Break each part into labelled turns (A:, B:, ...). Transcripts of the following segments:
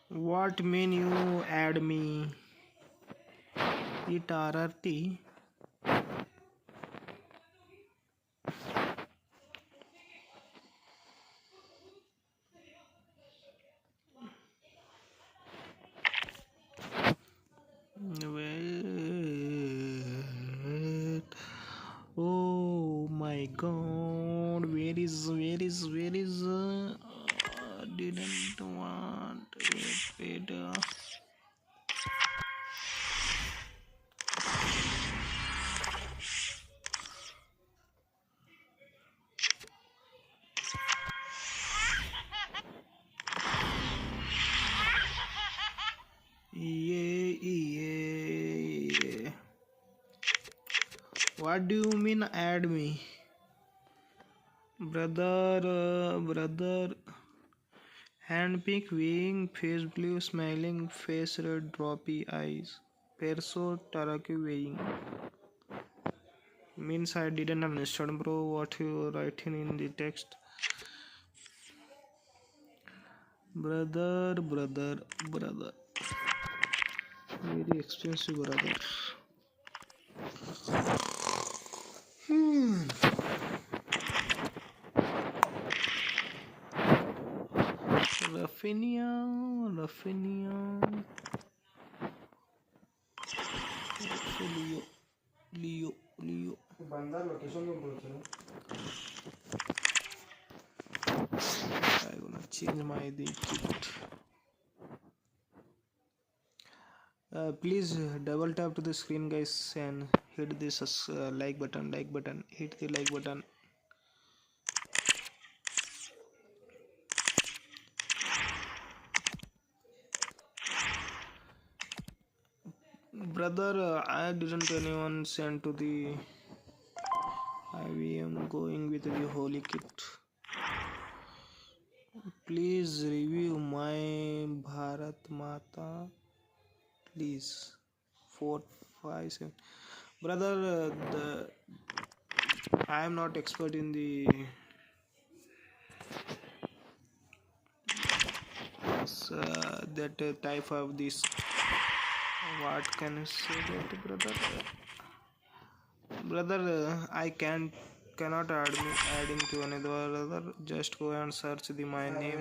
A: What menu add me? It RRT. Wait. Oh my God! Where is? Didn't want it. Yeah. What do you mean add me? Brother. Handpick, weighing, face blue, smiling, face red, droppy eyes. Perso Taraki weighing. Means I didn't understand, bro, what you writing in the text. Brother. Very expensive, brother. Rafinha. Leo.
B: बंदा location में बोल रहा
A: I'm gonna change my kit. Please double tap to the screen, guys, and hit this like button. Hit the like button. Brother, I didn't anyone send to the IVM going with the holy kit. Please review my Bharat Mata. Please. 4, 5, 7. Brother, I am not expert in the that type of this. What can I say that, brother? I cannot adding to another. Just go and search my name.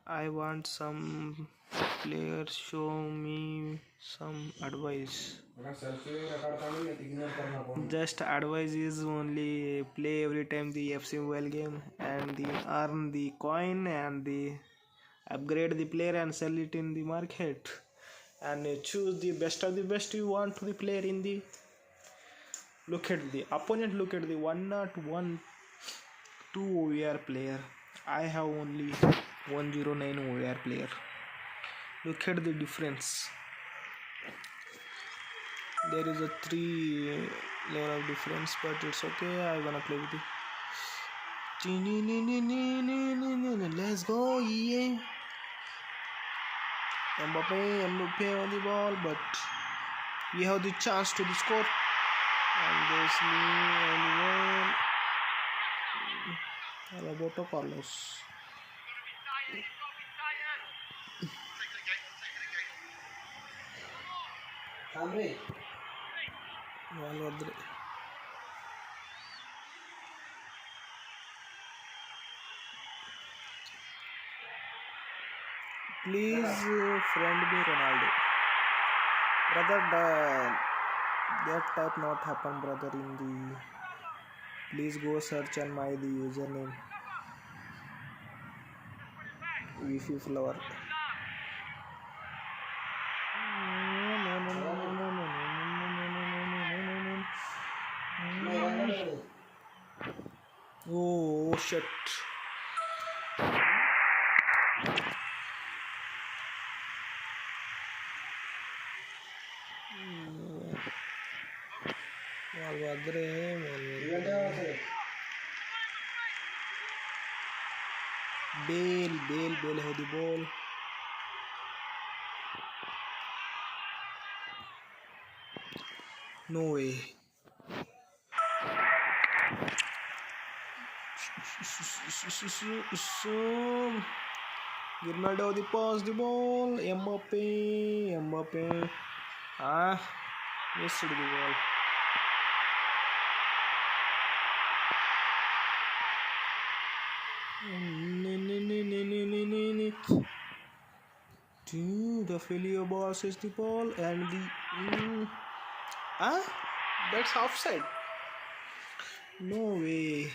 A: I want some players. Show me some advice. Just advice is only play every time the FC Mobile game and earn the coin and upgrade the player and sell it in the market and choose the best of the best you want to the player in the. Look at the opponent. Look at the 101 2 OVR player. I have only 109 OVR player. Look at the difference. There is a 3 level of difference, but it's okay. I wanna play with it. Let's go, yeah. Mbappe on the ball, but we have the chance to the score. And there's me and Roberto Carlos. Please friend me Ronaldo. Brother, that type not happen, brother, in the. Please go search on my the username. Wi-Fi flower. Oh shit. Bale have the ball. No way. Grimaldo the pass the ball. Mbappe. Missed the ball. The Filio boss is the ball and the that's offside. No way.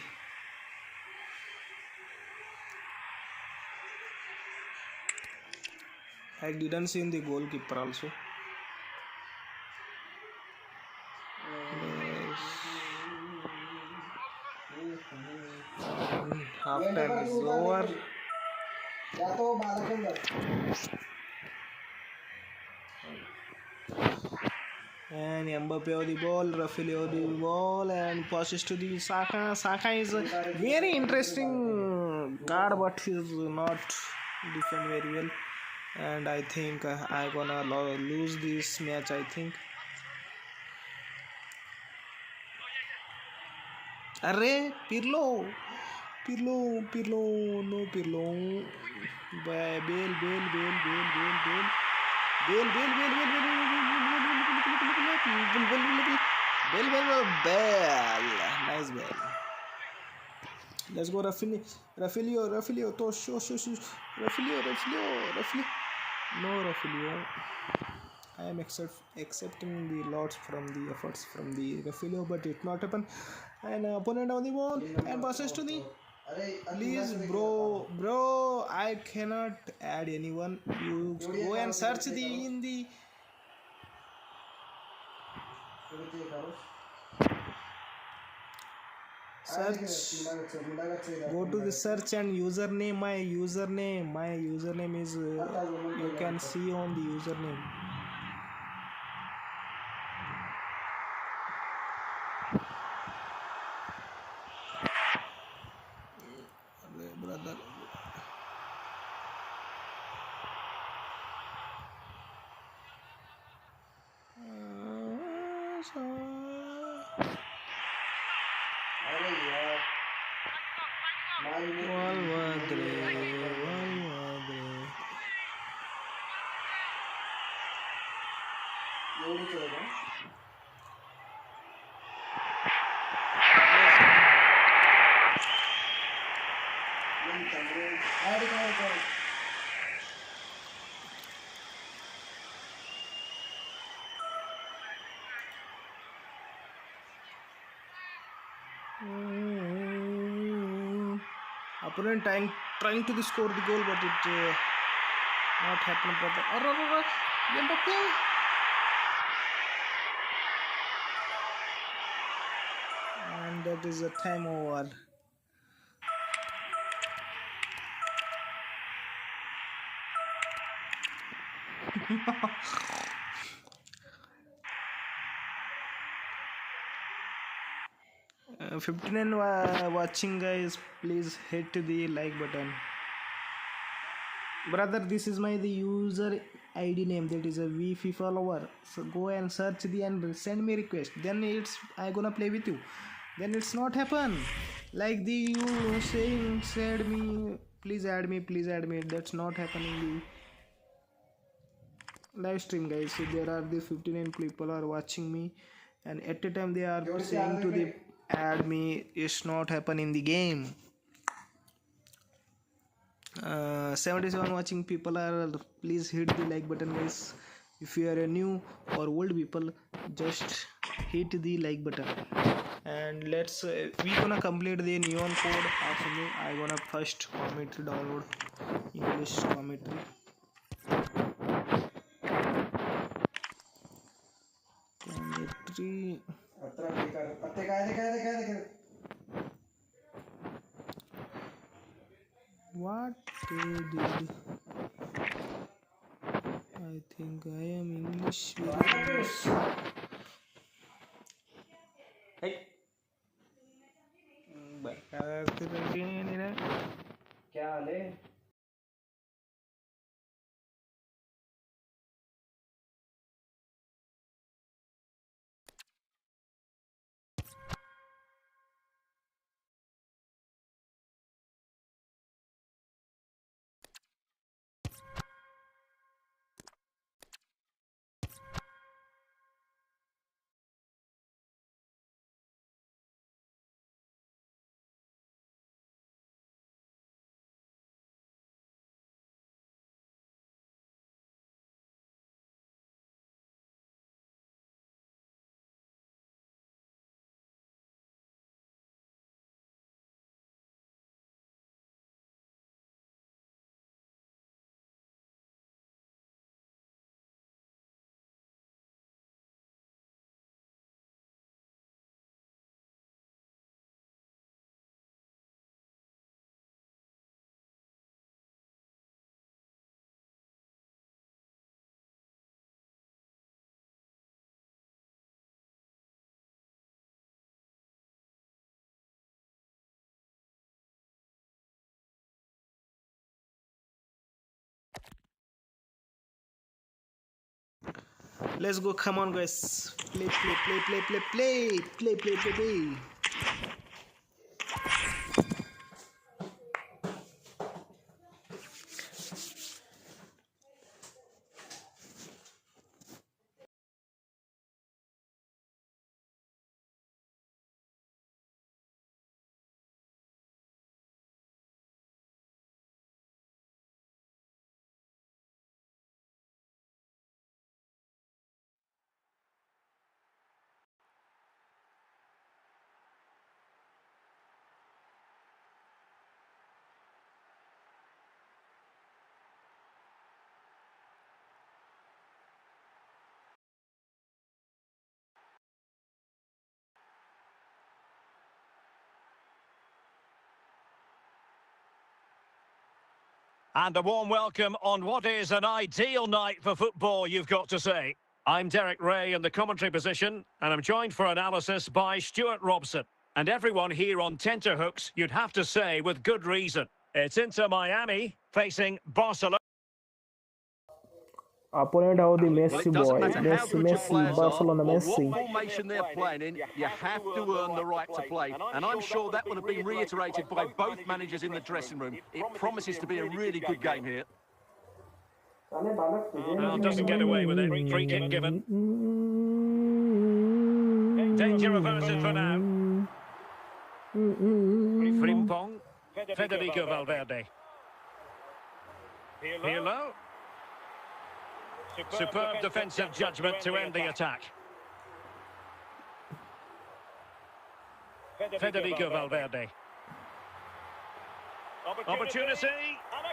A: I didn't see the goalkeeper also. Half time is over. And Mbappe the ball, Rafinha the ball, and passes to the Saka. Saka is a very interesting guard, but he's not defend very well. And I think I'm gonna lose this match. I think. Arre, Pirlo, no Pirlo. Bell. Nice bell. Let's go, Rafinha. Tosh. Rafinha. No, Rafinha. I am accepting the lots from the efforts from the Rafinha, but it not happen. And opponent on the ball and passes to the. Please, bro, I cannot add anyone. You go and search in the. Search. Go to the search and username. My username is. You can see on the username. Brother. Opponent trying to score the goal, but it not happened. Brother. Mbappe. And that is a time over. Uh, 59 watching guys, please hit the like button. Brother, this is the user ID name, that is a FIFA follower. So go and search the and send me request. Then I gonna play with you. Then it's not happen. Like the you said me, please add me. That's not happening the live stream, guys. So there are the 59 people are watching me, and at a time they are saying to the add me. It's not happen in the game. 77 watching people are, please hit the like button, guys. If you are a new or old people, just hit the like button. And let's we gonna complete the neon code. Actually, I gonna first commentary download English commentary. What they did? I think I am English. क्या हाल है? Let's go. Come on, guys. Play, play, play, play, play, play, play, play, play, play.
C: And a warm welcome on what is an ideal night for football, you've got to say. I'm Derek Ray in the commentary position, and I'm joined for analysis by Stuart Robson. And everyone here on tenterhooks, you'd have to say, with good reason. It's Inter Miami facing Barcelona.
A: Opponent of the Messi
D: It doesn't
A: boy.
D: matter how
A: Messi,
D: good your
A: Messi,
D: players
A: Barcelona,
D: are or
A: Messi.
D: what formation they're playing in, you have to earn the right to play. And I'm sure that would have been reiterated by both managers in the dressing room. It promises to be a really good game here.
C: Well, doesn't get away with it. Free kick given. Danger averted for now. Frimpong. Federico Valverde. Pirlo. Superb defensive judgment to end the attack. Federico Valverde. Opportunity.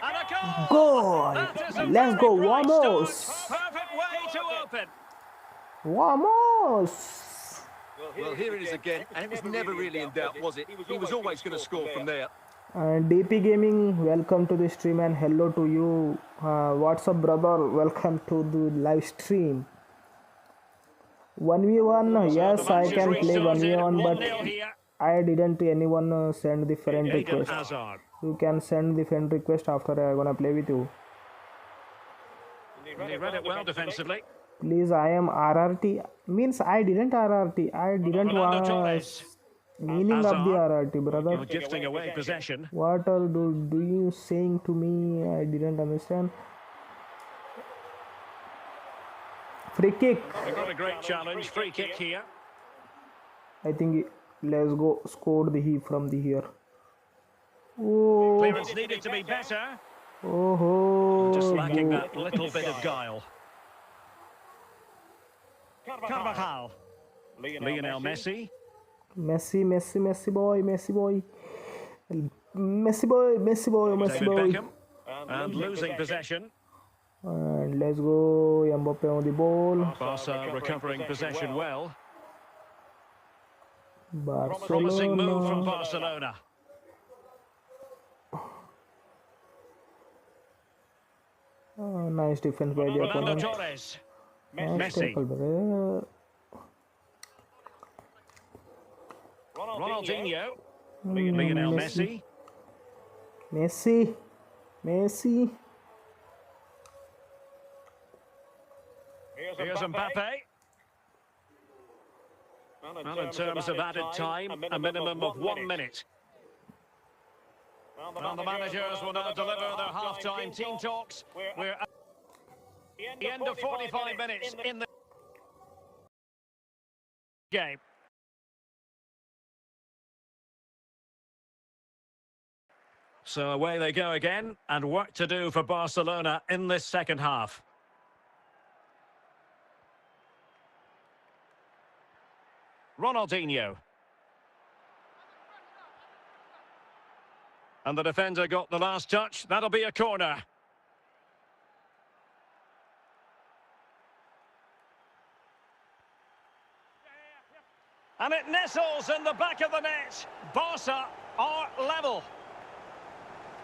C: And a goal!
A: Goal!
C: That is a
A: Let's
C: very
A: go,
C: bright
A: vamos!
C: start. Perfect way to open.
A: Vamos!
D: Well, here it is again, and it was never really in doubt, was it? He was always going to score from there.
A: DP Gaming, welcome to the stream and hello to you. What's up, brother? Welcome to the live stream. 1v1, yes, I can play 1v1, but I didn't anyone send the friend request. You can send the friend request after I'm gonna play with you.
C: He read it well defensively.
A: Please, I am RRT. Means I didn't RRT. I didn't want meaning of the RRT, brother.
C: You're gifting away possession.
A: What are do you saying to me? I didn't understand. Free kick.
C: They've got a great challenge. Free kick here.
A: I think let's go score the from the here. Oh,
C: Clearance needed to be better.
A: oh,
C: Just lacking that little bit of guile. Carvajal. Lionel Messi.
A: Messi boy, Messi boy, Messi boy, Messi boy, Messi
C: David
A: boy.
C: Beckham. And losing possession.
A: And let's go, Mbappe on the ball.
C: Barca recovering possession well. Promising move from
A: Barcelona.
C: Barcelona.
A: Oh, nice defense by the
C: Fernando
A: opponent.
C: Torres.
A: Nice
C: Messi.
A: tackle, brother.
C: Ronaldinho. Lionel Messi.
A: Messi.
C: Here's Mbappe. Well, in terms of added time, a minimum of 1 minute. Well, the managers will now deliver their half-time team talks. We're at the end of 45 minutes in the game. So away they go again, and work to do for Barcelona in this second half. Ronaldinho. And the defender got the last touch. That'll be a corner. And it nestles in the back of the net. Barca are level.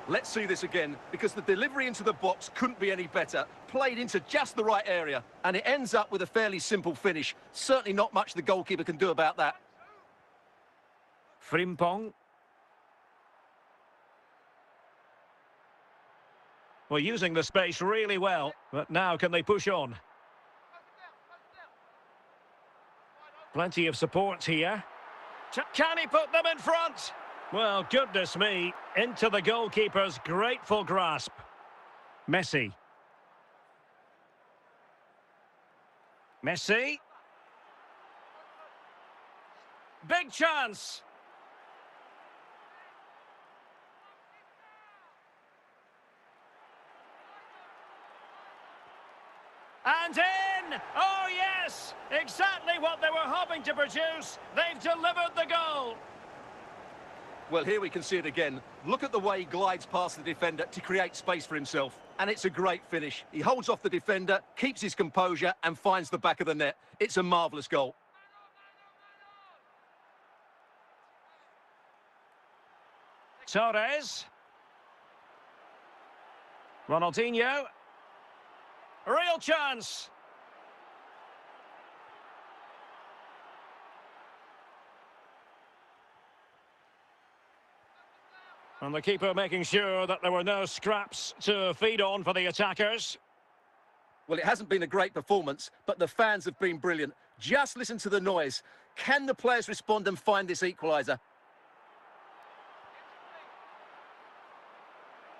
D: Let's see this again, because the delivery into the box couldn't be any better. Played into just the right area, and it ends up with a fairly simple finish. Certainly not much the goalkeeper can do about that.
C: Frimpong. Well, using the space really well, but now can they push on? Plenty of support here. Can he put them in front? Well, goodness me, into the goalkeeper's grateful grasp. Messi. Messi. Big chance. And in! Oh, yes! Exactly what they were hoping to produce. They've delivered the goal.
D: Well, here we can see it again. Look at the way he glides past the defender to create space for himself. And it's a great finish. He holds off the defender, keeps his composure, and finds the back of the net. It's a marvellous goal.
C: Torres. Ronaldinho. Real chance. And the keeper making sure that there were no scraps to feed on for the attackers.
D: Well, it hasn't been a great performance, but the fans have been brilliant. Just listen to the noise. Can the players respond and find this equaliser?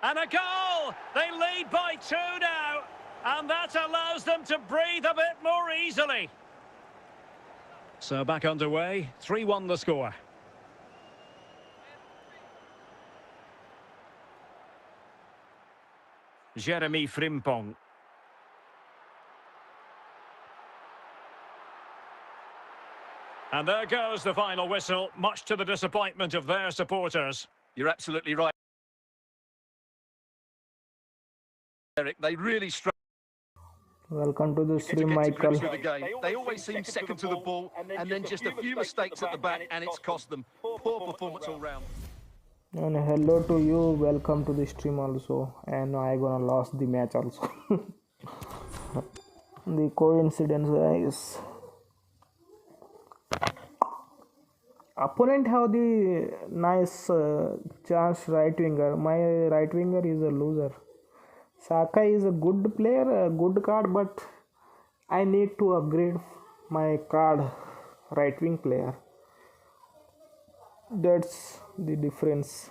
C: And a goal! They lead by 2 now. And that allows them to breathe a bit more easily. So back underway, 3-1 the score. Jeremy Frimpong. And there goes the final whistle, much to the disappointment of their supporters.
D: You're absolutely right, Eric. They really struggle.
B: Welcome to the
D: To
B: stream,
D: get to grips
B: Michael.
D: with the game. They always seem second to the ball, and then just a few mistakes at the back, and it's cost them. Poor performance all round.
B: And hello to you. Welcome to the stream also. And I gonna lost the match also. The coincidence, guys. Opponent have the nice chance right winger. My right winger is a loser. Saka is a good player, a good card, but I need to upgrade my card right wing player. That's the difference.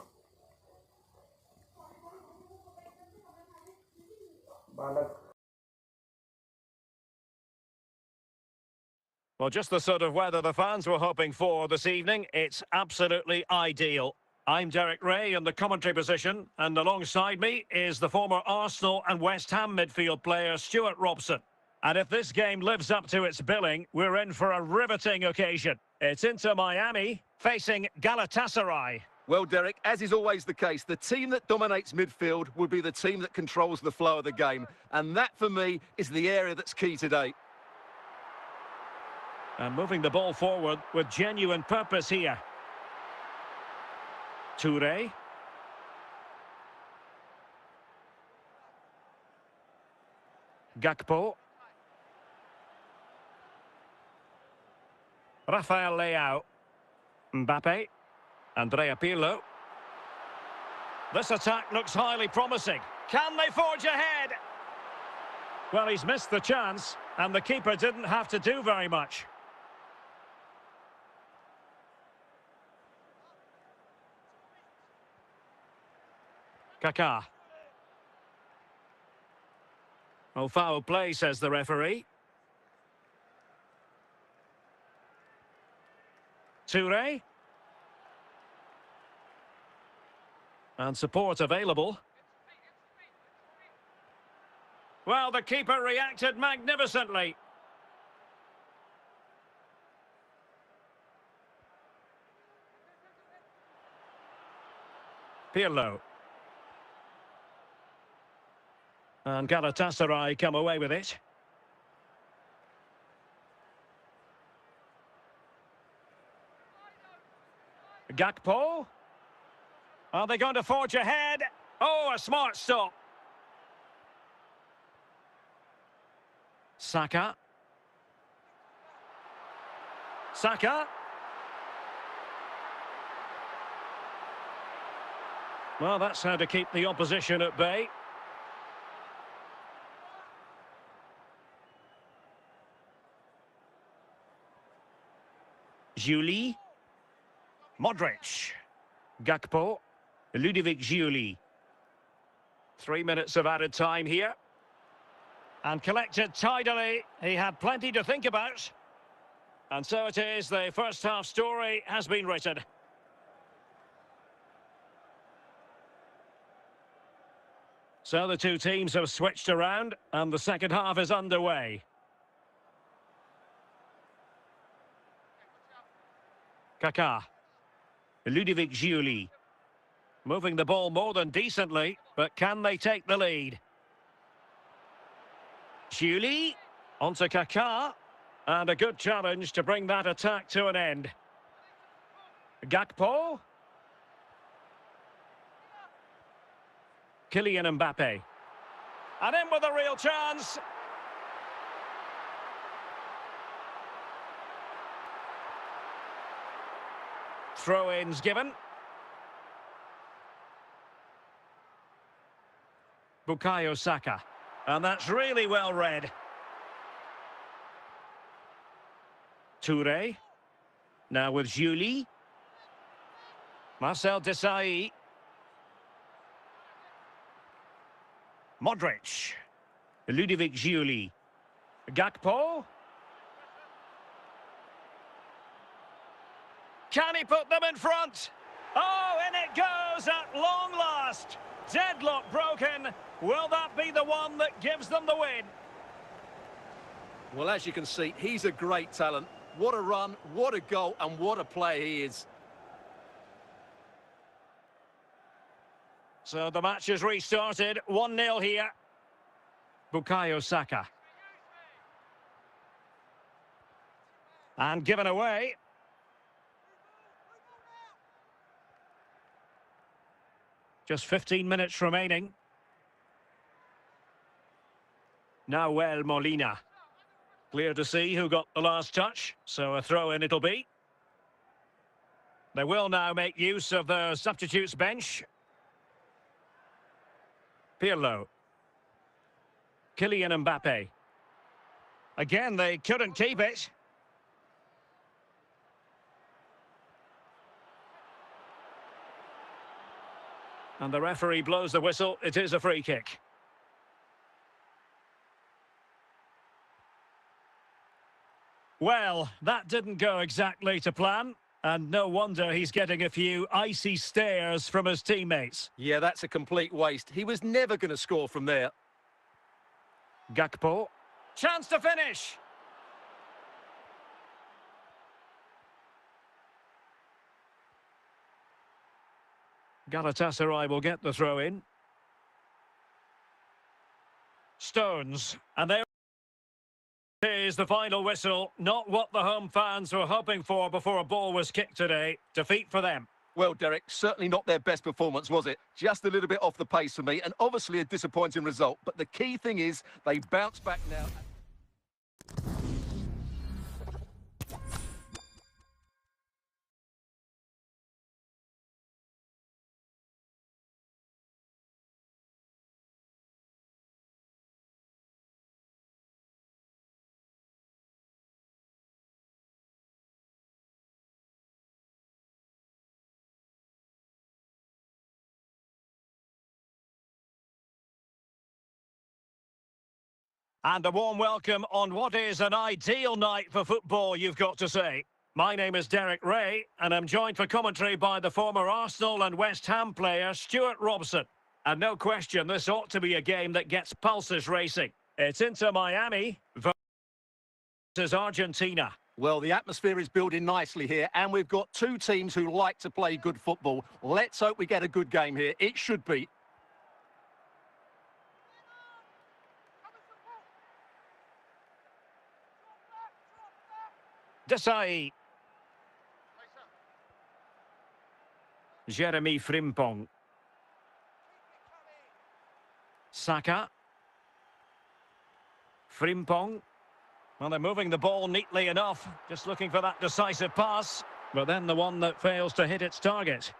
C: Well, just the sort of weather the fans were hoping for this evening. It's absolutely ideal. I'm Derek Ray in the commentary position, and alongside me is the former Arsenal and West Ham midfield player Stuart Robson. And if this game lives up to its billing, we're in for a riveting occasion. It's Inter Miami facing Galatasaray.
D: Well, Derek, as is always the case, the team that dominates midfield will be the team that controls the flow of the game. And that, for me, is the area that's key today.
C: And moving the ball forward with genuine purpose here. Touré. Gakpo. Rafael Leao. Mbappe. Andrea Pirlo. This attack looks highly promising. Can they forge ahead? Well, he's missed the chance, and the keeper didn't have to do very much. Kaká. Oh, foul play, says the referee. Touré. And support available. Well, the keeper reacted magnificently. Pirlo. And Galatasaray come away with it. Gakpo. Are they going to forge ahead? Oh, a smart stop. Saka. Saka. Well, that's how to keep the opposition at bay. Giuli. Modric. Gakpo. Ludovic Giuli. 3 minutes of added time here. And collected tidily. He had plenty to think about. And so it is, the first half story has been written. So the two teams have switched around, and the second half is underway. Kaká. Ludovic Giuli. Moving the ball more than decently, but can they take the lead? Giuli. Onto Kaká. And a good challenge to bring that attack to an end. Gakpo. Kylian Mbappe. And in with a real chance. Throw-ins given. Bukayo Saka. And that's really well read. Touré. Now with Giuli. Marcel Desailly. Modric. Ludovic Giuli. Gakpo. Can he put them in front? Oh, in it goes at long last. Deadlock broken. Will that be the one that gives them the win?
D: Well, as you can see, he's a great talent. What a run, what a goal, and what a player he is.
C: So the match is restarted. 1-0 here. Bukayo Saka. And given away. Just 15 minutes remaining. Nahuel Molina. Clear to see who got the last touch, so a throw-in it'll be. They will now make use of the substitutes bench. Pirlo. Kylian Mbappe. Again, they couldn't keep it. And the referee blows the whistle. It is a free kick. Well, that didn't go exactly to plan. And no wonder he's getting a few icy stares from his teammates.
D: Yeah, that's a complete waste. He was never going to score from there.
C: Gakpo. Chance to finish. Galatasaray will get the throw in. Stones. And there is the final whistle. Not what the home fans were hoping for before a ball was kicked today. Defeat for them.
D: Well, Derek, certainly not their best performance, was it? Just a little bit off the pace for me, and obviously a disappointing result. But the key thing is they bounce back now.
C: And a warm welcome on what is an ideal night for football, you've got to say. My name is Derek Ray, and I'm joined for commentary by the former Arsenal and West Ham player, Stuart Robson. And no question, this ought to be a game that gets pulses racing. It's Inter Miami versus Argentina.
D: Well, the atmosphere is building nicely here, and we've got two teams who like to play good football. Let's hope we get a good game here. It should be.
C: Desailly. Jeremy Frimpong. Saka. Frimpong. Well, they're moving the ball neatly enough. Just looking for that decisive pass. But then the one that fails to hit its target.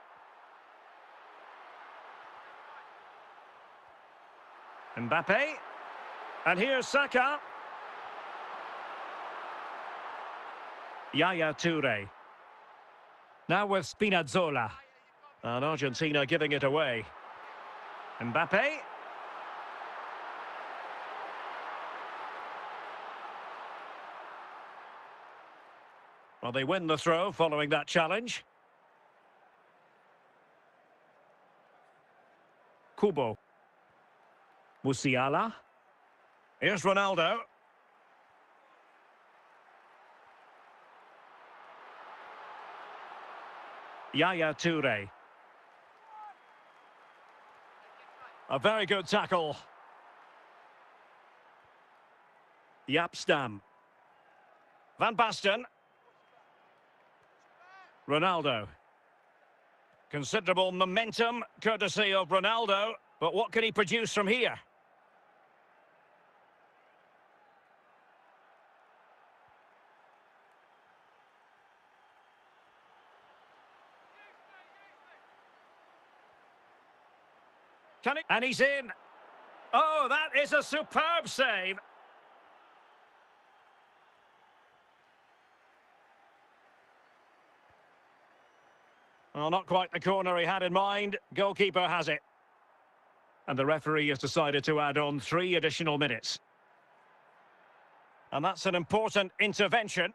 C: Mbappe. And here's Saka. Yaya Touré. Now with Spinazzola. And Argentina giving it away. Mbappe. Well, they win the throw following that challenge. Kubo. Musiala. Here's Ronaldo. Yaya Toure. A very good tackle. Yapstam. Van Basten. Ronaldo. Considerable momentum, courtesy of Ronaldo. But what can he produce from here? And he's in. Oh, that is a superb save. Well, not quite the corner he had in mind. Goalkeeper has it. And the referee has decided to add on 3 additional minutes. And that's an important intervention.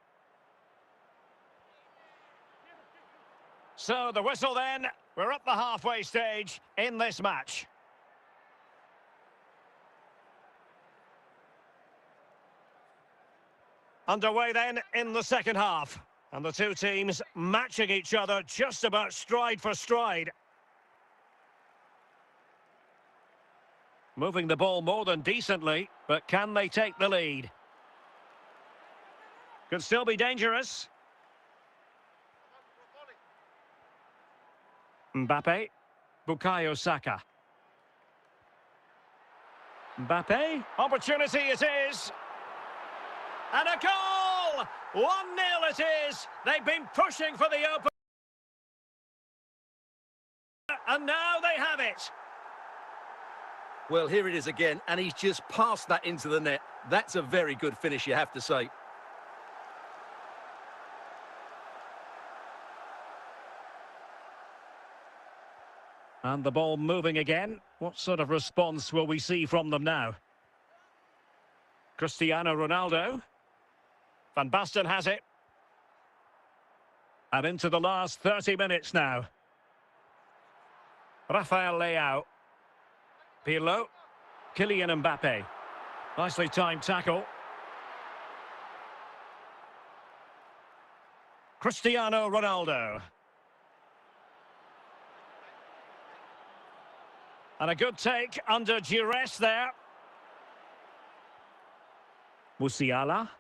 C: So the whistle then. We're at the halfway stage in this match. Underway then in the second half. And the two teams matching each other just about stride for stride. Moving the ball more than decently, but can they take the lead? Could still be dangerous. Mbappe. Bukayo Saka. Mbappe. Opportunity it is. And a goal! 1-0 it is. They've been pushing for the open. And now they have it.
D: Well, here it is again, and he's just passed that into the net. That's a very good finish, you have to say.
C: And the ball moving again. What sort of response will we see from them now? Cristiano Ronaldo. Van Basten has it. And into the last 30 minutes now. Rafael Leao. Pirlo. Kylian Mbappe. Nicely timed tackle. Cristiano Ronaldo. And a good take under duress there. Musiala.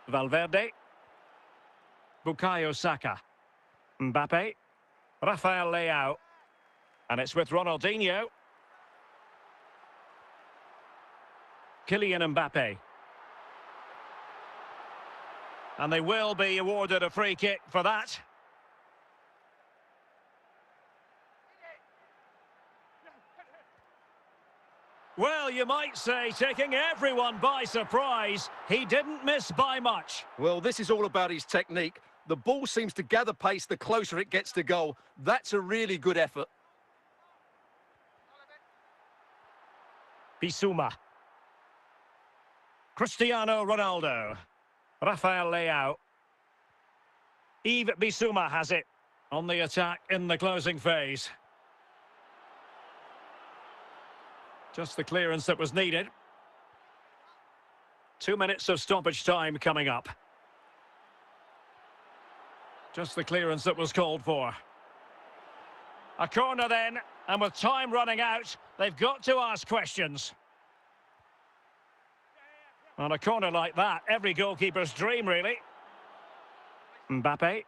C: Valverde. Bukayo Saka. Mbappe. Rafael Leao. And it's with Ronaldinho. Kylian Mbappe. And they will be awarded a free kick for that. Well, you might say, taking everyone by surprise. He didn't miss by much.
D: Well, this is all about his technique. The ball seems to gather pace the closer it gets to goal. That's a really good effort.
C: Bissouma. Cristiano Ronaldo. Rafael Leao. Yves Bissouma has it on the attack in the closing phase. Just the clearance that was needed. 2 minutes of stoppage time coming up. Just the clearance that was called for. A corner then, and with time running out, they've got to ask questions. On a corner like that, every goalkeeper's dream, really. Mbappe.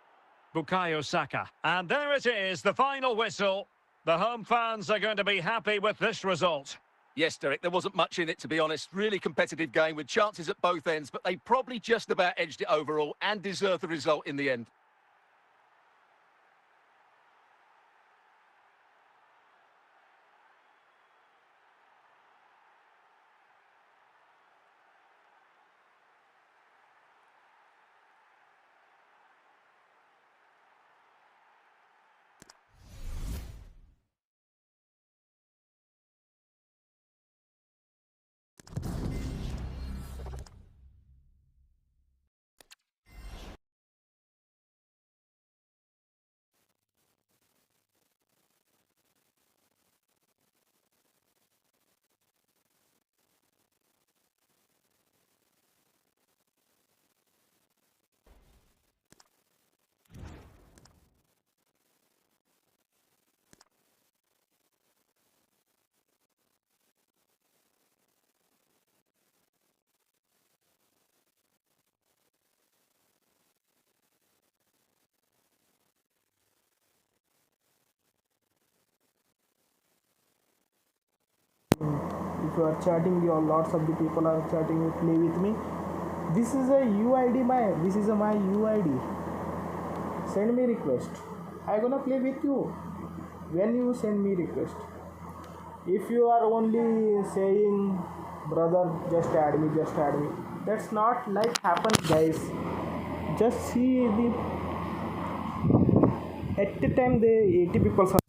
C: Bukayo Saka. And there it is, the final whistle. The home fans are going to be happy with this result.
D: Yes, Derek, there wasn't much in it, to be honest. Really competitive game with chances at both ends, but they probably just about edged it overall and deserved the result in the end.
B: if you are chatting, your lots of the people are chatting, play with me. This is a UID, this is my UID. Send me request. I gonna play with you when you send me request. If you are only saying, brother, just add me, that's not like happens, guys. Just see the at the time the 80 people are.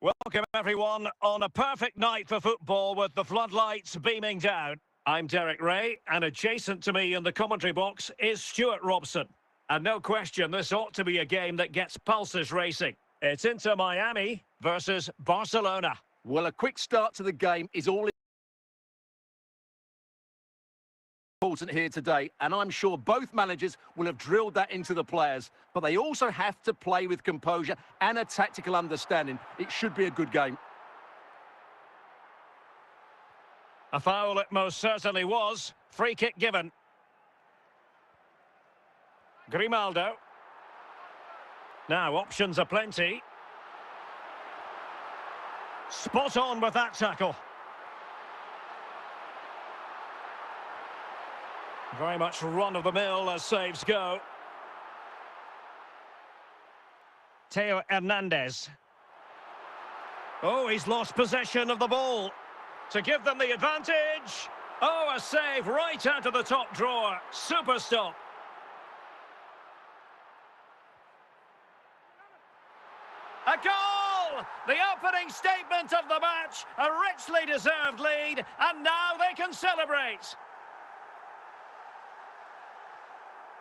C: Welcome, everyone, on a perfect night for football with the floodlights beaming down. I'm Derek Ray, and adjacent to me in the commentary box is Stuart Robson. And no question, this ought to be a game that gets pulses racing. It's Inter Miami versus Barcelona.
D: Well, a quick start to the game is all important here today, and I'm sure both managers will have drilled that into the players, but they also have to play with composure and a tactical understanding. It should be a good game.
C: A foul it most certainly was. Free kick given. Grimaldo. Now, options are plenty. Spot on with that tackle. Very much run-of-the-mill as saves go. Theo Hernandez. Oh, he's lost possession of the ball. To give them the advantage. Oh, a save right out of the top drawer. Super stop. A goal! The opening statement of the match. A richly deserved lead. And now they can celebrate.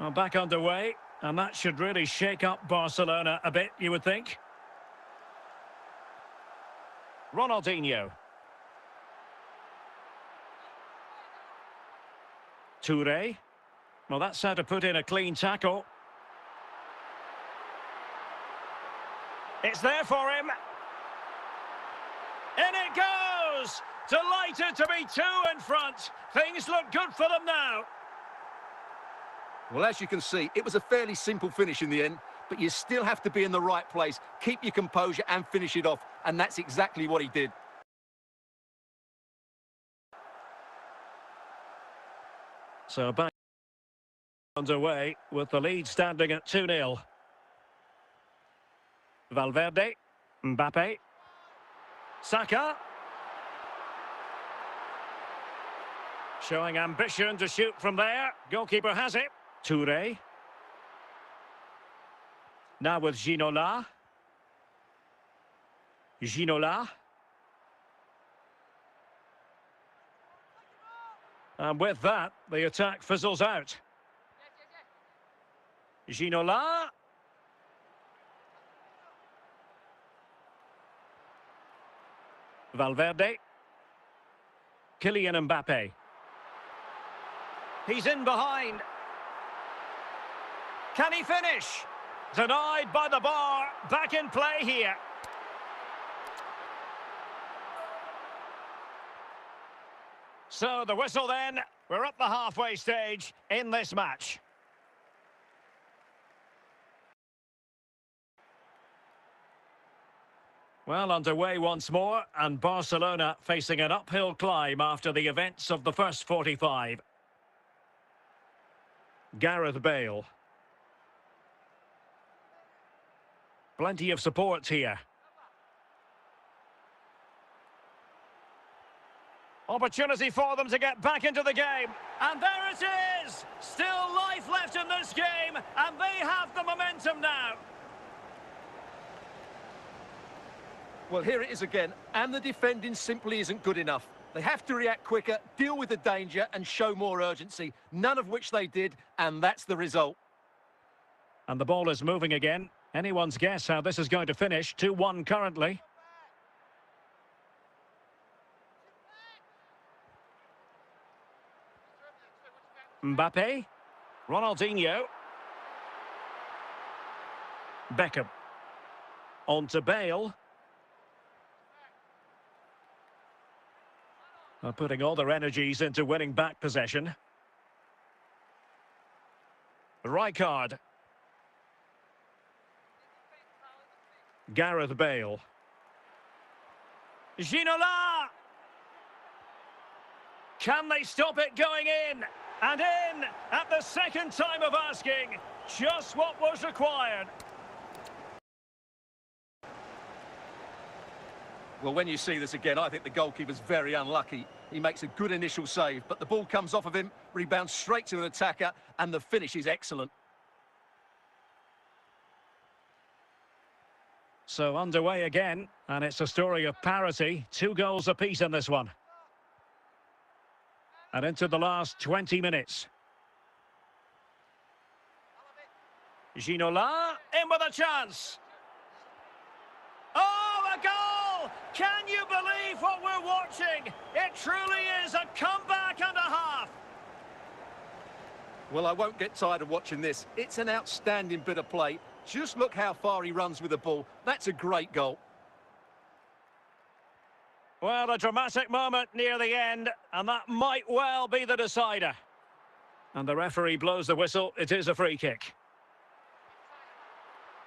C: Well, back underway, and that should really shake up Barcelona a bit, you would think. Ronaldinho. Touré. Well, that's how to put in a clean tackle. It's there for him. In it goes! Delighted to be two in front. Things look good for them now.
D: Well, as you can see, it was a fairly simple finish in the end, but you still have to be in the right place, keep your composure and finish it off, and that's exactly what he did.
C: So back underway with the lead standing at 2-0. Valverde. Mbappe. Saka. Showing ambition to shoot from there. Goalkeeper has it. Touré. Now with Ginola. Ginola. And with that, the attack fizzles out. Ginola. Valverde. Kylian Mbappe. He's in behind. Can he finish? Denied by the bar. Back in play here. So the whistle then. We're up the halfway stage in this match. Well, underway once more, and Barcelona facing an uphill climb after the events of the first 45. Gareth Bale. Plenty of support here. Opportunity for them to get back into the game. And there it is! Still life left in this game, and they have the momentum now.
D: Well, here it is again, and the defending simply isn't good enough. They have to react quicker, deal with the danger, and show more urgency, none of which they did, and that's the result.
C: And the ball is moving again. Anyone's guess how this is going to finish. 2-1 currently. Mbappe. Ronaldinho. Beckham. On to Bale. Putting all their energies into winning back possession. Rijkaard. Gareth Bale. Ginola! Can they stop it going in? And in at the second time of asking. Just what was required.
D: Well, when you see this again, I think the goalkeeper's very unlucky. He makes a good initial save, but the ball comes off of him, rebounds straight to an attacker, and the finish is excellent.
C: So underway again, and it's a story of parity. 2 goals apiece in this one. And into the last 20 minutes. Ginola, in with a chance. Oh, a goal! Can you believe what we're watching? It truly is a comeback and a half.
D: Well, I won't get tired of watching this. It's an outstanding bit of play. Just look how far he runs with the ball. That's a great goal.
C: Well, a dramatic moment near the end, and that might well be the decider. And the referee blows the whistle. It is a free kick.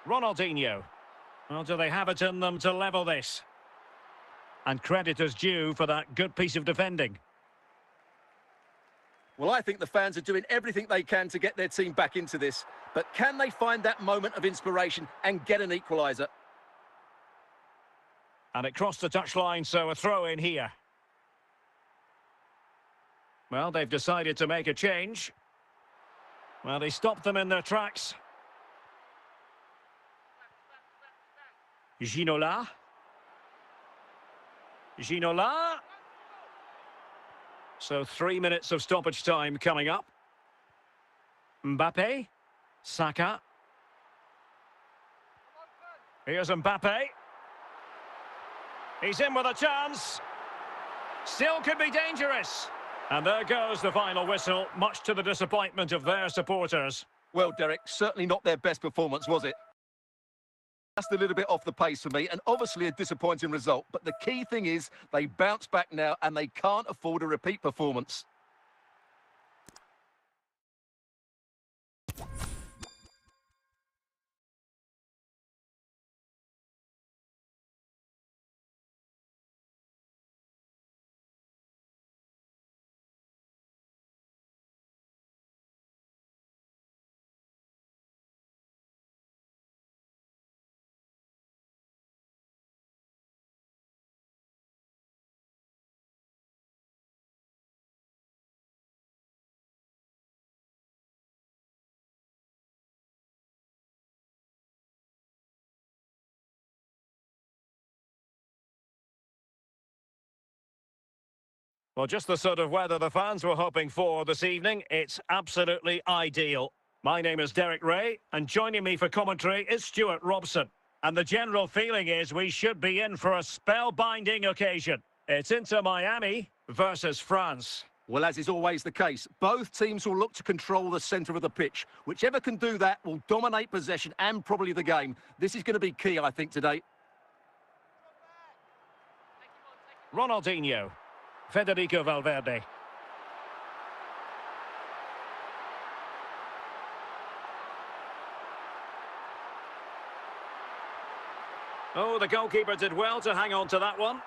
C: Ronaldinho. Well, do they have it in them to level this? And credit is due for that good piece of defending.
D: Well, I think the fans are doing everything they can to get their team back into this. But can they find that moment of inspiration and get an equaliser?
C: And it crossed the touchline, so a throw in here. Well, they've decided to make a change. Well, they stopped them in their tracks. Ginola. Ginola. So 3 minutes of stoppage time coming up. Mbappe. Saka. Here's Mbappe. He's in with a chance. Still could be dangerous. And there goes the final whistle, much to the disappointment of their supporters.
D: Well, Derek, certainly not their best performance, was it? Just a little bit off the pace for me, and obviously a disappointing result. But the key thing is they bounce back now, and they can't afford a repeat performance.
C: Well, just the sort of weather the fans were hoping for this evening. It's absolutely ideal. My name is Derek Ray, and joining me for commentary is Stuart Robson. And the general feeling is we should be in for a spellbinding occasion. It's Inter Miami versus France.
D: Well, as is always the case, both teams will look to control the centre of the pitch. Whichever can do that will dominate possession and probably the game. This is going to be key, I think, today.
C: Ronaldinho. Federico Valverde. Oh, the goalkeeper did well to hang on to that one.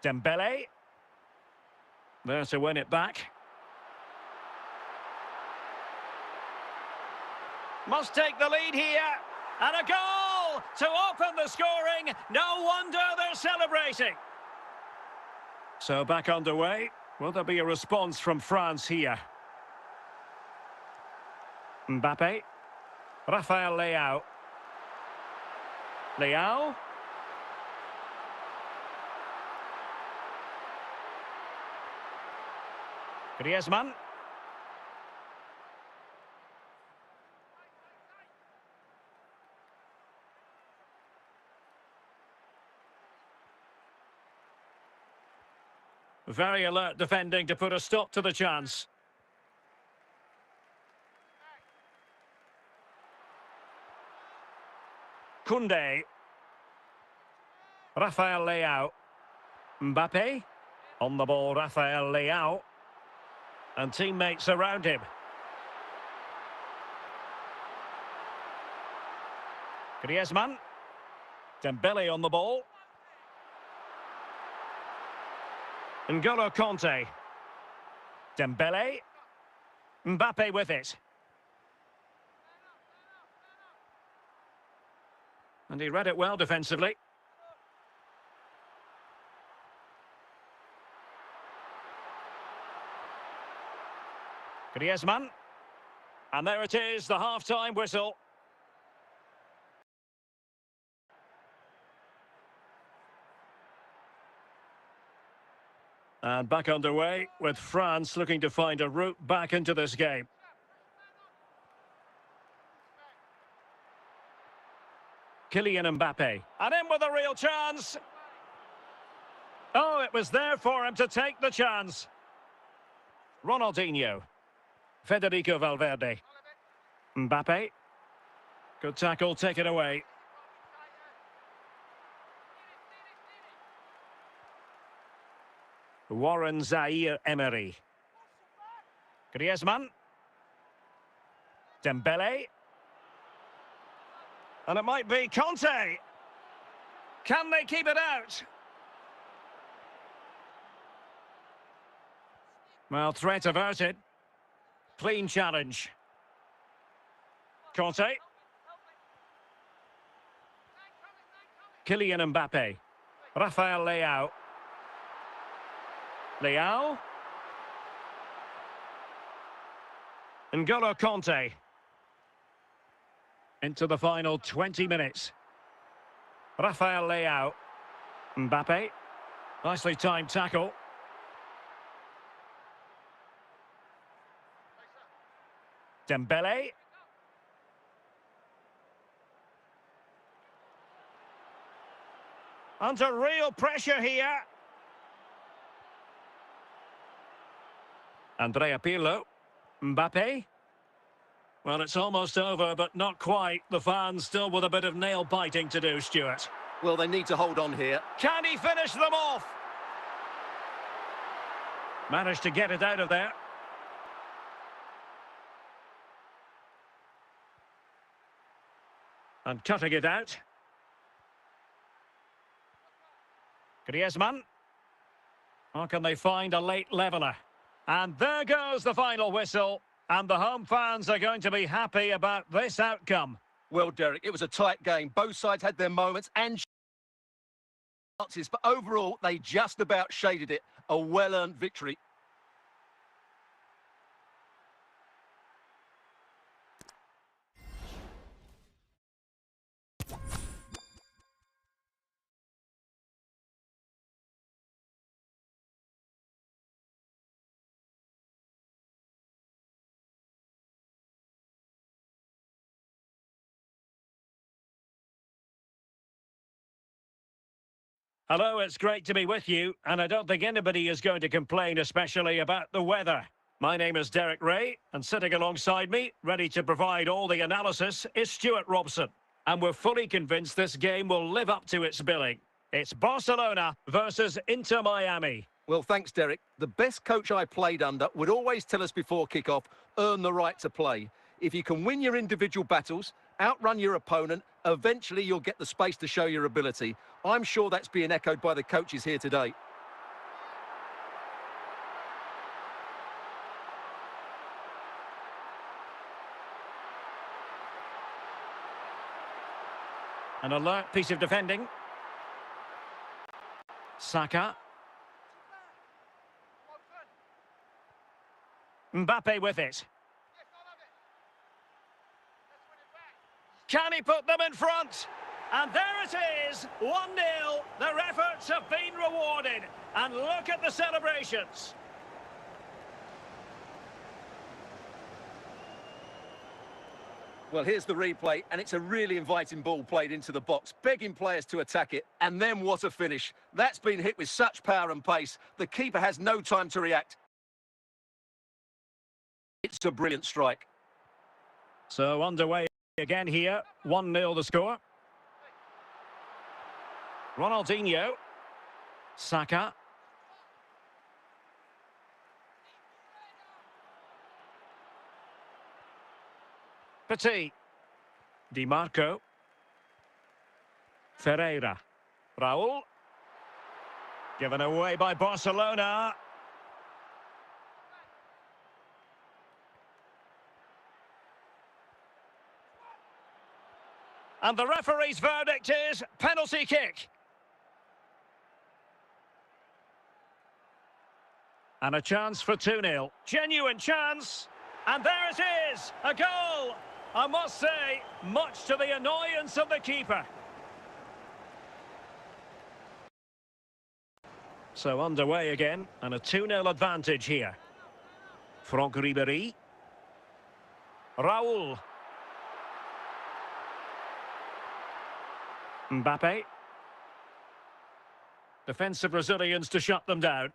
C: Dembele. There to win it back. Must take the lead here. And a goal to open the scoring. No wonder they're celebrating. So back underway. Will there be a response from France here? Mbappe. Rafael Leao. Leao. Griezmann. Very alert defending to put a stop to the chance. Koundé. Rafael Leao. Mbappe. On the ball, Rafael Leao. And teammates around him. Griezmann. Dembele on the ball. N'Golo Kanté. Dembele. Mbappe with it. And he read it well defensively. Griezmann. And there it is, the half-time whistle. And back underway, with France looking to find a route back into this game. Kylian Mbappe. And in with a real chance. Oh, it was there for him to take the chance. Ronaldinho. Federico Valverde. Mbappe. Good tackle, taken away. Warren Zaire-Emery. Griezmann. Dembele. And it might be Kanté. Can they keep it out? Well, threat averted. Clean challenge. Kanté. Kylian Mbappe. Rafael Leao. Leao. N'Golo Kanté. Into the final 20 minutes. Rafael Leao. Mbappe. Nicely timed tackle. Dembele. Under real pressure here. Andrea Pirlo. Mbappe. Well, it's almost over, but not quite. The fans still with a bit of nail-biting to do, Stuart.
D: Well, they need to hold on here.
C: Can he finish them off? Managed to get it out of there. And cutting it out. Griezmann. Or can they find a late leveller? And there goes the final whistle. And the home fans are going to be happy about this outcome.
D: Well, Derek, it was a tight game. Both sides had their moments and chances, but overall, they just about shaded it. A well-earned victory.
C: Hello, it's great to be with you, and I don't think anybody is going to complain, especially about the weather. My name is Derek Ray, and sitting alongside me, ready to provide all the analysis, is Stuart Robson. And we're fully convinced this game will live up to its billing. It's Barcelona versus Inter Miami.
D: Well, thanks, Derek. The best coach I played under would always tell us before kick-off, earn the right to play. If you can win your individual battles, outrun your opponent, eventually you'll get the space to show your ability. I'm sure that's being echoed by the coaches here today.
C: An alert piece of defending. Saka. Mbappe with it. Can he put them in front? And there it is, 1-0. Their efforts have been rewarded. And look at the celebrations.
D: Well, here's the replay, and it's a really inviting ball played into the box, begging players to attack it, and then what a finish. That's been hit with such power and pace. The keeper has no time to react. It's a brilliant strike.
C: So underway again here, 1-0 the score. Ronaldinho. Saka. Petit. Di Marco. Ferreira. Raul. Given away by Barcelona. And the referee's verdict is penalty kick. And a chance for 2-0. Genuine chance. And there it is, a goal. I must say, much to the annoyance of the keeper. So underway again, and a 2-0 advantage here. Franck Ribéry. Raul. Mbappe. Defensive Brazilians to shut them down.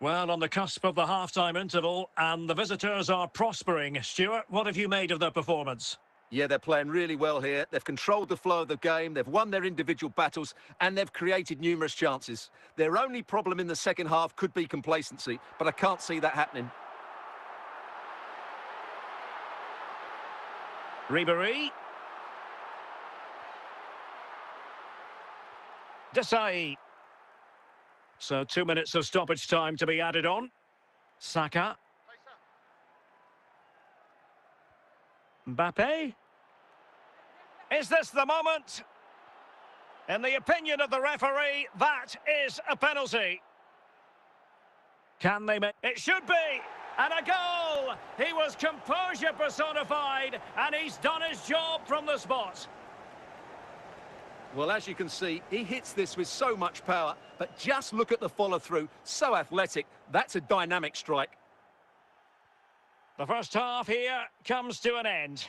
C: Well, on the cusp of the half-time interval, and the visitors are prospering. Stuart, what have you made of their performance?
D: Yeah, they're playing really well here. They've controlled the flow of the game, they've won their individual battles, and they've created numerous chances. Their only problem in the second half could be complacency, but I can't see that happening.
C: Ribéry. Desai. So 2 minutes of stoppage time to be added on. Saka. Mbappe. Is this the moment? In the opinion of the referee, that is a penalty. Can they make... It should be! And a goal! He was composure personified, and he's done his job from the spot.
D: Well, as you can see, he hits this with so much power, but just look at the follow-through. So athletic. That's a dynamic strike.
C: The first half here comes to an end.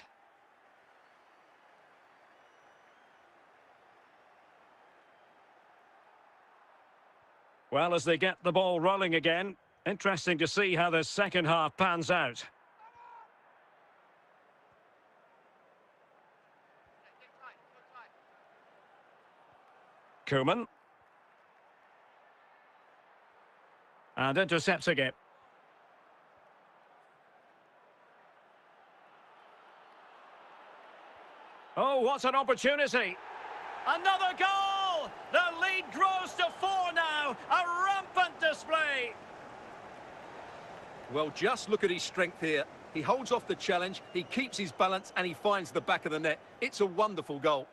C: Well, as they get the ball rolling again, interesting to see how the second half pans out. Koeman. And intercepting it. Oh, what an opportunity. Another goal! The lead grows to 4 now. A rampant display.
D: Well, just look at his strength here. He holds off the challenge, he keeps his balance, and he finds the back of the net. It's a wonderful goal.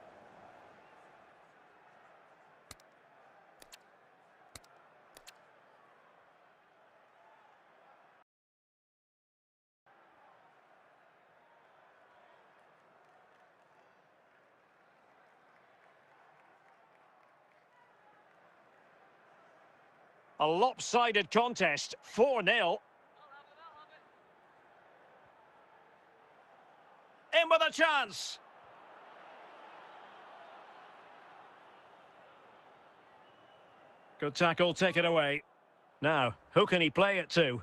C: A lopsided contest, 4-0. In with a chance. Good tackle, take it away. Now, who can he play it to?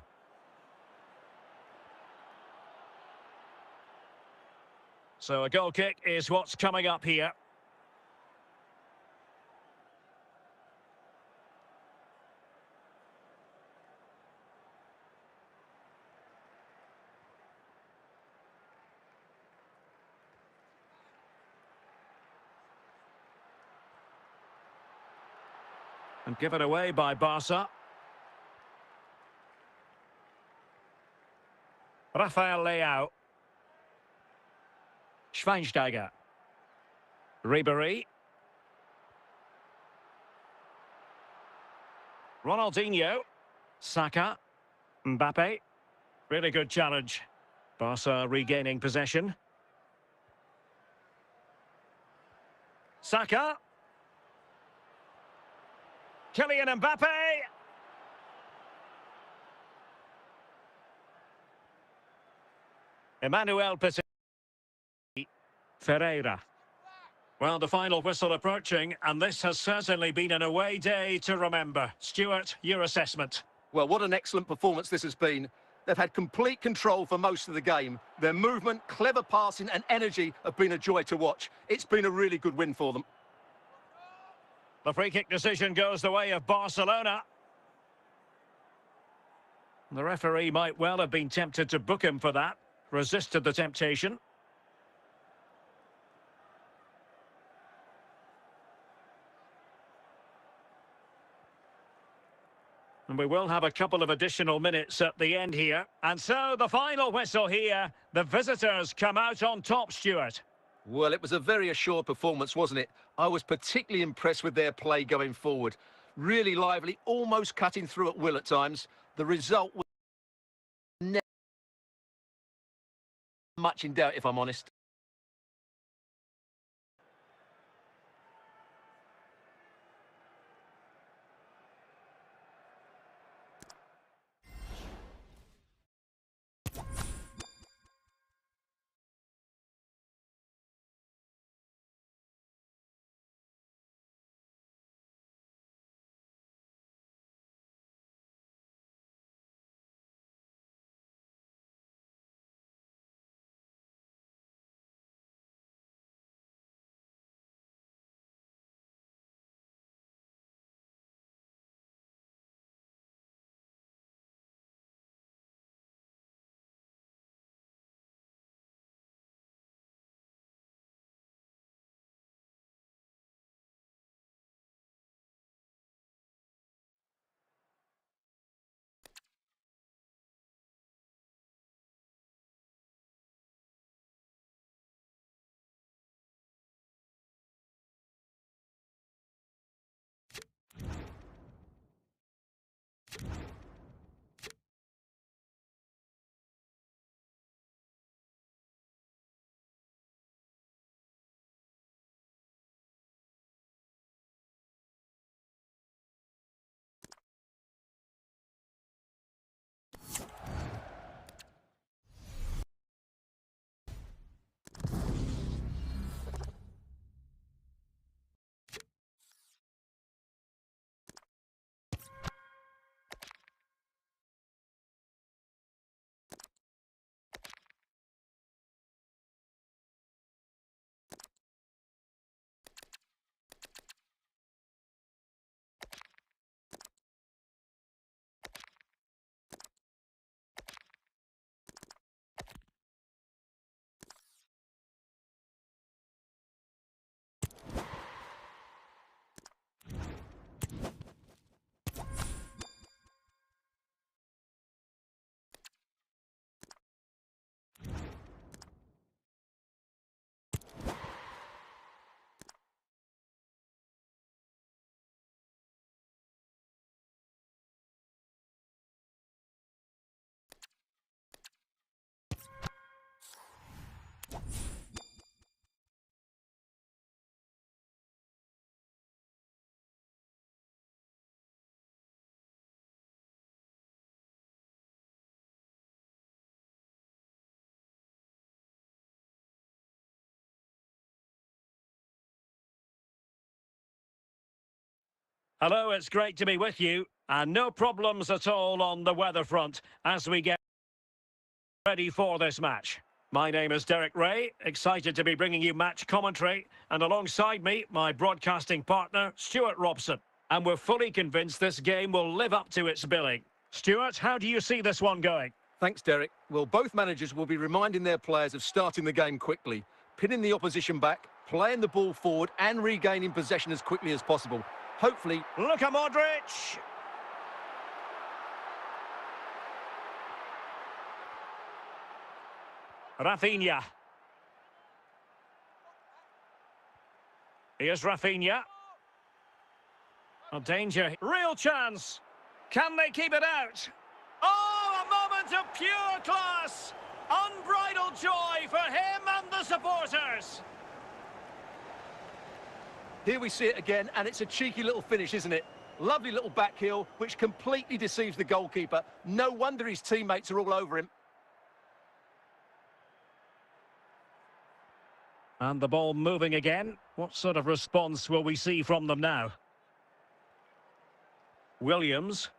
C: So a goal kick is what's coming up here. And given away by Barca. Rafael Leao. Schweinsteiger. Ribéry. Ronaldinho. Saka. Mbappe. Really good challenge. Barca regaining possession. Saka. Kylian Mbappe. Emmanuel Petit. Ferreira. Well, the final whistle approaching, and this has certainly been an away day to remember. Stuart, your assessment.
D: Well, what an excellent performance this has been. They've had complete control for most of the game. Their movement, clever passing and energy have been a joy to watch. It's been a really good win for them.
C: The free-kick decision goes the way of Barcelona. The referee might well have been tempted to book him for that. Resisted the temptation. And we will have a couple of additional minutes at the end here. And so the final whistle here. The visitors come out on top, Stuart.
D: Well, it was a very assured performance, wasn't it? I was particularly impressed with their play going forward. Really lively, almost cutting through at will at times. The result was never much in doubt, if I'm honest.
C: Hello, it's great to be with you. And no problems at all on the weather front as we get ready for this match. My name is Derek Ray, excited to be bringing you match commentary, and alongside me, my broadcasting partner, Stuart Robson. And we're fully convinced this game will live up to its billing. Stuart, how do you see this one going?
D: Thanks, Derek. Well, both managers will be reminding their players of starting the game quickly, pinning the opposition back, playing the ball forward and regaining possession as quickly as possible. Hopefully...
C: Luka Modric! Rafinha. Here's Rafinha. A danger. Real chance. Can they keep it out? Oh, a moment of pure class. Unbridled joy for him and the supporters.
D: Here we see it again, and it's a cheeky little finish, isn't it? Lovely little back heel, which completely deceives the goalkeeper. No wonder his teammates are all over him.
C: And the ball moving again. What sort of response will we see from them now? Williams.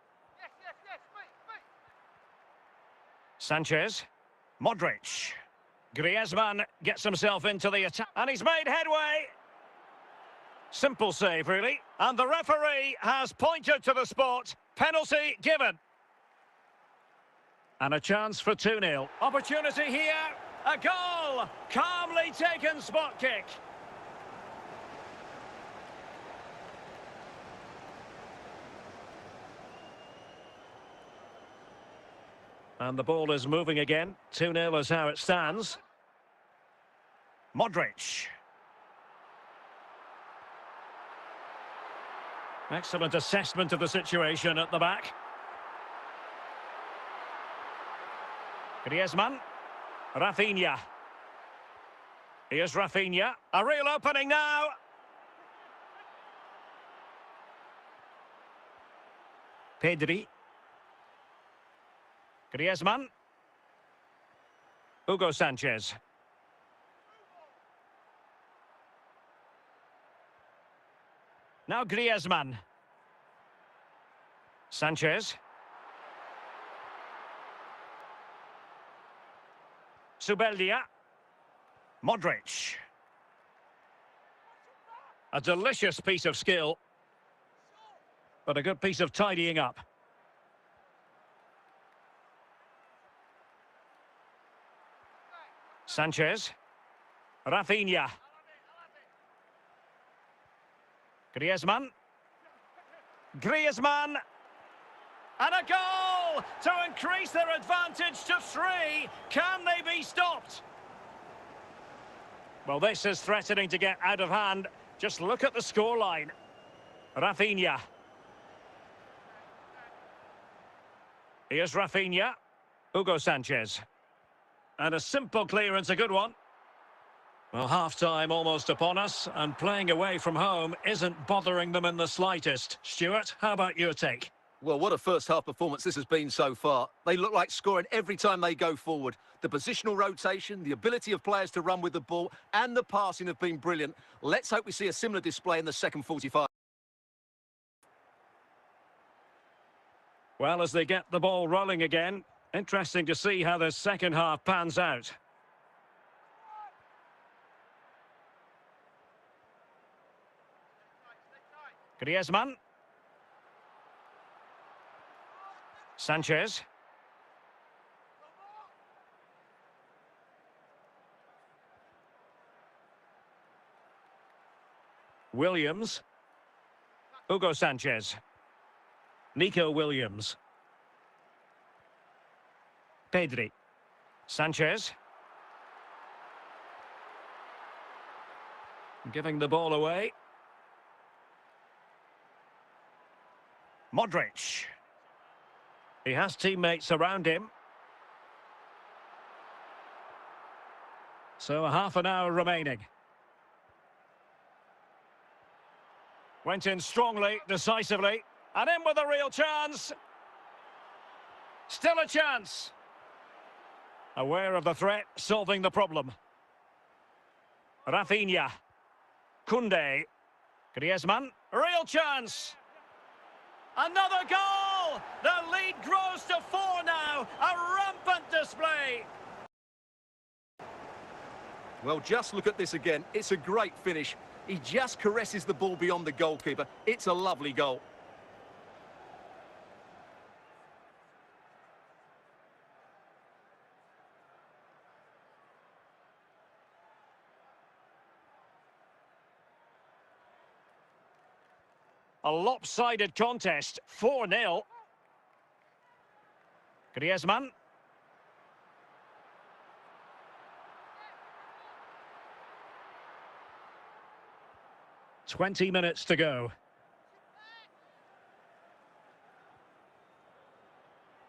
C: Sanchez. Modric. Griezmann gets himself into the attack. And he's made headway. Simple save, really. And the referee has pointed to the spot. Penalty given. And a chance for 2-0. Opportunity here. A goal! Calmly taken spot kick. And the ball is moving again. 2-0 is how it stands. Modric. Excellent assessment of the situation at the back. Griezmann. Rafinha. Here's Rafinha. A real opening now. Pedri. Griezmann. Hugo Sanchez. Now Griezmann. Sanchez. Subeldia. Modric. A delicious piece of skill, but a good piece of tidying up. Sanchez. Rafinha. Griezmann. Griezmann. And a goal to increase their advantage to 3. Can they be stopped? Well, this is threatening to get out of hand. Just look at the scoreline. Rafinha. Here's Rafinha. Hugo Sanchez. And a simple clearance, a good one. Well, half-time almost upon us, and playing away from home isn't bothering them in the slightest. Stuart, how about your take?
D: Well, what a first-half performance this has been so far. They look like scoring every time they go forward. The positional rotation, the ability of players to run with the ball, and the passing have been brilliant. Let's hope we see a similar display in the second 45.
C: Well, as they get the ball rolling again, interesting to see how the second half pans out. Griezmann. Sanchez. Williams. Hugo Sanchez. Nico Williams. Pedri. Sanchez. Giving the ball away. Modric. He has teammates around him. So half an hour remaining. Went in strongly, decisively, and in with a real chance. Still a chance. Aware of the threat, solving the problem. Rafinha. Koundé. Griezmann. Real chance. Another goal! The lead grows to 4 now. A rampant display.
D: Well, just look at this again. It's a great finish. He just caresses the ball beyond the goalkeeper. It's a lovely goal.
C: A lopsided contest, 4-0. Griezmann. "20 minutes to go.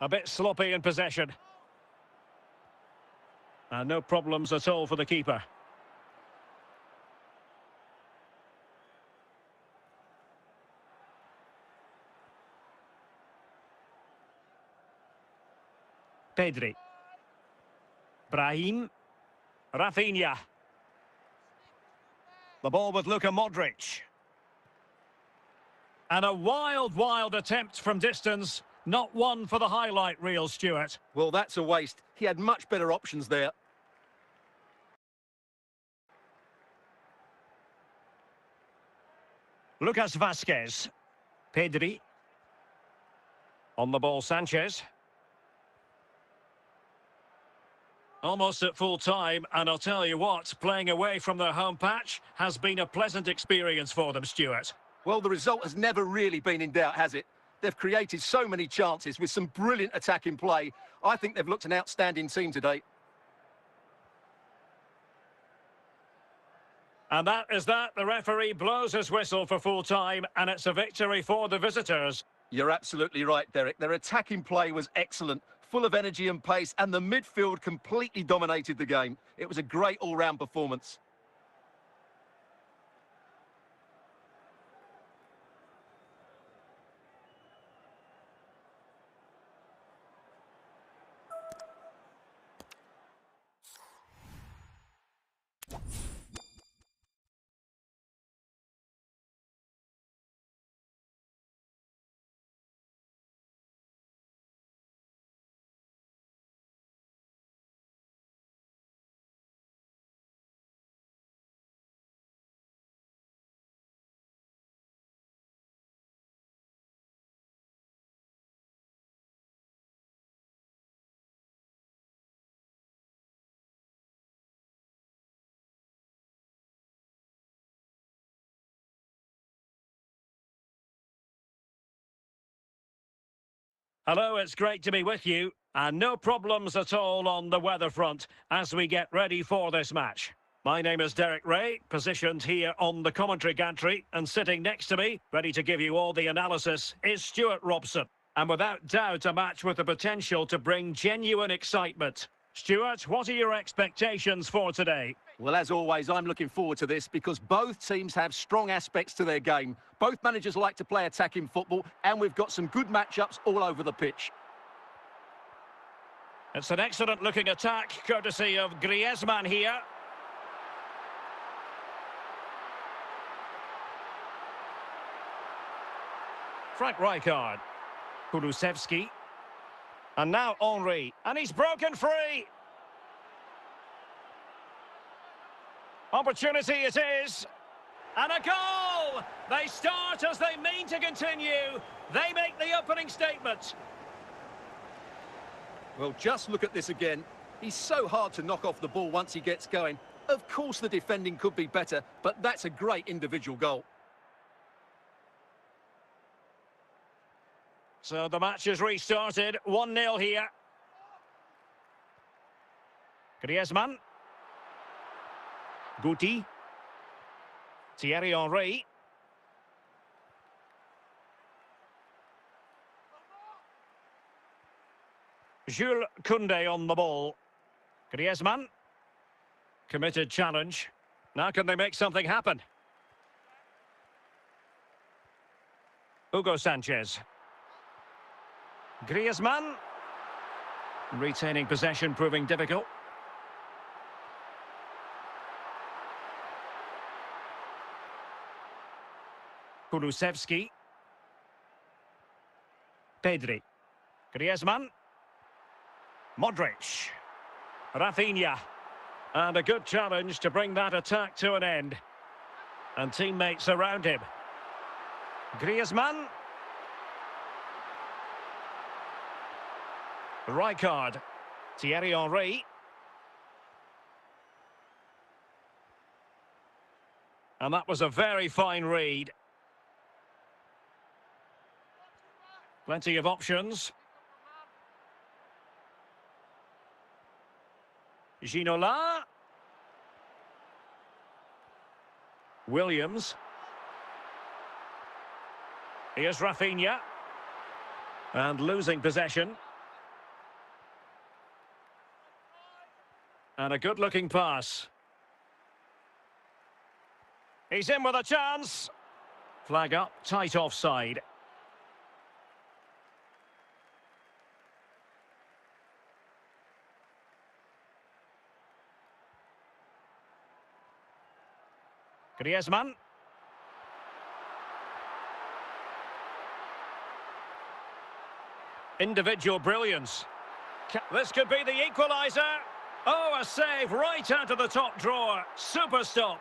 C: A bit sloppy in possession. And no problems at all for the keeper. Pedri. Brahim. Rafinha. The ball with Luka Modric. And a wild attempt from distance. Not one for the highlight reel, Stuart.
D: Well, that's a waste. He had much better options there.
C: Lucas Vasquez. Pedri. On the ball, Sanchez. Almost at full time, and I'll tell you what, playing away from their home patch has been a pleasant experience for them, Stuart.
D: Well, the result has never really been in doubt, has it? They've created so many chances with some brilliant attacking play. I think they've looked an outstanding team today.
C: And that is that. The referee blows his whistle for full time, and it's a victory for the visitors.
D: You're absolutely right, Derek. Their attacking play was excellent, full of energy and pace, and the midfield completely dominated the game. It was a great all-round performance.
C: Hello, it's great to be with you. And no problems at all on the weather front as we get ready for this match. My name is Derek Ray, positioned here on the commentary gantry, and sitting next to me, ready to give you all the analysis, is Stuart Robson. And without doubt, a match with the potential to bring genuine excitement. Stuart, what are your expectations for today?
D: Well, as always, I'm looking forward to this because both teams have strong aspects to their game. Both managers like to play attacking football, and we've got some good matchups all over the pitch.
C: It's an excellent-looking attack, courtesy of Griezmann here. Frank Rijkaard. Kulusevski. And now Henry. And he's broken free. Opportunity it is. And a goal! They start as they mean to continue. They make the opening statement.
D: Well, just look at this again. He's so hard to knock off the ball once he gets going. Of course the defending could be better, but that's a great individual goal.
C: So the match is restarted. 1-0 here. Griezmann. Guti. Thierry Henry. Jules Koundé on the ball. Griezmann. Committed challenge. Now can they make something happen? Hugo Sanchez. Griezmann. Retaining possession proving difficult. Kulusevski. Pedri. Griezmann. Modric. Rafinha. And a good challenge to bring that attack to an end. And teammates around him. Griezmann. Rijkaard. Thierry Henry. And that was a very fine read. Plenty of options. Ginola. Williams. Here's Rafinha. And losing possession. And a good-looking pass. He's in with a chance. Flag up, tight offside. Griezmann. Individual brilliance. This could be the equaliser. Oh, a save right out of the top drawer. Super stop.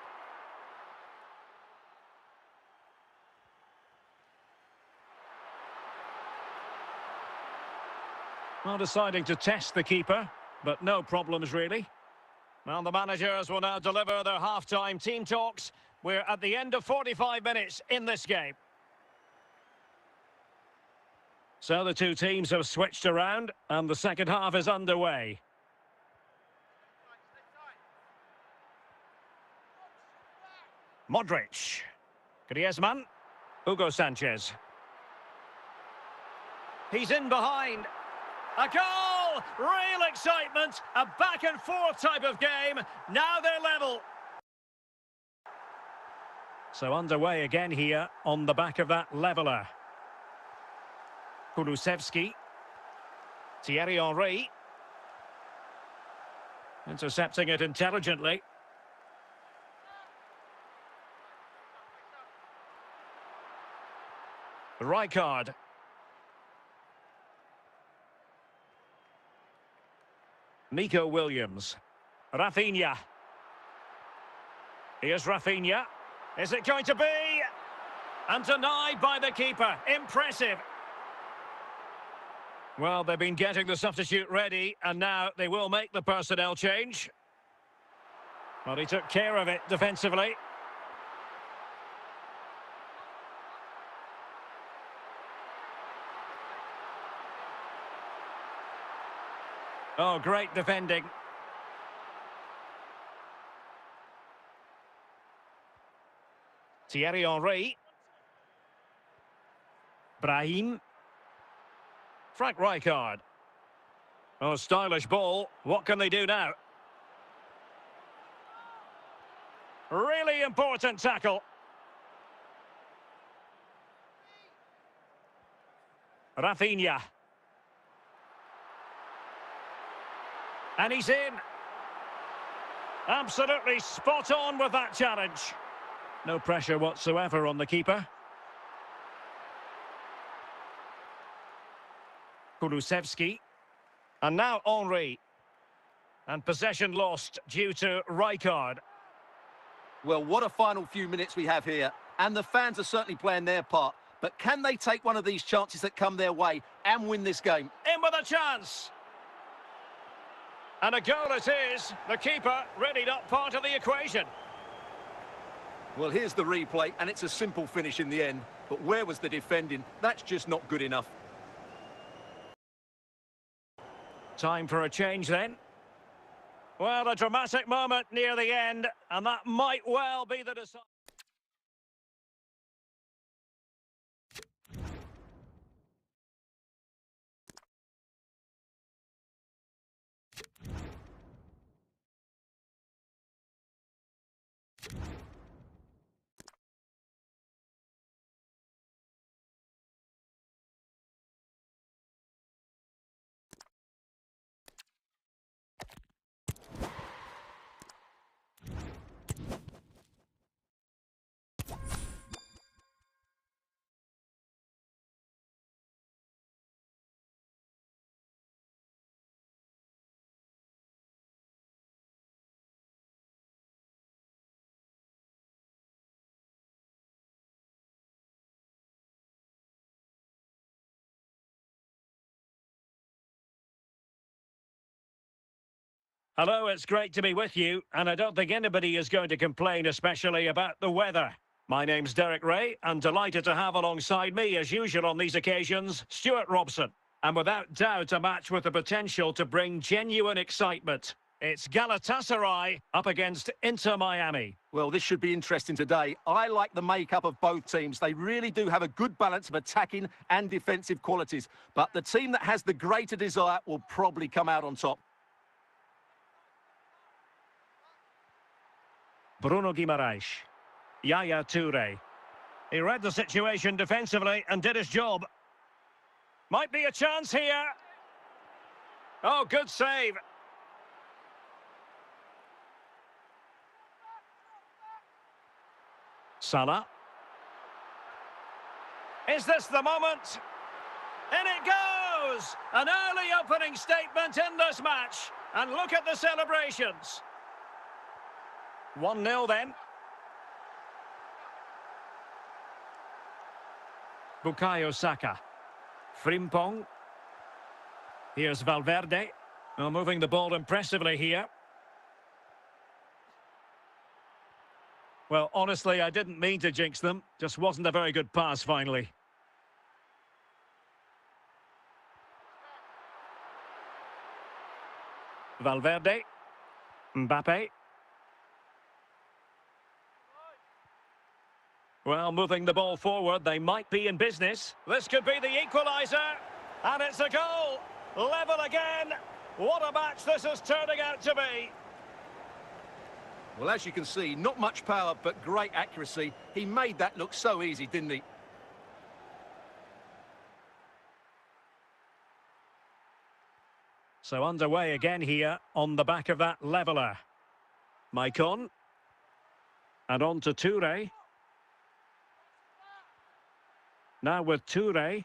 C: Well, deciding to test the keeper, but no problems really. Well, the managers will now deliver their half-time team talks. We're at the end of 45 minutes in this game. So the two teams have switched around, and the second half is underway. Modric. Griezmann. Hugo Sanchez. He's in behind. A goal! Real excitement. A back-and-forth type of game. Now they're level. So underway again here on the back of that leveller. Kulusevski. Thierry Henry. Intercepting it intelligently. Rijkaard. Nico Williams. Rafinha. Here's Rafinha. Is it going to be? And denied by the keeper. Impressive. Well, they've been getting the substitute ready, and now they will make the personnel change. Well, he took care of it defensively. Oh, great defending. Thierry Henry. Brahim. Frank Rijkaard. Oh, stylish ball. What can they do now? Really important tackle. Rafinha. And he's in. Absolutely spot on with that challenge. No pressure whatsoever on the keeper. Kulusevski. And now Henry. And possession lost due to Rijkaard.
D: Well, what a final few minutes we have here. And the fans are certainly playing their part. But can they take one of these chances that come their way and win this game?
C: In with a chance. And a goal it is. The keeper really not part of the equation.
D: Well, here's the replay, and it's a simple finish in the end. But where was the defending? That's just not good enough.
C: Time for a change then. Well, a dramatic moment near the end, and that might well be the decision. Hello, it's great to be with you, and I don't think anybody is going to complain, especially about the weather. My name's Derek Ray, and delighted to have alongside me, as usual on these occasions, Stuart Robson. And without doubt, a match with the potential to bring genuine excitement. It's Galatasaray up against Inter Miami.
D: Well, this should be interesting today. I like the makeup of both teams. They really do have a good balance of attacking and defensive qualities. But the team that has the greater desire will probably come out on top.
C: Bruno Guimaraes. Yaya Toure. He read the situation defensively and did his job. Might be a chance here. Oh, good save. Salah. Is this the moment? In it goes! An early opening statement in this match. And look at the celebrations. 1-0 then. Bukayo Saka. Frimpong. Here's Valverde. Well, moving the ball impressively here. Well, honestly, I didn't mean to jinx them. Just wasn't a very good pass, finally. Valverde. Mbappe. Well, moving the ball forward, they might be in business. This could be the equaliser. And it's a goal. Level again. What a match this is turning out to be.
D: Well, as you can see, not much power, but great accuracy. He made that look so easy, didn't he?
C: So underway again here on the back of that leveller. Maicon. And on to Toure. Now with Toure.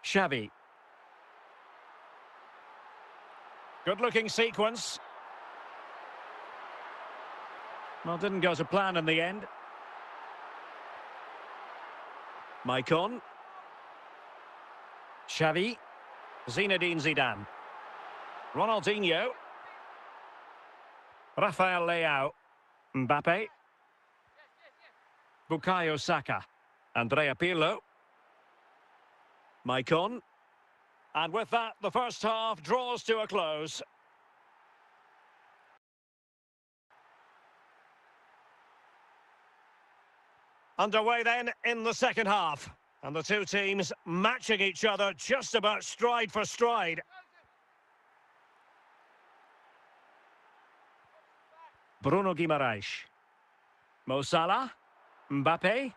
C: Xavi. Good-looking sequence. Well, didn't go to plan in the end. Maicon. Xavi. Zinedine Zidane. Ronaldinho. Rafael Leao. Mbappe. Bukayo Saka. Andrea Pirlo. Maicon. And with that, the first half draws to a close. Underway then in the second half. And the two teams matching each other just about stride for stride. Bruno Guimaraes. Mo Salah. Mbappe.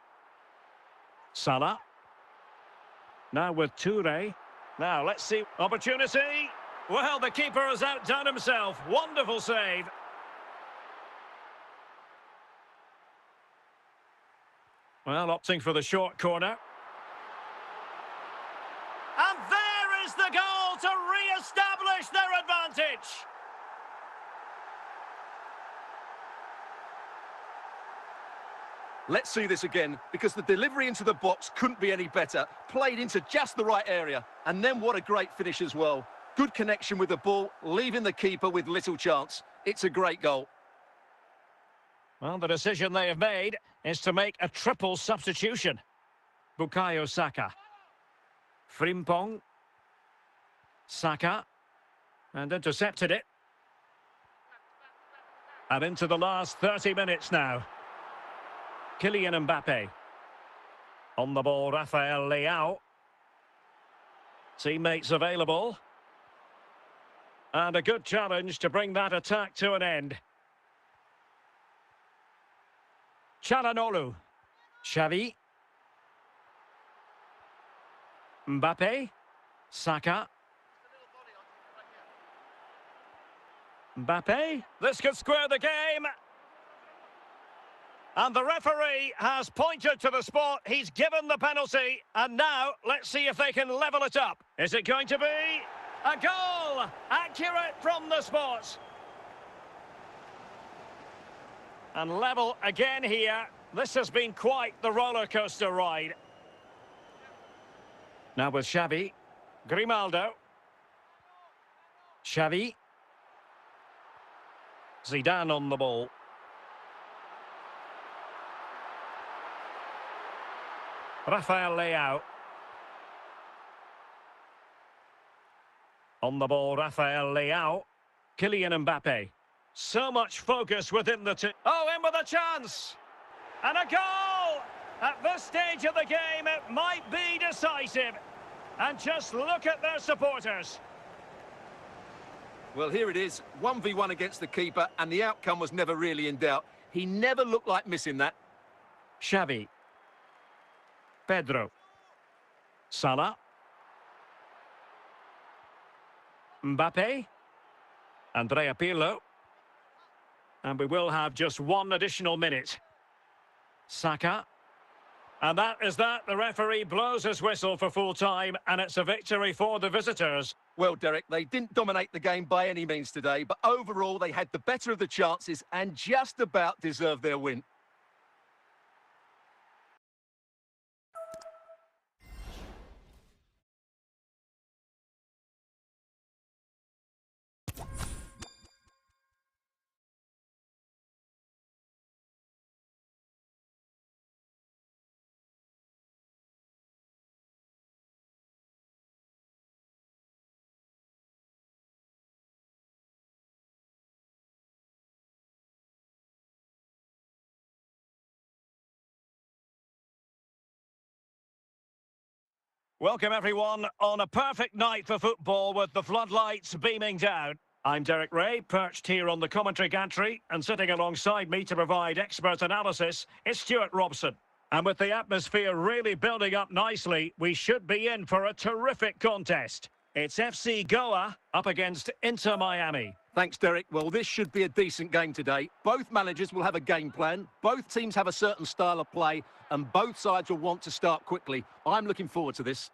C: Salah. Now with Toure. Now, let's see. Opportunity. Well, the keeper has outdone himself. Wonderful save. Well, opting for the short corner. And there is the goal to re-establish their advantage.
D: Let's see this again, because the delivery into the box couldn't be any better. Played into just the right area. And then what a great finish as well. Good connection with the ball, leaving the keeper with little chance. It's a great goal.
C: Well, the decision they have made is to make a triple substitution. Bukayo Saka. Frimpong. Saka. And intercepted it. And into the last 30 minutes now. Kylian Mbappe. On the ball, Rafael Leao. Teammates available. And a good challenge to bring that attack to an end. Çalhanoğlu. Xavi. Mbappe. Saka. Mbappe. This could square the game. And the referee has pointed to the spot. He's given the penalty. And now, let's see if they can level it up. Is it going to be a goal? Accurate from the spot. And level again here. This has been quite the roller coaster ride. Now with Xavi. Grimaldo. Xavi. Zidane on the ball. Rafael Leao. On the ball, Rafael Leao. Kylian Mbappe. So much focus within the team. Oh, in with a chance! And a goal! At this stage of the game, it might be decisive. And just look at their supporters.
D: Well, here it is, 1v1 against the keeper, and the outcome was never really in doubt. He never looked like missing that.
C: Xavi. Pedro. Salah. Mbappe. Andrea Pirlo. And we will have just one additional minute. Saka. And that is that. The referee blows his whistle for full time, and it's a victory for the visitors.
D: Well, Derek, they didn't dominate the game by any means today, but overall they had the better of the chances and just about deserved their win.
C: Welcome everyone on a perfect night for football with the floodlights beaming down. I'm Derek Ray, perched here on the commentary gantry, and sitting alongside me to provide expert analysis is Stuart Robson. And with the atmosphere really building up nicely, we should be in for a terrific contest. It's FC Goa up against Inter Miami.
D: Thanks, Derek. Well, this should be a decent game today. Both managers will have a game plan. Both teams have a certain style of play, and both sides will want to start quickly. I'm looking forward to this.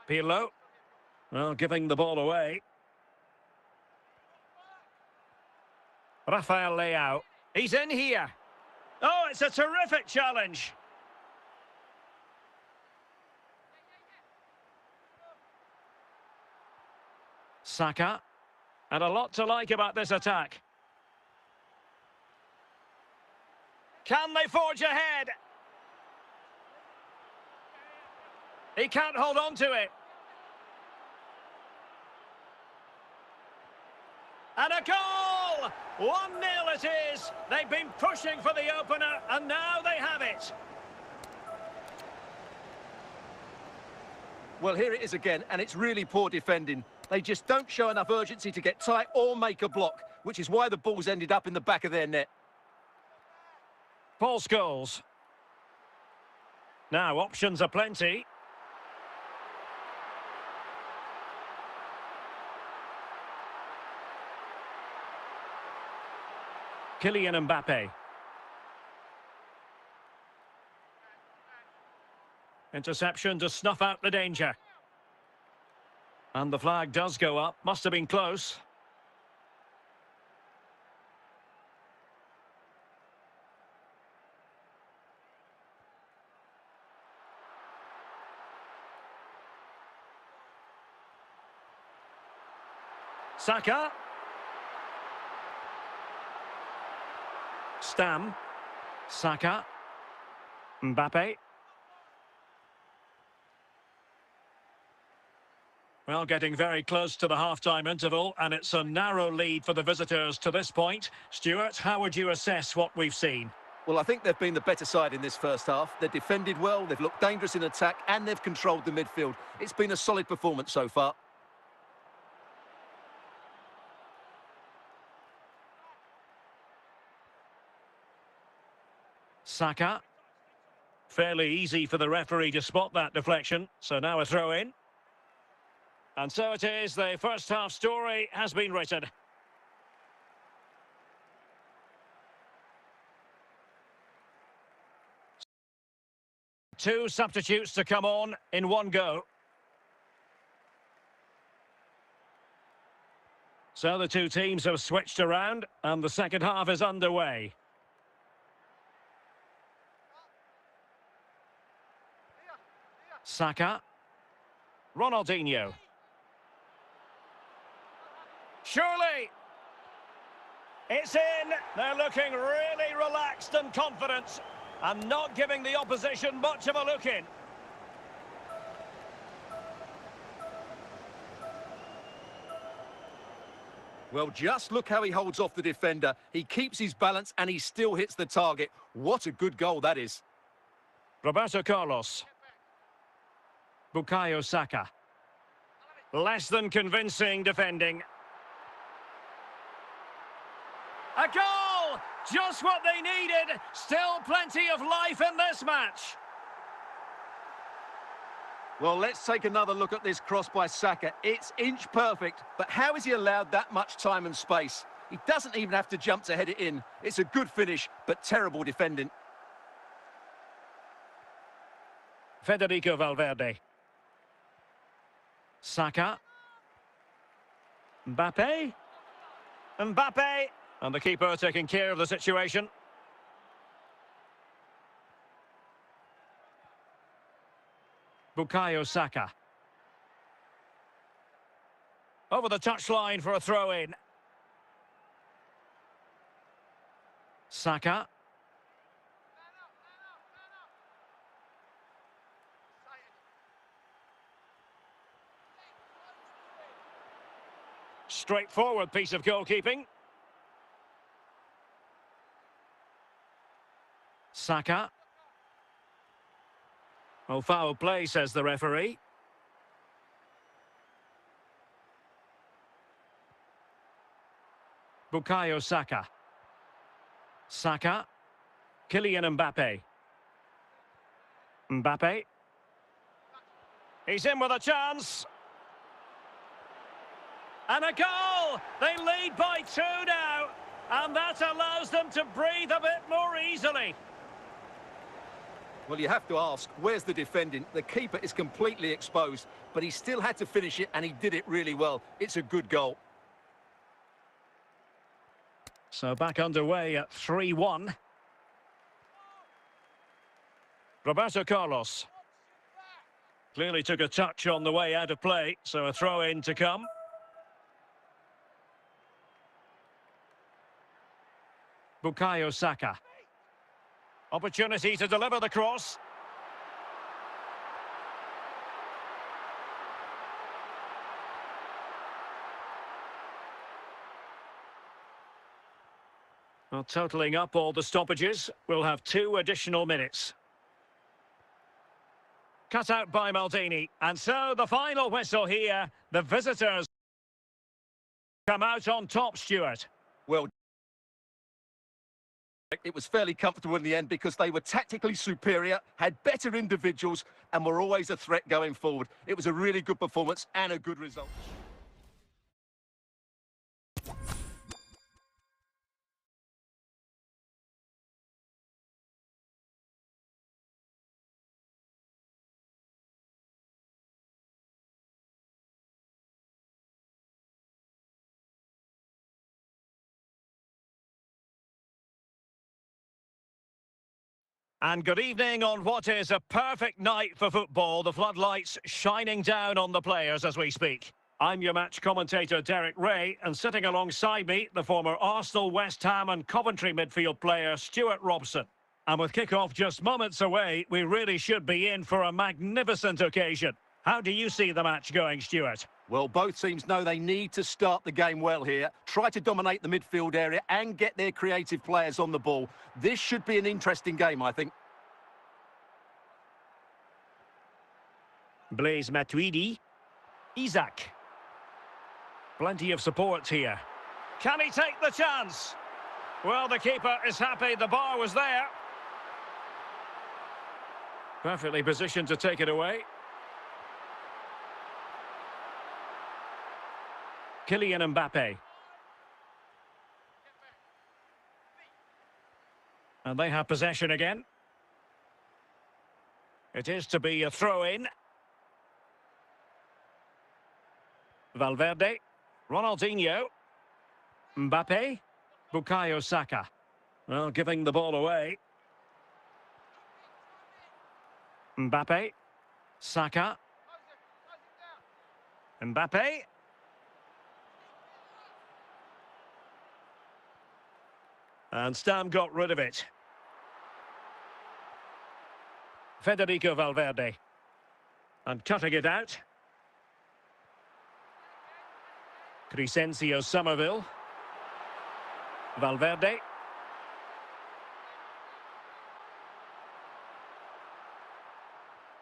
C: Pirlo. Well, giving the ball away. Rafael Leao. He's in here. Oh, it's a terrific challenge. Saka. And a lot to like about this attack. Can they forge ahead? He can't hold on to it. And a goal! 1-0 it is. They've been pushing for the opener, and now they have it.
D: Well, here it is again, and it's really poor defending. They just don't show enough urgency to get tight or make a block, which is why the ball's ended up in the back of their net.
C: Paul Scholes. Now, options are plenty. Kylian Mbappe. Interception to snuff out the danger. And the flag does go up. Must have been close. Saka. Stam. Saka. Mbappe. Well, getting very close to the half-time interval, and it's a narrow lead for the visitors to this point. Stuart, how would you assess what we've seen?
D: Well, I think they've been the better side in this first half. They've defended well, they've looked dangerous in attack, and they've controlled the midfield. It's been a solid performance so far.
C: Saka. Fairly easy for the referee to spot that deflection, so now a throw-in. And so it is, the first half story has been written. Two substitutes to come on in one go. So the two teams have switched around, and the second half is underway. Saka. Ronaldinho. Surely. It's in. They're looking really relaxed and confident and not giving the opposition much of a look in.
D: Well, just look how he holds off the defender. He keeps his balance and he still hits the target. What a good goal that is.
C: Roberto Carlos. Bukayo Saka. Less than convincing defending. A goal! Just what they needed. Still plenty of life in this match.
D: Well, let's take another look at this cross by Saka. It's inch perfect, but how is he allowed that much time and space? He doesn't even have to jump to head it in. It's a good finish, but terrible defending.
C: Federico Valverde. Saka. Mbappe. Mbappe. And the keeper taking care of the situation. Bukayo Saka. Over the touchline for a throw-in. Saka. Straightforward piece of goalkeeping. Saka. Oh, foul play, says the referee. Bukayo Saka. Saka. Kylian Mbappe. Mbappe. He's in with a chance. And a goal! They lead by 2 now. And that allows them to breathe a bit more easily.
D: Well, you have to ask, where's the defending? The keeper is completely exposed, but he still had to finish it, and he did it really well. It's a good goal.
C: So back underway at 3-1. Roberto Carlos. Clearly took a touch on the way out of play, so a throw-in to come. Bukayo Saka. Opportunity to deliver the cross. Well, totalling up all the stoppages, we'll have 2 additional minutes. Cut out by Maldini. And so the final whistle here. The visitors come out on top, Stuart.
D: Well, it was fairly comfortable in the end because they were tactically superior, had better individuals, and were always a threat going forward. It was a really good performance and a good result.
C: And good evening on what is a perfect night for football. The floodlights shining down on the players as we speak. I'm your match commentator, Derek Ray, and sitting alongside me, the former Arsenal, West Ham and Coventry midfield player, Stuart Robson. And with kick-off just moments away, we really should be in for a magnificent occasion. How do you see the match going, Stuart?
D: Well, both teams know they need to start the game well here, try to dominate the midfield area and get their creative players on the ball. This should be an interesting game, I think.
C: Blaise Matuidi. Isaac. Plenty of support here. Can he take the chance? Well, the keeper is happy the bar was there. Perfectly positioned to take it away. Kylian Mbappe. And they have possession again. It is to be a throw-in. Valverde. Ronaldinho. Mbappe. Bukayo Saka. Well, giving the ball away. Mbappe. Saka. Mbappe. And Stam got rid of it. Federico Valverde. And cutting it out. Crescencio Somerville. Valverde.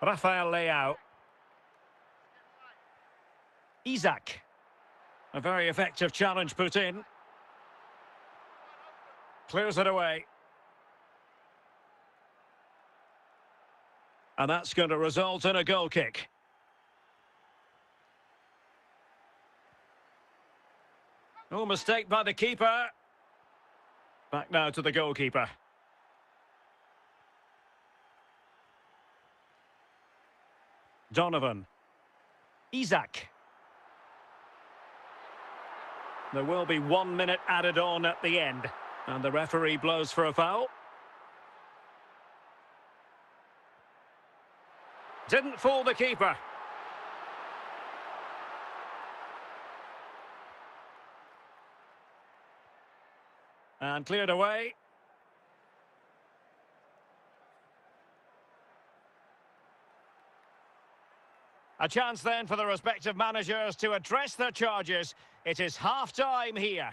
C: Rafael Leao. Isaac. A very effective challenge put in. Clears it away. And that's going to result in a goal kick. No mistake by the keeper. Back now to the goalkeeper. Donovan. Isaac. There will be 1 minute added on at the end. And the referee blows for a foul. Didn't fool the keeper. And cleared away. A chance then for the respective managers to address their charges. It is half-time here.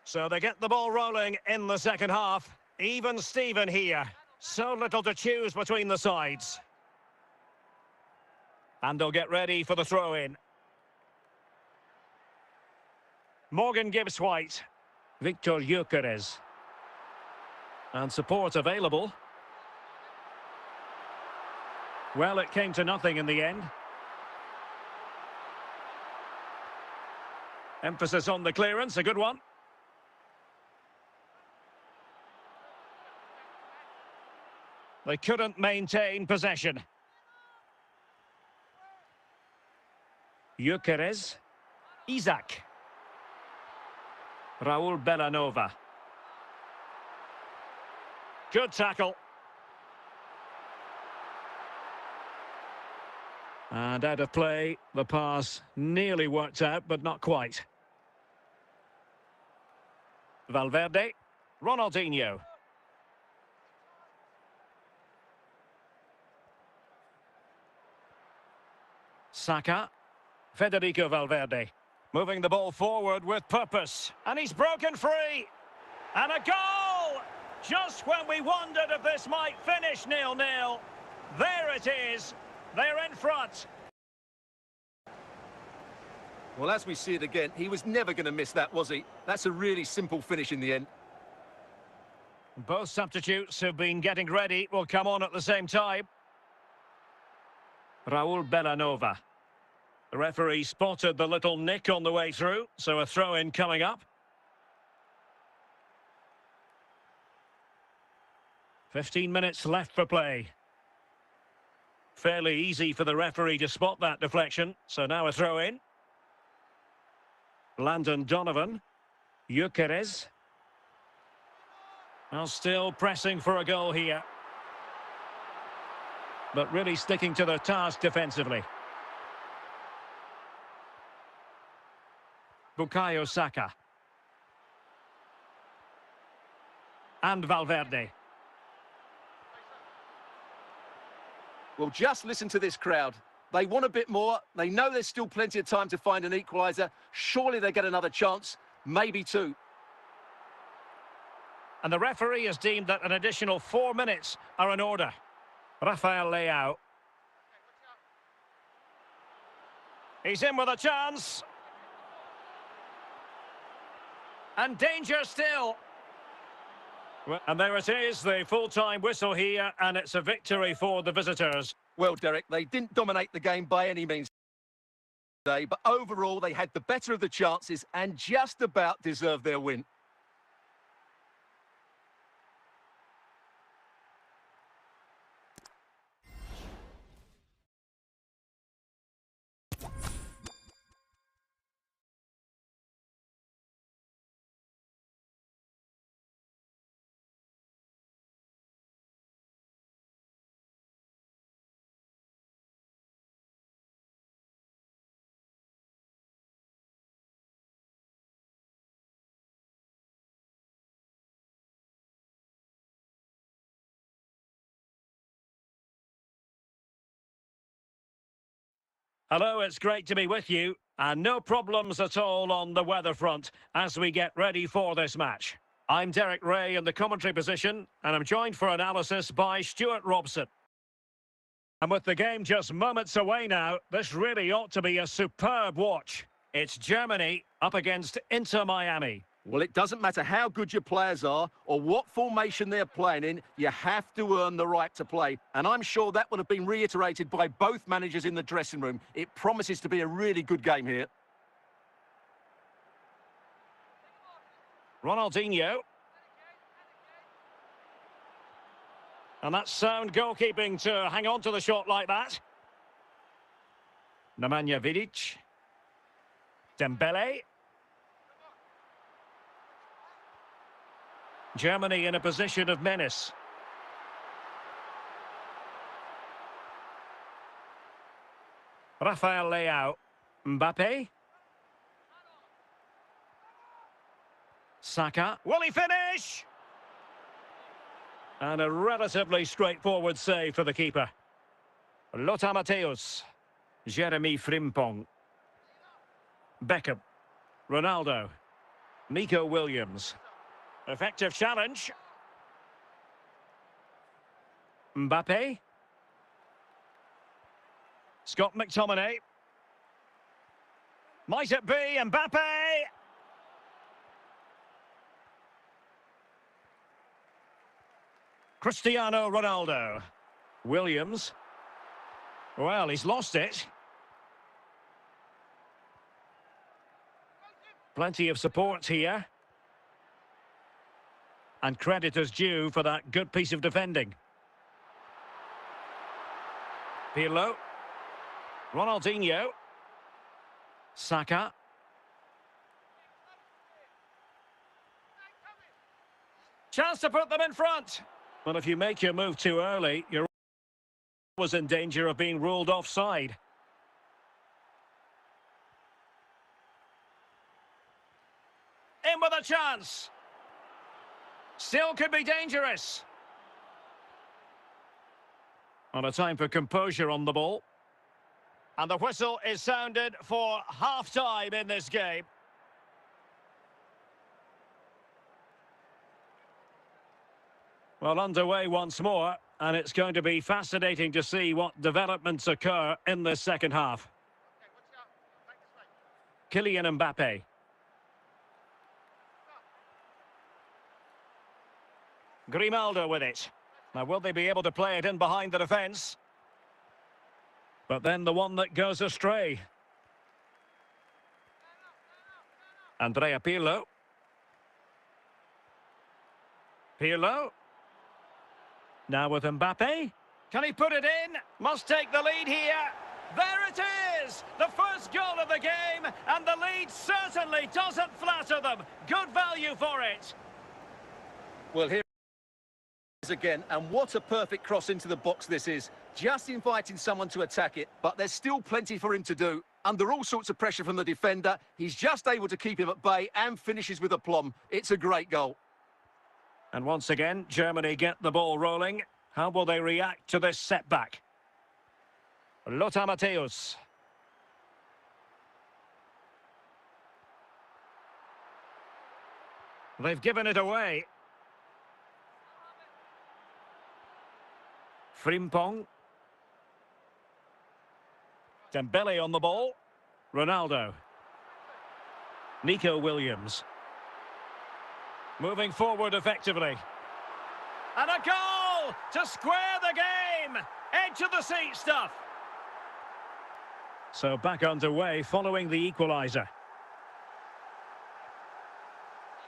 C: So they get the ball rolling in the second half. Even Steven here. So little to choose between the sides. And they'll get ready for the throw-in. Morgan Gibbs White. Victor Gyökeres. And support available. Well, it came to nothing in the end. Emphasis on the clearance, a good one. They couldn't maintain possession. Gyökeres. Isaac. Raul Bellanova. Good tackle. And out of play, the pass nearly worked out, but not quite. Valverde. Ronaldinho. Saka. Federico Valverde. Moving the ball forward with purpose. And he's broken free. And a goal! Just when we wondered if this might finish 0-0. There it is. They're in front.
D: Well, as we see it again, he was never going to miss that, was he? That's a really simple finish in the end.
C: Both substitutes who've been getting ready will come on at the same time. Raul Bellanova. The referee spotted the little nick on the way through, so a throw-in coming up. 15 minutes left for play. Fairly easy for the referee to spot that deflection, so now a throw-in. Landon Donovan. Gyökeres. Well, still pressing for a goal here. But really sticking to their task defensively. Bukayo Saka. And Valverde.
D: Well, just listen to this crowd. They want a bit more. They know there's still plenty of time to find an equaliser. Surely they get another chance, maybe two.
C: And the referee has deemed that an additional 4 minutes are in order. Rafael Leao. He's in with a chance. And danger still. And there it is, the full-time whistle here, and it's a victory for the visitors.
D: Well, Derek, they didn't dominate the game by any means today, but overall they had the better of the chances and just about deserved their win.
C: Hello, it's great to be with you. And no problems at all on the weather front as we get ready for this match. I'm Derek Ray in the commentary position, and I'm joined for analysis by Stuart Robson. And with the game just moments away now, this really ought to be a superb watch. It's Germany up against Inter Miami.
D: Well, it doesn't matter how good your players are or what formation they're playing in, you have to earn the right to play. And I'm sure that would have been reiterated by both managers in the dressing room. It promises to be a really good game here.
C: Ronaldinho. And that's sound goalkeeping to hang on to the shot like that. Nemanja Vidic. Dembele. Germany in a position of menace. Rafael Leao. Mbappe. Saka. Will he finish? And a relatively straightforward save for the keeper. Lothar Matthäus. Jeremy Frimpong. Beckham. Ronaldo. Nico Williams. Effective challenge. Mbappe. Scott McTominay. Might it be Mbappe? Cristiano Ronaldo. Williams. Well, he's lost it. Plenty of support here. And credit is due for that good piece of defending. Pirlo. Ronaldinho. Saka. Chance to put them in front. Well, if you make your move too early, you're always in danger of being ruled offside. In with a chance. Still could be dangerous. On a time for composure on the ball. And the whistle is sounded for half-time in this game. Well, underway once more, and it's going to be fascinating to see what developments occur in the second half. Kylian Mbappe. Grimaldo with it. Now, will they be able to play it in behind the defence? But then the one that goes astray. Andrea Pirlo. Pirlo. Now with Mbappe. Can he put it in? Must take the lead here. There it is! The first goal of the game, and the lead certainly doesn't flatter them. Good value for it.
D: Well, here it is again, and what a perfect cross into the box this is. Just inviting someone to attack it, but there's still plenty for him to do. Under all sorts of pressure from the defender, he's just able to keep him at bay and finishes with aplomb. It's a great goal.
C: And once again, Germany get the ball rolling. How will they react to this setback? Lothar Matthäus. They've given it away. Frimpong. Dembele on the ball. Ronaldo. Nico Williams. Moving forward effectively. And a goal to square the game. Edge of the seat stuff. So back underway following the equaliser.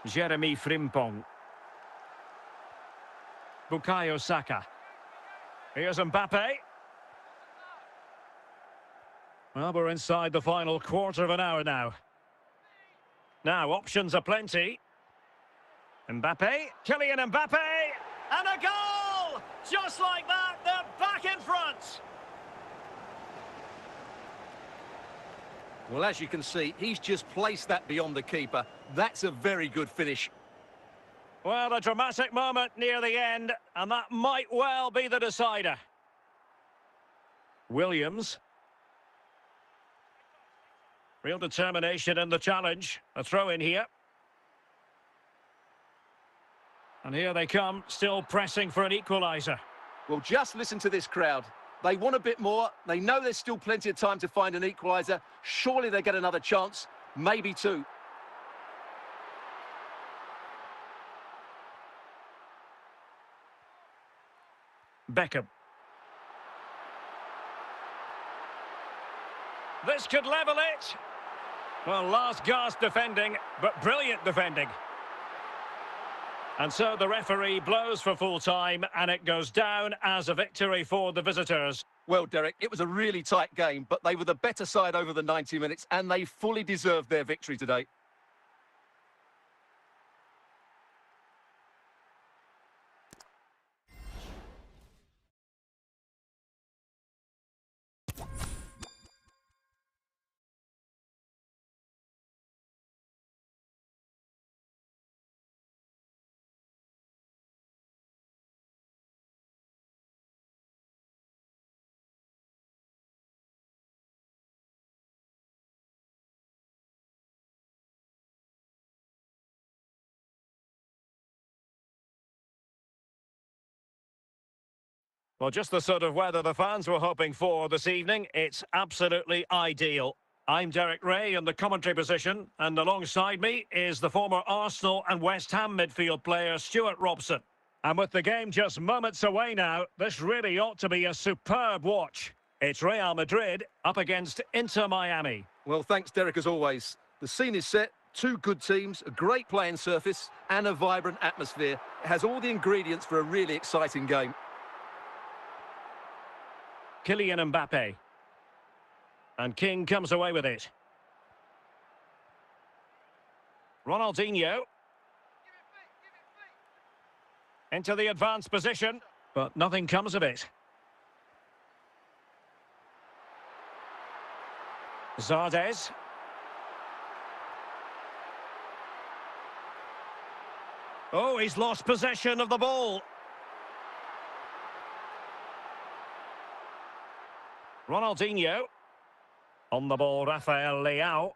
C: Jeremy Frimpong. Bukayo Saka. Here's Mbappe. Well, we're inside the final quarter of an hour now. Now, options are plenty. Mbappe, Kylian Mbappe, and a goal! Just like that, they're back in front.
D: Well, as you can see, he's just placed that beyond the keeper. That's a very good finish.
C: Well, a dramatic moment near the end, and that might well be the decider. Williams. Real determination in the challenge. A throw in here. And here they come, still pressing for an equaliser.
D: Well, just listen to this crowd. They want a bit more. They know there's still plenty of time to find an equaliser. Surely they get another chance, maybe two.
C: Beckham. This could level it. Well, last gasp defending, but brilliant defending. And so the referee blows for full time, and it goes down as a victory for the visitors.
D: Well, Derek, it was a really tight game, but they were the better side over the 90 minutes, and they fully deserved their victory today.
C: Well, just the sort of weather the fans were hoping for this evening. It's absolutely ideal. I'm Derek Ray in the commentary position, and alongside me is the former Arsenal and West Ham midfield player Stuart Robson. And with the game just moments away now, this really ought to be a superb watch. It's Real Madrid up against Inter Miami.
D: Well, thanks, Derek, as always. The scene is set. Two good teams, a great playing surface, and a vibrant atmosphere. It has all the ingredients for a really exciting game.
C: Kylian Mbappe. And King comes away with it. Ronaldinho. Into the advanced position, but nothing comes of it. Zardes. Oh, he's lost possession of the ball. Ronaldinho. On the ball, Rafael Leao.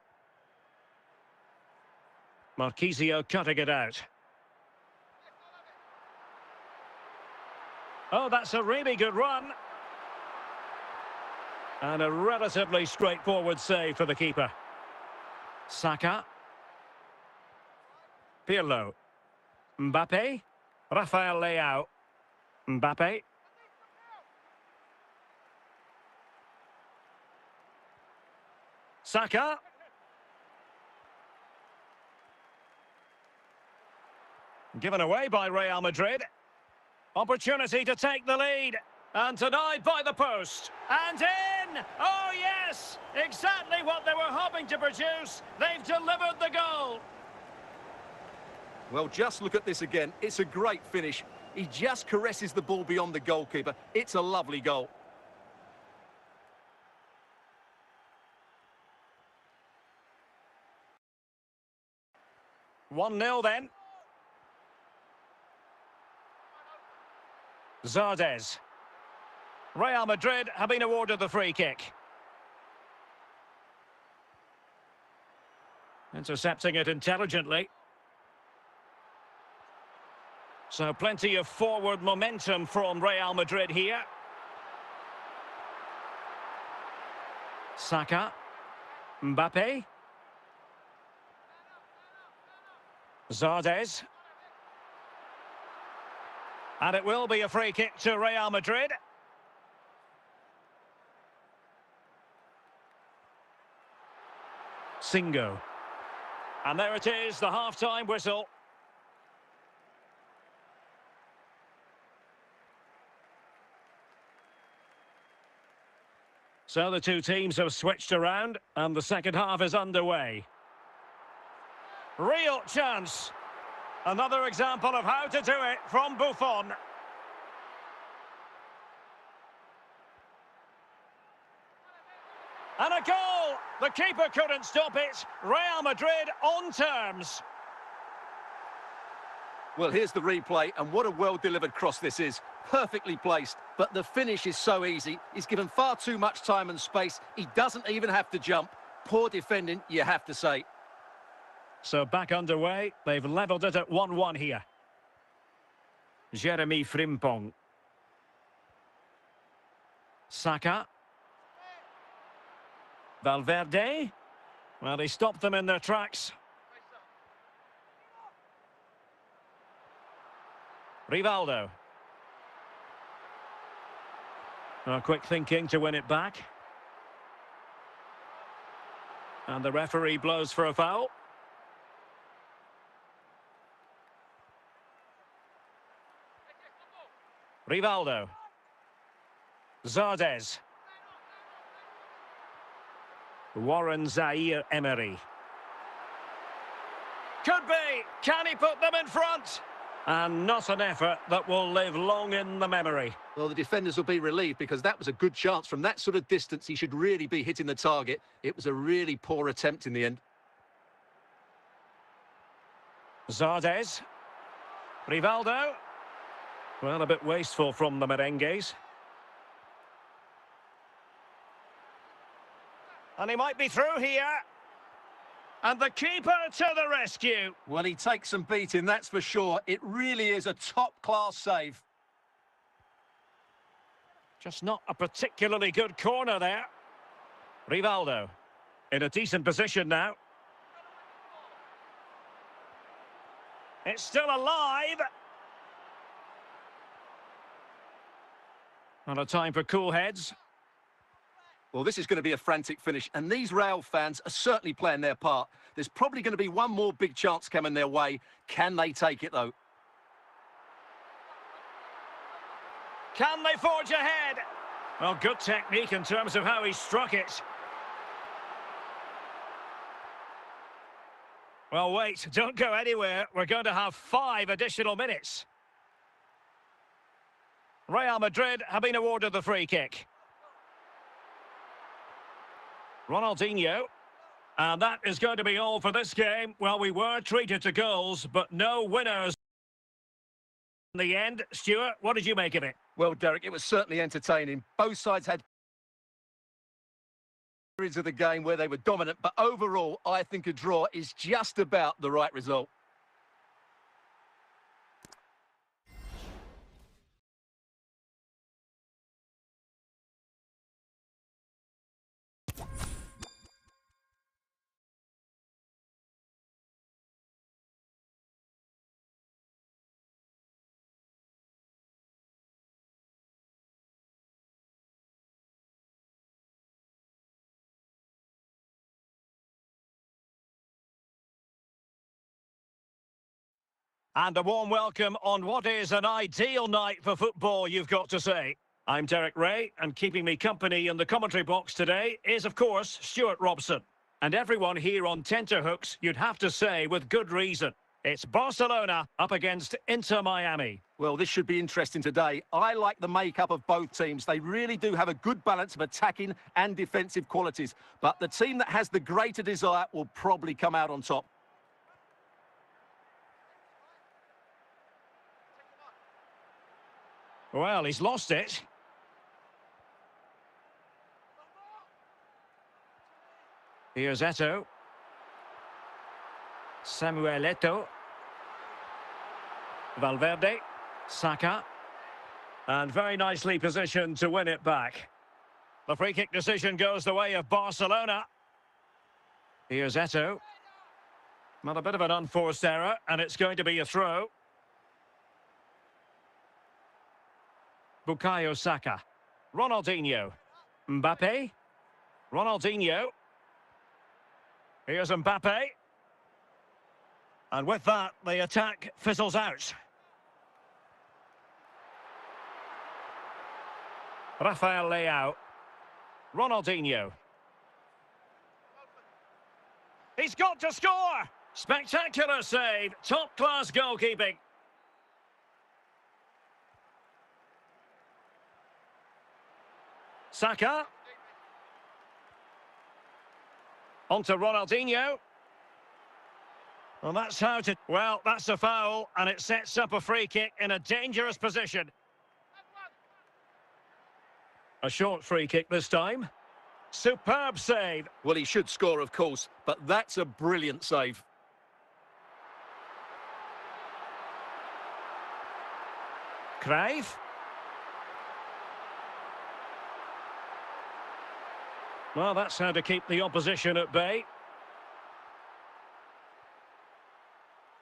C: Marquisio cutting it out. Oh, that's a really good run. And a relatively straightforward save for the keeper. Saka. Pirlo. Mbappe. Rafael Leao. Mbappe. Saka. Given away by Real Madrid. Opportunity to take the lead. And denied by the post. And in! Oh, yes! Exactly what they were hoping to produce. They've delivered the goal.
D: Well, just look at this again. It's a great finish. He just caresses the ball beyond the goalkeeper. It's a lovely goal.
C: One-nil then. Zardes. Real Madrid have been awarded the free kick. Intercepting it intelligently. So plenty of forward momentum from Real Madrid here. Saka. Mbappe. Zardes. And it will be a free kick to Real Madrid. Singo. And there it is, the half-time whistle. So the two teams have switched around, and the second half is underway. Real chance. Another example of how to do it from Buffon. And a goal! The keeper couldn't stop it. Real Madrid on terms.
D: Well, here's the replay, and what a well-delivered cross this is. Perfectly placed, but the finish is so easy. He's given far too much time and space. He doesn't even have to jump. Poor defending, you have to say.
C: So back underway. They've levelled it at 1-1 here. Jeremy Frimpong. Saka. Valverde. Well, he stopped them in their tracks. Rivaldo. Quick thinking to win it back. And the referee blows for a foul. Rivaldo. Zardes. Warren Zaire-Emery. Could be. Can he put them in front? And not an effort that will live long in the memory.
D: Well, the defenders will be relieved because that was a good chance. From that sort of distance, he should really be hitting the target. It was a really poor attempt in the end.
C: Zardes. Rivaldo. Well, a bit wasteful from the merengues. And he might be through here. And the keeper to the rescue.
D: Well, he takes some beating, that's for sure. It really is a top-class save.
C: Just not a particularly good corner there. Rivaldo in a decent position now. It's still alive. And a time for cool heads.
D: Well, this is going to be a frantic finish, and these Real fans are certainly playing their part. There's probably going to be one more big chance coming their way. Can they take it, though?
C: Can they forge ahead? Well, good technique in terms of how he struck it. Well, wait, don't go anywhere. We're going to have 5 additional minutes. Real Madrid have been awarded the free kick. Ronaldinho. And that is going to be all for this game. Well, we were treated to goals, but no winners in the end. Stuart, what did you make of it?
D: Well, Derek, it was certainly entertaining. Both sides had periods of the game where they were dominant, but overall, I think a draw is just about the right result.
C: And a warm welcome on what is an ideal night for football, you've got to say. I'm Derek Ray, and keeping me company in the commentary box today is, of course, Stuart Robson. And everyone here on tenterhooks, you'd have to say, with good reason. It's Barcelona up against Inter Miami.
D: Well, this should be interesting today. I like the makeup of both teams. They really do have a good balance of attacking and defensive qualities. But the team that has the greater desire will probably come out on top.
C: Well, he's lost it. Here's Eto'o. Samuel Eto'o. Valverde. Saka. And very nicely positioned to win it back. The free kick decision goes the way of Barcelona. Here's Eto'o. Well, a bit of an unforced error, and it's going to be a throw. Bukayo Saka. Ronaldinho. Mbappe. Ronaldinho. Here's Mbappe. And with that, the attack fizzles out. Rafael Leao. Ronaldinho. He's got to score! Spectacular save. Top-class goalkeeping. Saka. On to Ronaldinho. Well, that's how to... Well, that's a foul, and it sets up a free kick in a dangerous position. A short free kick this time. Superb save.
D: Well, he should score, of course, but that's a brilliant save.
C: Cruyff. Well, that's how to keep the opposition at bay.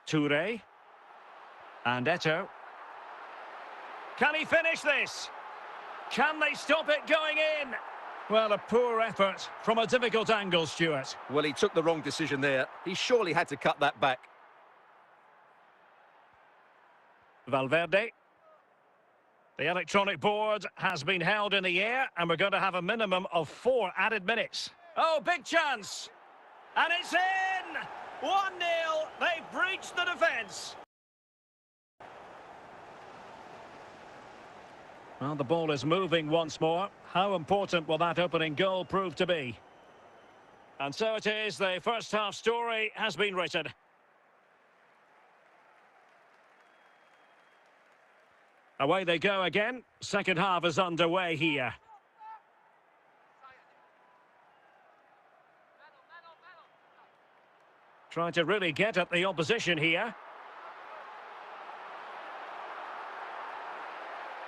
C: Toure. And Eto'o. Can he finish this? Can they stop it going in? Well, a poor effort from a difficult angle, Stuart.
D: Well, he took the wrong decision there. He surely had to cut that back.
C: Valverde. The electronic board has been held in the air, and we're going to have a minimum of 4 added minutes. Oh, big chance! And it's in! 1-0, they've breached the defence. Well, the ball is moving once more. How important will that opening goal prove to be? And so it is, the first half story has been written. Away they go again. Second half is underway here. Trying to really get at the opposition here.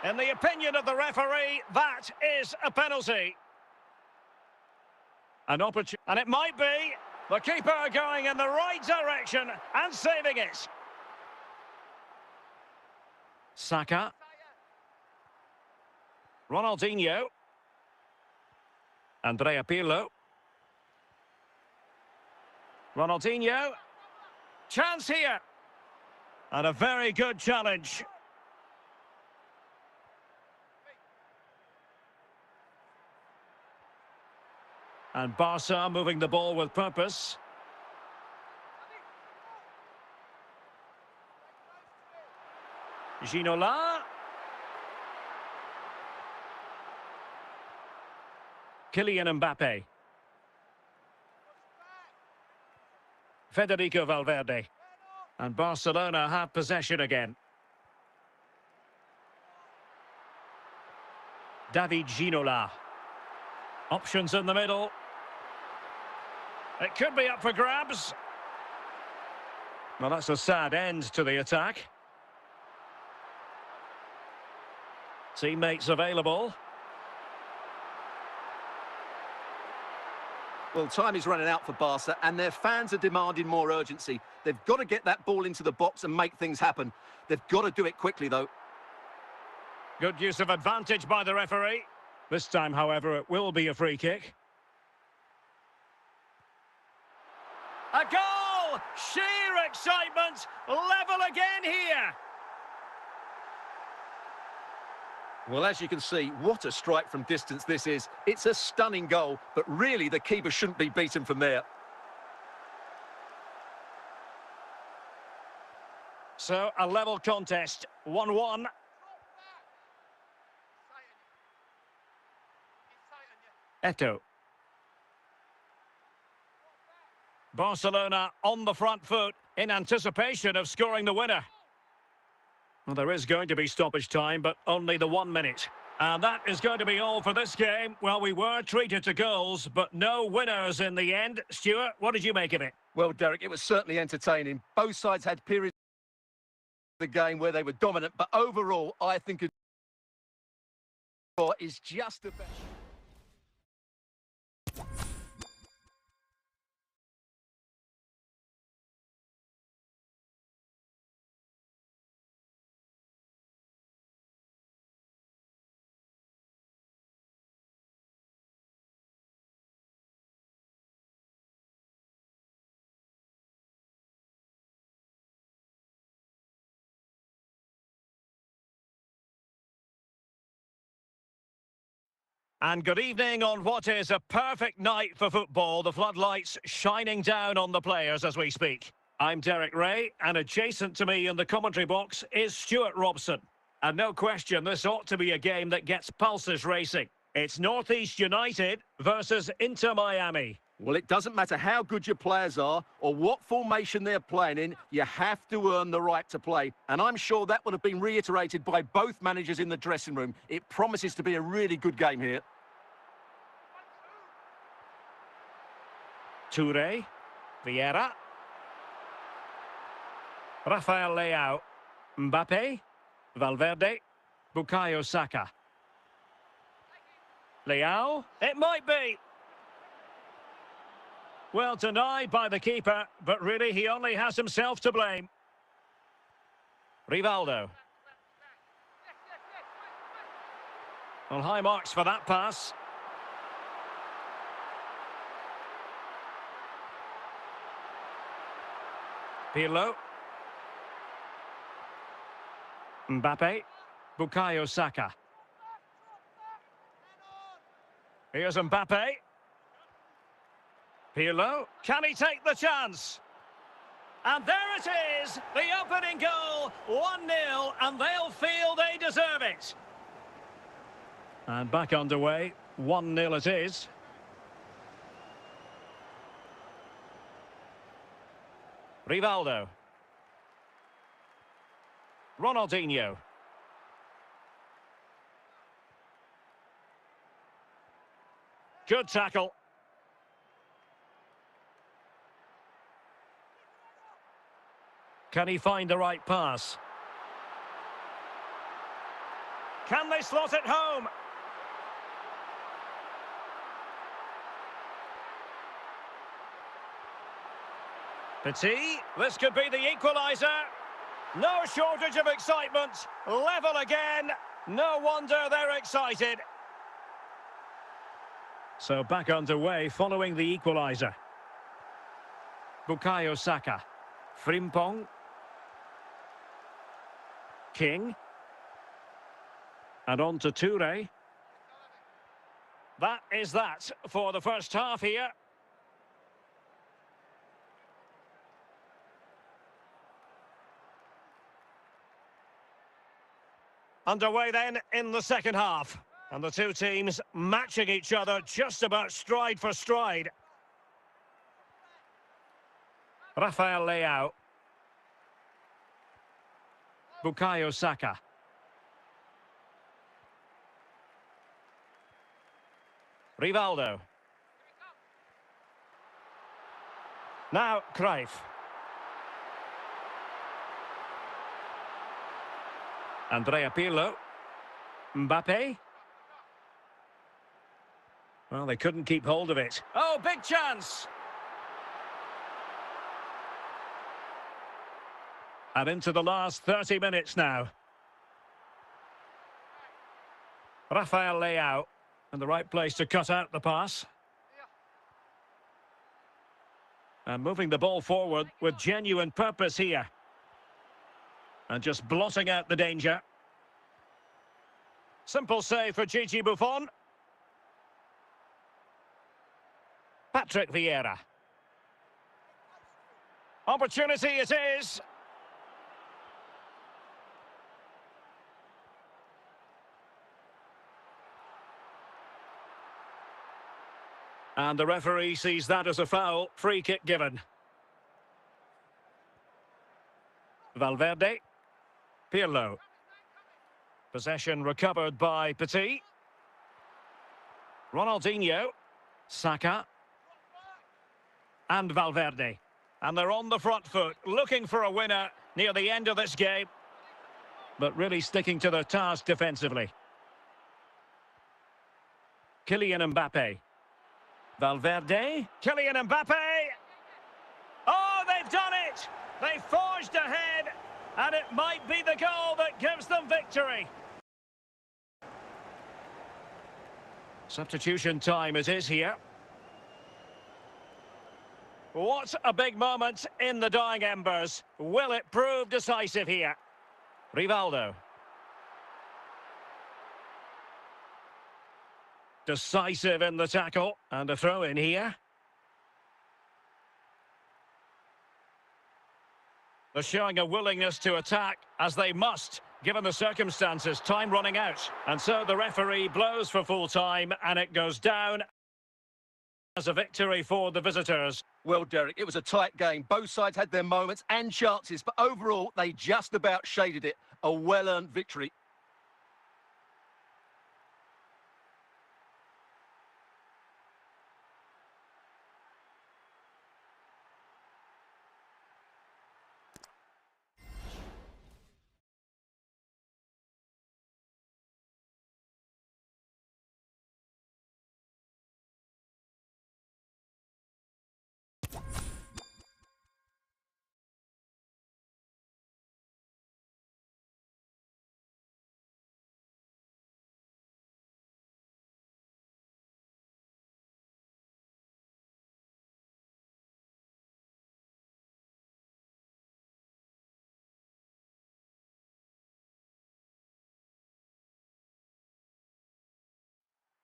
C: In the opinion of the referee, that is a penalty. An opportunity, and it might be. The keeper going in the right direction and saving it. Saka. Ronaldinho. Andrea Pirlo. Ronaldinho. Chance here. And a very good challenge. And Barca moving the ball with purpose. Ginola. Kylian Mbappe. Federico Valverde. And Barcelona have possession again. David Ginola. Options in the middle. It could be up for grabs. Well, that's a sad end to the attack. Teammates available.
D: Well, time is running out for Barca, and their fans are demanding more urgency. They've got to get that ball into the box and make things happen. They've got to do it quickly, though.
C: Good use of advantage by the referee. This time, however, it will be a free kick. A goal! Sheer excitement! Level again here!
D: Well, as you can see, what a strike from distance this is. It's a stunning goal, but really the keeper shouldn't be beaten from there.
C: So, a level contest, 1-1. Eto'o. Barcelona on the front foot in anticipation of scoring the winner. Well, there is going to be stoppage time, but only the 1 minute. And that is going to be all for this game. Well, we were treated to goals, but no winners in the end. Stuart, what did you make of it?
D: Well, Derek, it was certainly entertaining. Both sides had periods of the game where they were dominant, but overall, I think it is just the best.
C: And good evening on what is a perfect night for football. The floodlights shining down on the players as we speak. I'm Derek Ray, and adjacent to me in the commentary box is Stuart Robson. And no question, this ought to be a game that gets pulses racing. It's Northeast United versus Inter Miami.
D: Well, it doesn't matter how good your players are or what formation they're playing in, you have to earn the right to play. And I'm sure that would have been reiterated by both managers in the dressing room. It promises to be a really good game here.
C: Toure. Vieira. Rafael Leao. Mbappe. Valverde. Bukayo Saka. Leao. It might be. Well, denied by the keeper, but really he only has himself to blame. Rivaldo. Well, high marks for that pass. Pirlo. Mbappe. Bukayo Saka. Here's Mbappe. Pirlo. Can he take the chance? And there it is, the opening goal, 1-0, and they'll feel they deserve it. And back underway, 1-0 it is. Rivaldo. Ronaldinho. Good tackle. Can he find the right pass? Can they slot it home? Petit, this could be the equaliser. No shortage of excitement. Level again. No wonder they're excited. So back underway following the equaliser. Bukayo Saka. Frimpong. King. And on to Toure. That is that for the first half here. Underway then in the second half. And the two teams matching each other just about stride for stride. Rafael Leao. Bukayo Saka. Rivaldo. Now Cruyff. Andrea Pirlo. Mbappe. Well, they couldn't keep hold of it. Oh, big chance! And into the last 30 minutes now. Rafael Leao. And the right place to cut out the pass. And moving the ball forward with genuine purpose here. And just blotting out the danger. Simple save for Gigi Buffon. Patrick Vieira. Opportunity it is. And the referee sees that as a foul. Free kick given. Valverde. Pirlo. Possession recovered by Petit. Ronaldinho. Saka. And Valverde. And they're on the front foot, looking for a winner near the end of this game. But really sticking to their task defensively. Kylian Mbappe. Valverde. Kylian Mbappe. Oh, they've done it! They forged ahead, and it might be the goal that gives them victory. Substitution time it is here. What a big moment in the dying embers. Will it prove decisive here? Rivaldo. Decisive in the tackle. And a throw in here. They're showing a willingness to attack, as they must, given the circumstances. Time running out. And so the referee blows for full time, and it goes down as a victory for the visitors.
D: Well, Derek, it was a tight game. Both sides had their moments and chances, but overall, they just about shaded it. A well-earned victory.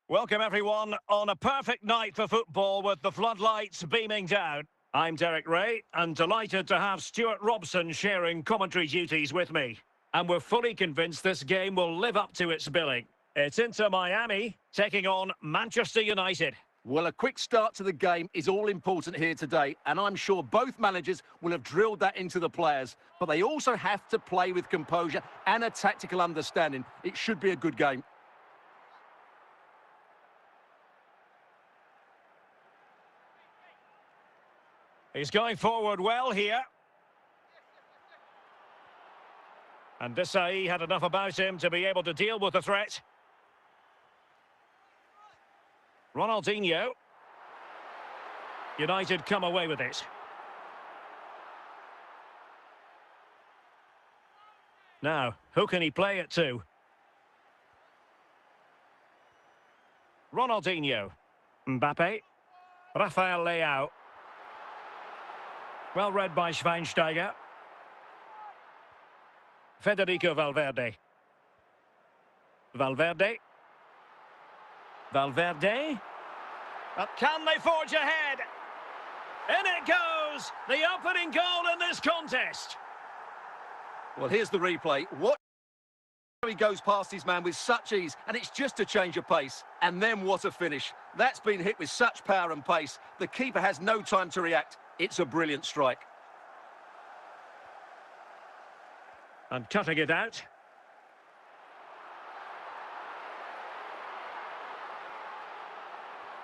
C: Welcome everyone on a perfect night for football with the floodlights beaming down. I'm Derek Ray and delighted to have Stuart Robson sharing commentary duties with me. And we're fully convinced this game will live up to its billing. It's Inter Miami taking on Manchester United.
D: Well, a quick start to the game is all important here today, and I'm sure both managers will have drilled that into the players. But they also have to play with composure and a tactical understanding. It should be a good game.
C: He's going forward well here. And Desai had enough about him to be able to deal with the threat. Ronaldinho. United come away with it. Now, who can he play it to? Ronaldinho. Mbappe. Rafael Leao. Well read by Schweinsteiger. Federico Valverde. Valverde. Valverde. But can they forge ahead? In it goes! The opening goal in this contest.
D: Well, here's the replay. What he goes past his man with such ease, and it's just a change of pace. And then what a finish. That's been hit with such power and pace. The keeper has no time to react. It's a brilliant strike.
C: And cutting it out.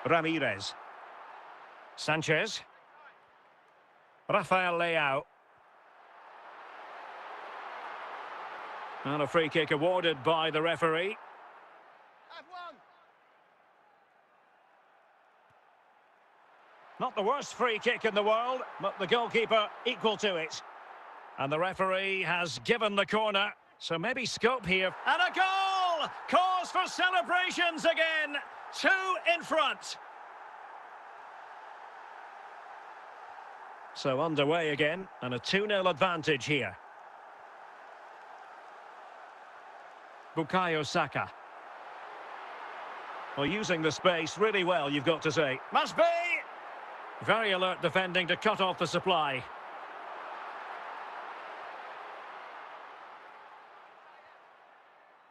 C: Ramirez. Sanchez. Rafael Leao. And a free kick awarded by the referee. Not the worst free kick in the world, but the goalkeeper equal to it. And the referee has given the corner, so maybe scope here. And a goal! Cause for celebrations again. 2 in front. So underway again, and a 2-0 advantage here. Bukayo Saka. Well, using the space really well, you've got to say. Must be! Very alert defending to cut off the supply.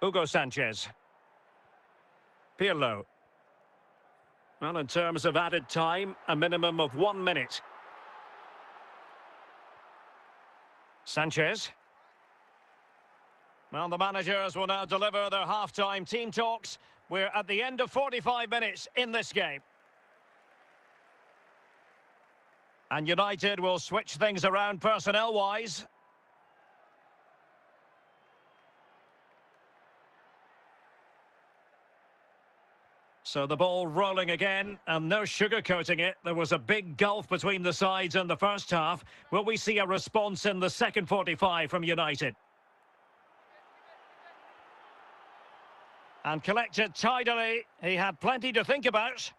C: Hugo Sanchez. Pirlo. Well, in terms of added time, a minimum of 1 minute. Sanchez. Well, the managers will now deliver their half-time team talks. We're at the end of 45 minutes in this game. And United will switch things around personnel-wise. So the ball rolling again, and no sugarcoating it. There was a big gulf between the sides in the first half. Will we see a response in the second 45 from United? And collected tidily. He had plenty to think about.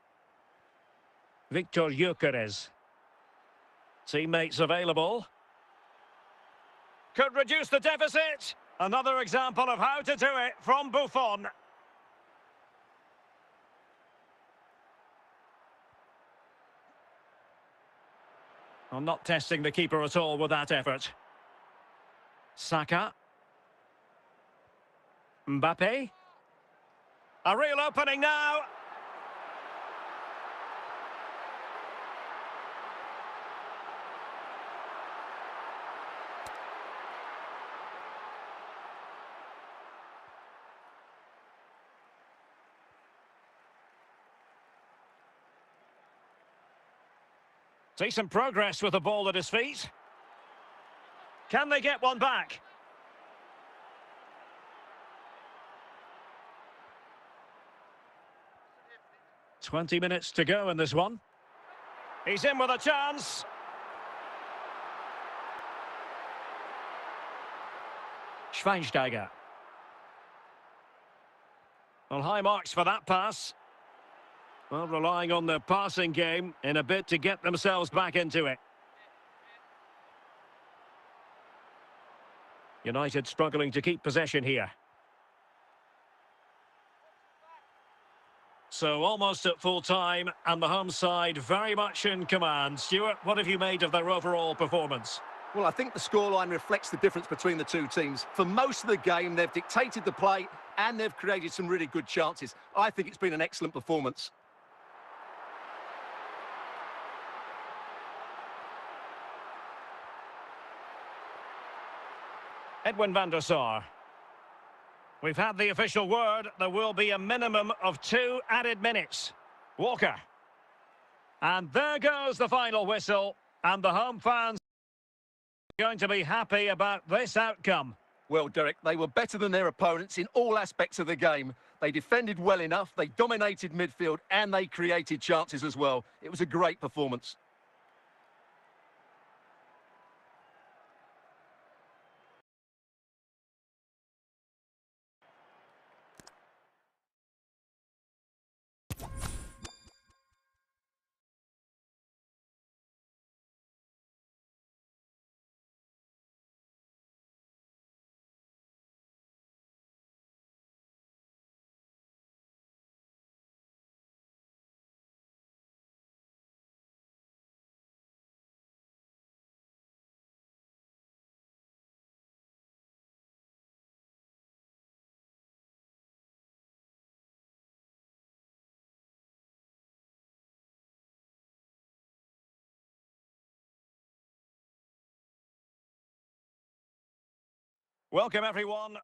C: Victor Gyökeres. Teammates available. Could reduce the deficit. Another example of how to do it from Buffon. I'm not testing the keeper at all with that effort. Saka. Mbappe. A real opening now. See some progress with the ball at his feet. Can they get one back? "20 minutes to go in this one. He's in with a chance. Schweinsteiger. Well, high marks for that pass. Well, relying on their passing game in a bid to get themselves back into it. United struggling to keep possession here. So almost at full time, and the home side very much in command. Stuart, what have you made of their overall performance?
D: Well, I think the scoreline reflects the difference between the two teams. For most of the game, they've dictated the play and they've created some really good chances. I think it's been an excellent performance.
C: Edwin van der Sar. We've had the official word. There will be a minimum of 2 added minutes. Walker. And there goes the final whistle. And the home fans are going to be happy about this outcome.
D: Well, Derek, they were better than their opponents in all aspects of the game. They defended well enough, they dominated midfield, and they created chances as well. It was a great performance.
C: Welcome, everyone.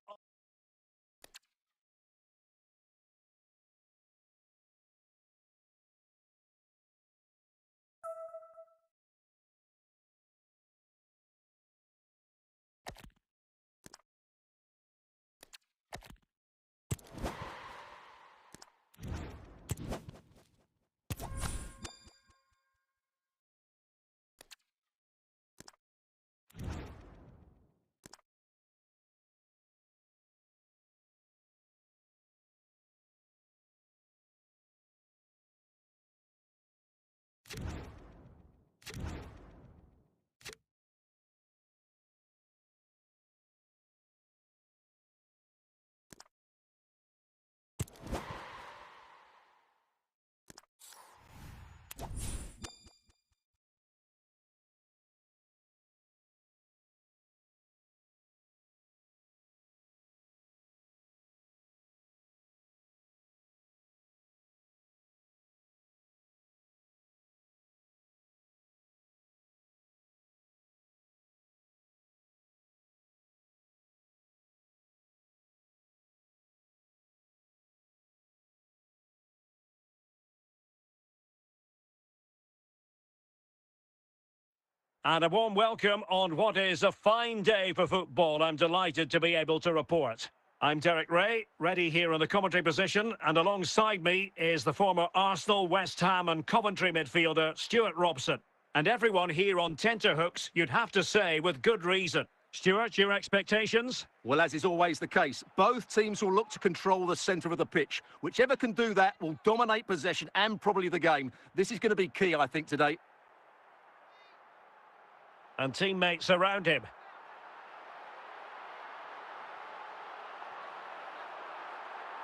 C: And a warm welcome on what is a fine day for football. I'm delighted to be able to report. I'm Derek Ray, ready here in the commentary position, and alongside me is the former Arsenal, West Ham and Coventry midfielder, Stuart Robson. And everyone here on tenterhooks, you'd have to say, with good reason. Stuart, your expectations?
D: Well, as is always the case, both teams will look to control the centre of the pitch. Whichever can do that will dominate possession and probably the game. This is going to be key, I think, today.
C: And teammates around him.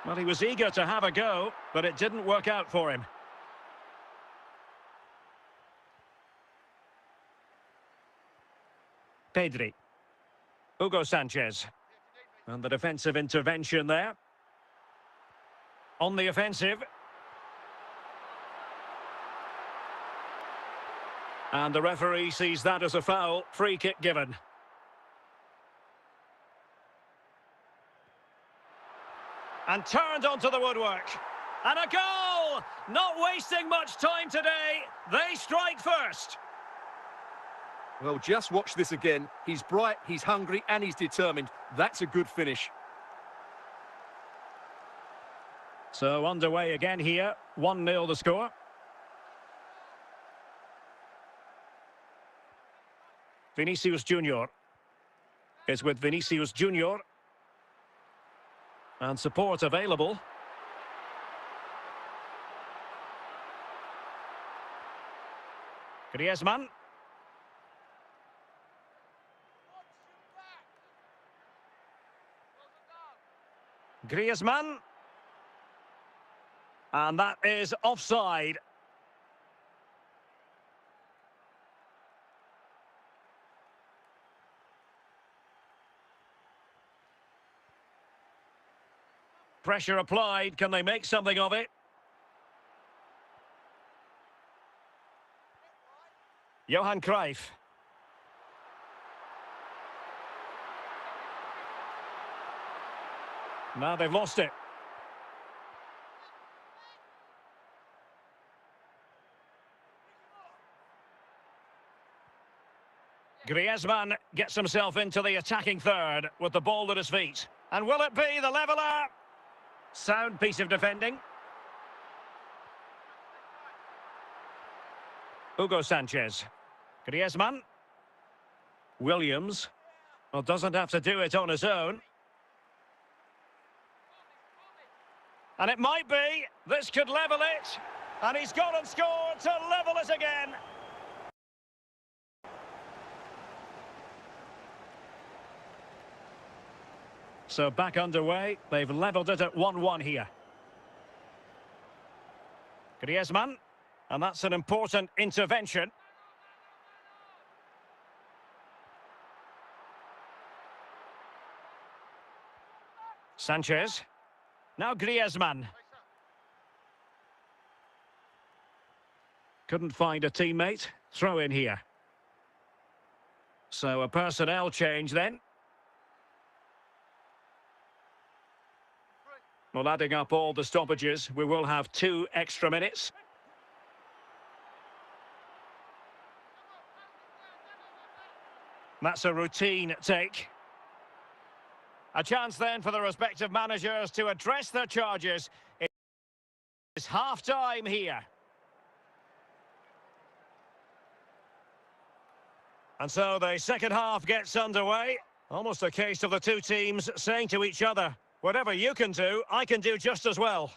C: Well, he was eager to have a go, but it didn't work out for him. Pedri. Hugo Sanchez. And the defensive intervention there. On the offensive. And the referee sees that as a foul. Free kick given. And turned onto the woodwork. And a goal! Not wasting much time today. They strike first.
D: Well, just watch this again. He's bright, he's hungry, and he's determined. That's a good finish.
C: So underway again here. 1-0 the score. Vinicius Junior is with Vinicius Junior. And support available. Griezmann. Griezmann. And that is offside. Pressure applied. Can they make something of it? Johan Cruyff. Now they've lost it. Griezmann gets himself into the attacking third with the ball at his feet. And will it be the leveller? Sound piece of defending. Hugo Sanchez. Griezmann. Williams. Well, doesn't have to do it on his own. And it might be. This could level it. And he's gone and scored to level it again. So back underway. They've levelled it at 1-1 here. Griezmann. And that's an important intervention. Sanchez. Now Griezmann. Couldn't find a teammate. Throw in here. So a personnel change then. Well, adding up all the stoppages, we will have 2 extra minutes. That's a routine take. A chance then for the respective managers to address their charges. It's half-time here. And so the second half gets underway. Almost a case of the two teams saying to each other, whatever you can do, I can do just as well.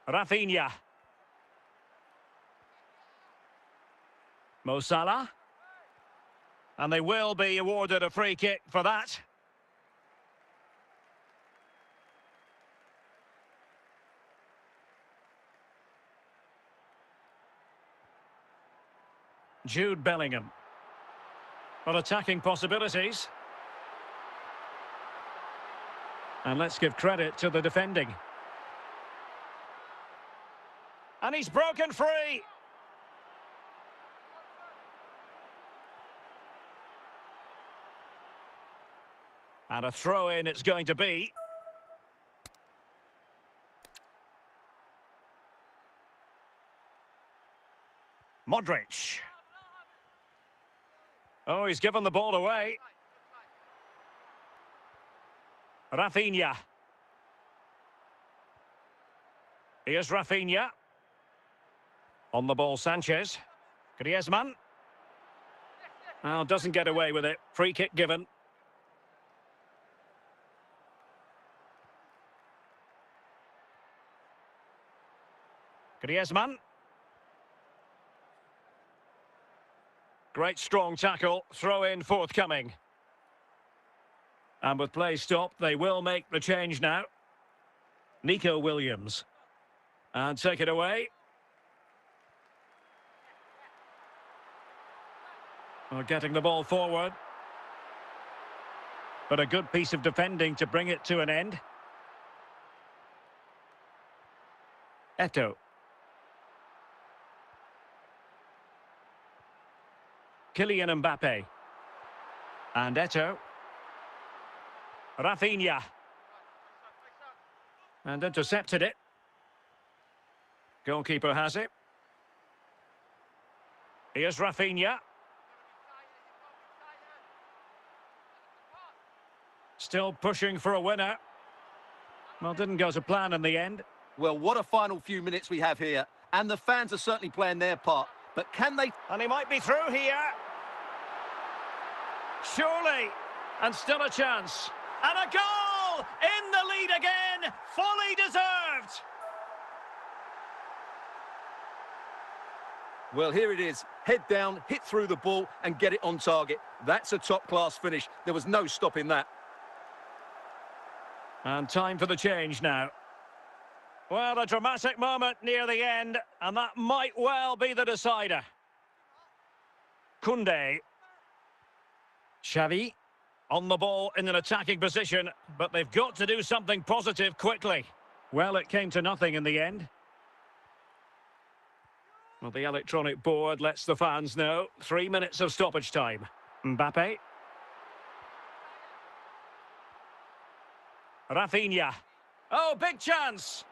C: Rafinha. Mo Salah. And they will be awarded a free kick for that. Jude Bellingham. Well, attacking possibilities. And let's give credit to the defending. And he's broken free. And a throw-in it's going to be. Modric. Oh, he's given the ball away. Rafinha. Here's Rafinha. On the ball, Sanchez. Griezmann. Oh, doesn't get away with it. Free kick given. Griezmann. Great strong tackle. Throw in forthcoming. And with play stopped, they will make the change now. Nico Williams. And take it away. Well, getting the ball forward. But a good piece of defending to bring it to an end. Eto'o. Kylian Mbappe. And Eto'o. Rafinha. And intercepted it. Goalkeeper has it. Here's Rafinha. Still pushing for a winner. Well, didn't go to plan in the end.
D: Well, what a final few minutes we have here. And the fans are certainly playing their part. But can they...
C: And he might be through here. Surely. And still a chance. And a goal! In the lead again. Fully deserved.
D: Well, here it is. Head down, hit through the ball and get it on target. That's a top-class finish. There was no stopping that.
C: And time for the change now. Well, a dramatic moment near the end, and that might well be the decider. Koundé. Xavi. On the ball in an attacking position, but they've got to do something positive quickly. Well, it came to nothing in the end. Well, the electronic board lets the fans know. 3 minutes of stoppage time. Mbappe. Rafinha. Oh, big chance!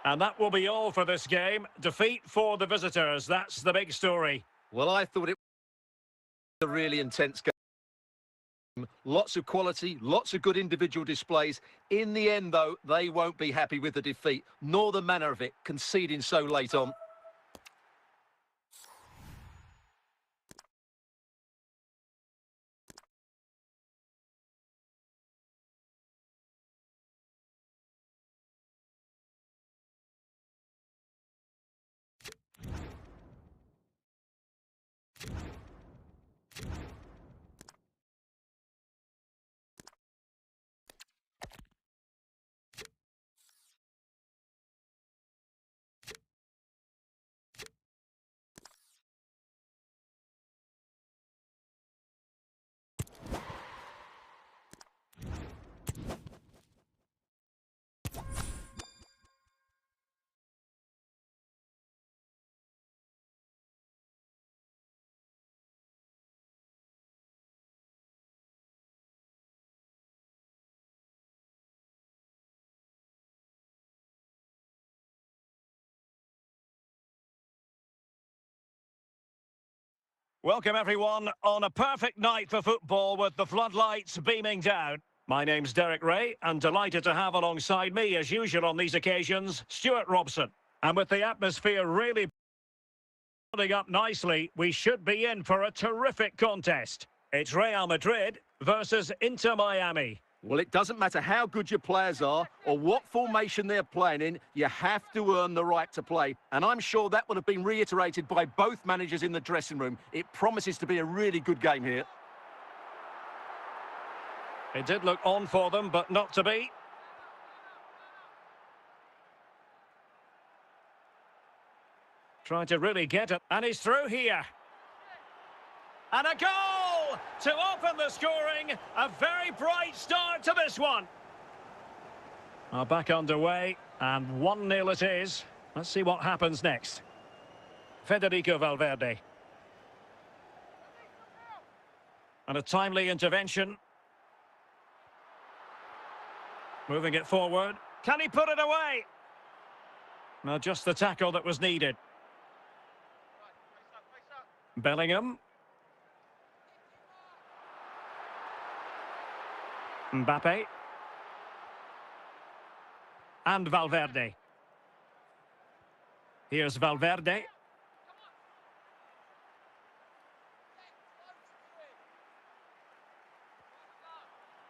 C: And that will be all for this game. Defeat for the visitors. That's the big story.
D: Well, I thought it was a really intense game. Lots of quality, lots of good individual displays. In the end, though, they won't be happy with the defeat, nor the manner of it, conceding so late on.
C: Welcome, everyone, on a perfect night for football with the floodlights beaming down. My name's Derek Ray, and delighted to have alongside me, as usual on these occasions, Stuart Robson. And with the atmosphere really building up nicely, we should be in for a terrific contest. It's Real Madrid versus Inter Miami.
D: Well, it doesn't matter how good your players are or what formation they're playing in, you have to earn the right to play. And I'm sure that would have been reiterated by both managers in the dressing room. It promises to be a really good game here.
C: It did look on for them, but not to be. Trying to really get it, and he's through here. And a goal to open the scoring. A very bright start to this one. Back underway, and 1-0 it is. Let's see what happens next. Federico Valverde. And a timely intervention. Moving it forward. Can he put it away? No, just the tackle that was needed. Bellingham. Mbappe. And Valverde. Here's Valverde.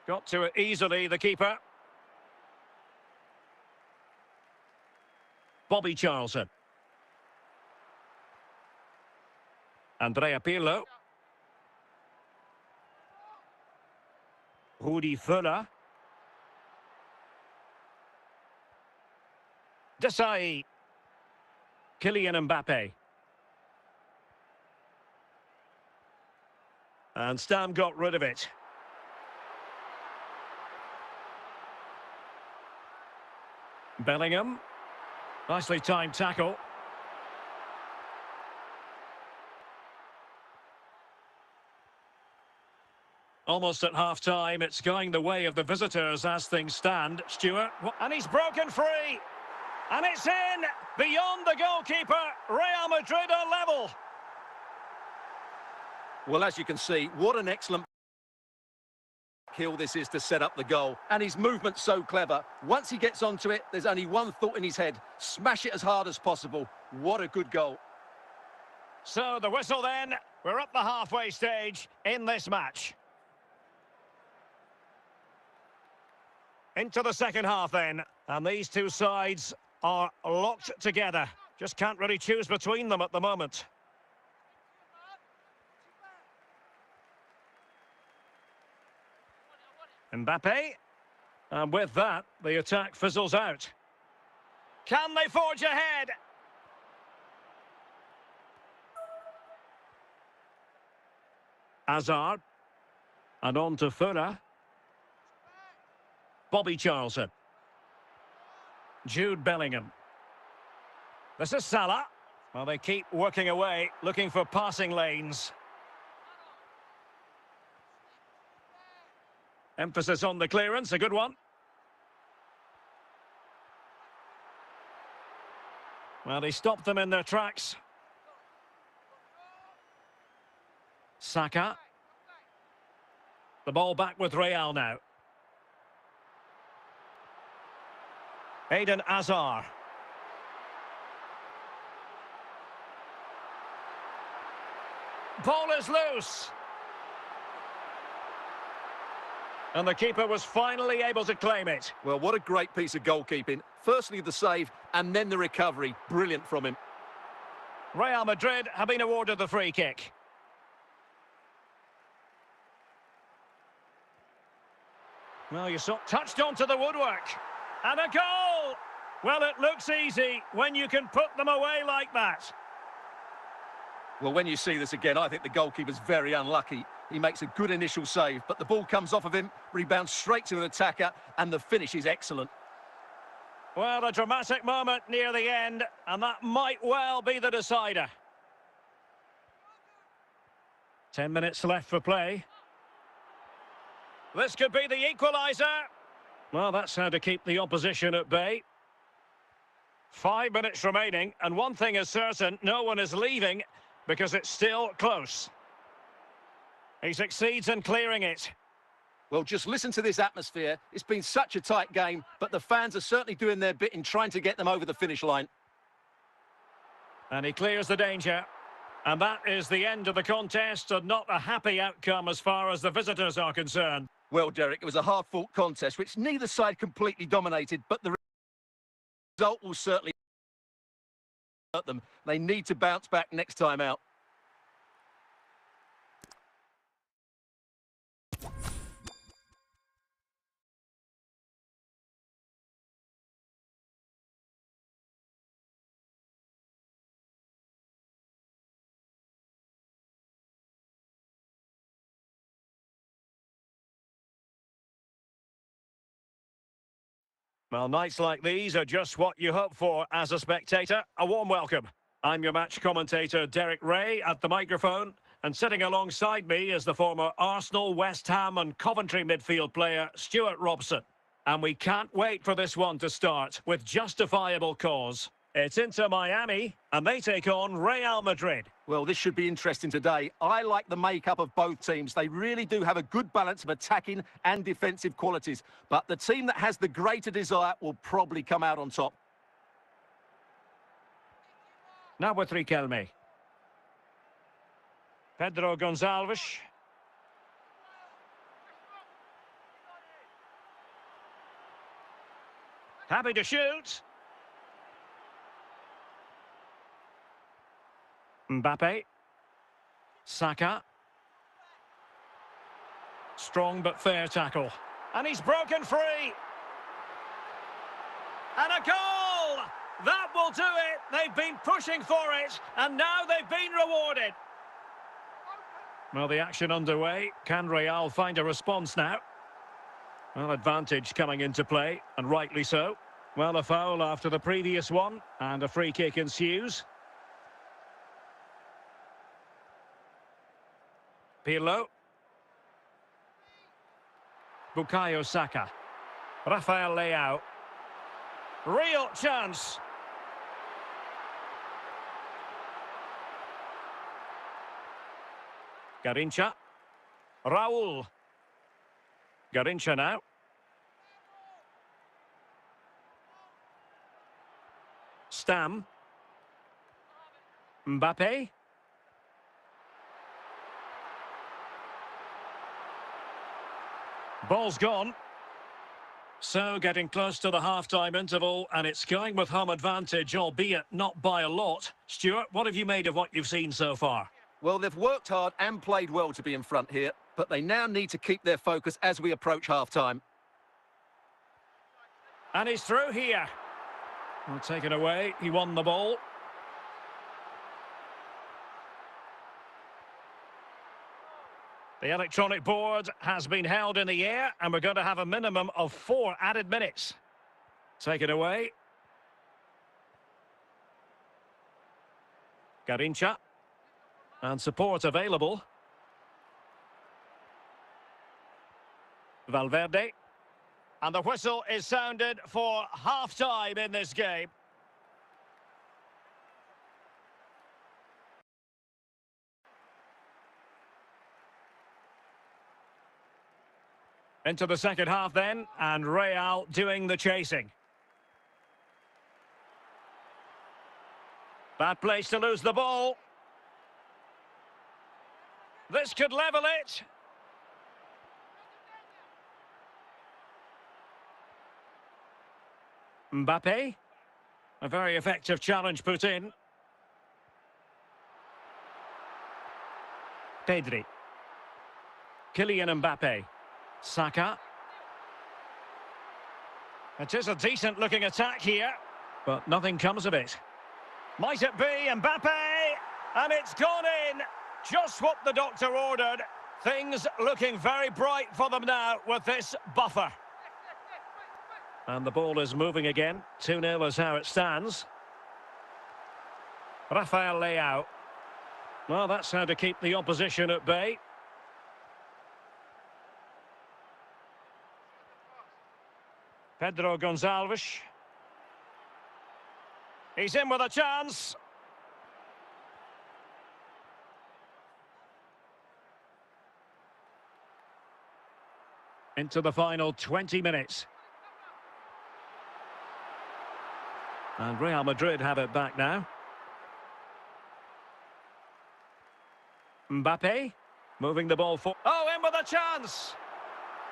C: Got to it easily, the keeper. Bobby Charlton. Andrea Pirlo. Rudi Völler. Desai. Kylian Mbappe. And Stam got rid of it. Bellingham. Nicely timed tackle. Almost at half-time, it's going the way of the visitors as things stand. Stuart, and he's broken free. And it's in, beyond the goalkeeper. Real Madrid are level.
D: Well, as you can see, what an excellent kill this is to set up the goal. And his movement's so clever. Once he gets onto it, there's only one thought in his head. Smash it as hard as possible. What a good goal.
C: So the whistle then. We're up the halfway stage in this match. Into the second half then. And these two sides are locked together. Just can't really choose between them at the moment. Mbappe. And with that, the attack fizzles out. Can they forge ahead? Hazard. And on to Fura. Bobby Charlton. Jude Bellingham. This is Salah. Well, they keep working away, looking for passing lanes. Emphasis on the clearance, a good one. Well, he stopped them in their tracks. Saka. The ball back with Real now. Eden Hazard. Ball is loose. And the keeper was finally able to claim it.
D: Well, what a great piece of goalkeeping. Firstly, the save, and then the recovery. Brilliant from him.
C: Real Madrid have been awarded the free kick. Well, you saw touched onto the woodwork. And a goal! Well, it looks easy when you can put them away like that.
D: Well, when you see this again, I think the goalkeeper's very unlucky. He makes a good initial save, but the ball comes off of him, rebounds straight to an attacker, and the finish is excellent.
C: Well, a dramatic moment near the end, and that might well be the decider. 10 minutes left for play. This could be the equaliser. Well, that's how to keep the opposition at bay. 5 minutes remaining, and one thing is certain, no one is leaving because it's still close. He succeeds in clearing it.
D: Well, just listen to this atmosphere. It's been such a tight game, but the fans are certainly doing their bit in trying to get them over the finish line.
C: And he clears the danger. And that is the end of the contest, and not a happy outcome as far as the visitors are concerned.
D: Well, Derek, it was a hard-fought contest, which neither side completely dominated, but the result will certainly hurt them. They need to bounce back next time out.
C: Well, nights like these are just what you hope for as a spectator. A warm welcome. I'm your match commentator, Derek Ray, at the microphone. And sitting alongside me is the former Arsenal, West Ham and Coventry midfield player, Stuart Robson. And we can't wait for this one to start with justifiable cause. It's Inter Miami, and they take on Real Madrid.
D: Well, this should be interesting today. I like the makeup of both teams. They really do have a good balance of attacking and defensive qualities. But the team that has the greater desire will probably come out on top.
C: Now with Riquelme. Pedro Gonçalves. Happy to shoot. Mbappe. Saka. Strong but fair tackle. And he's broken free. And a goal! That will do it. They've been pushing for it, and now they've been rewarded. Well, the action underway. Can Real find a response now? Well, advantage coming into play, and rightly so. Well, a foul after the previous one, and a free kick ensues. Pirlo. Bukayo Saka. Rafael Leao. Real chance. Garrincha. Raul. Garrincha now. Stam. Mbappe. Ball's gone. So getting close to the half-time interval, and it's going with home advantage, albeit not by a lot. Stuart, what have you made of what you've seen so far?
D: Well, they've worked hard and played well to be in front here. but they now need to keep their focus as we approach half-time.
C: And he's through here. Well, taken away. He won the ball. The electronic board has been held in the air, and we're going to have a minimum of 4 added minutes. Taken away. Garincha. And support available. Valverde. And the whistle is sounded for half-time in this game. Into the second half then, and Real doing the chasing. Bad place to lose the ball. This could level it. Mbappe. A very effective challenge put in. Pedri. Kylian Mbappe. Saka. It is a decent-looking attack here, but nothing comes of it. Might it be Mbappe? And it's gone in. Just what the doctor ordered. Things looking very bright for them now with this buffer. And the ball is moving again. 2-0 is how it stands. Rafael Leao. Well, that's how to keep the opposition at bay. Pedro Gonçalves. He's in with a chance. Into the final 20 minutes. And Real Madrid have it back now. Mbappe, moving the ball forward. Oh, in with a chance!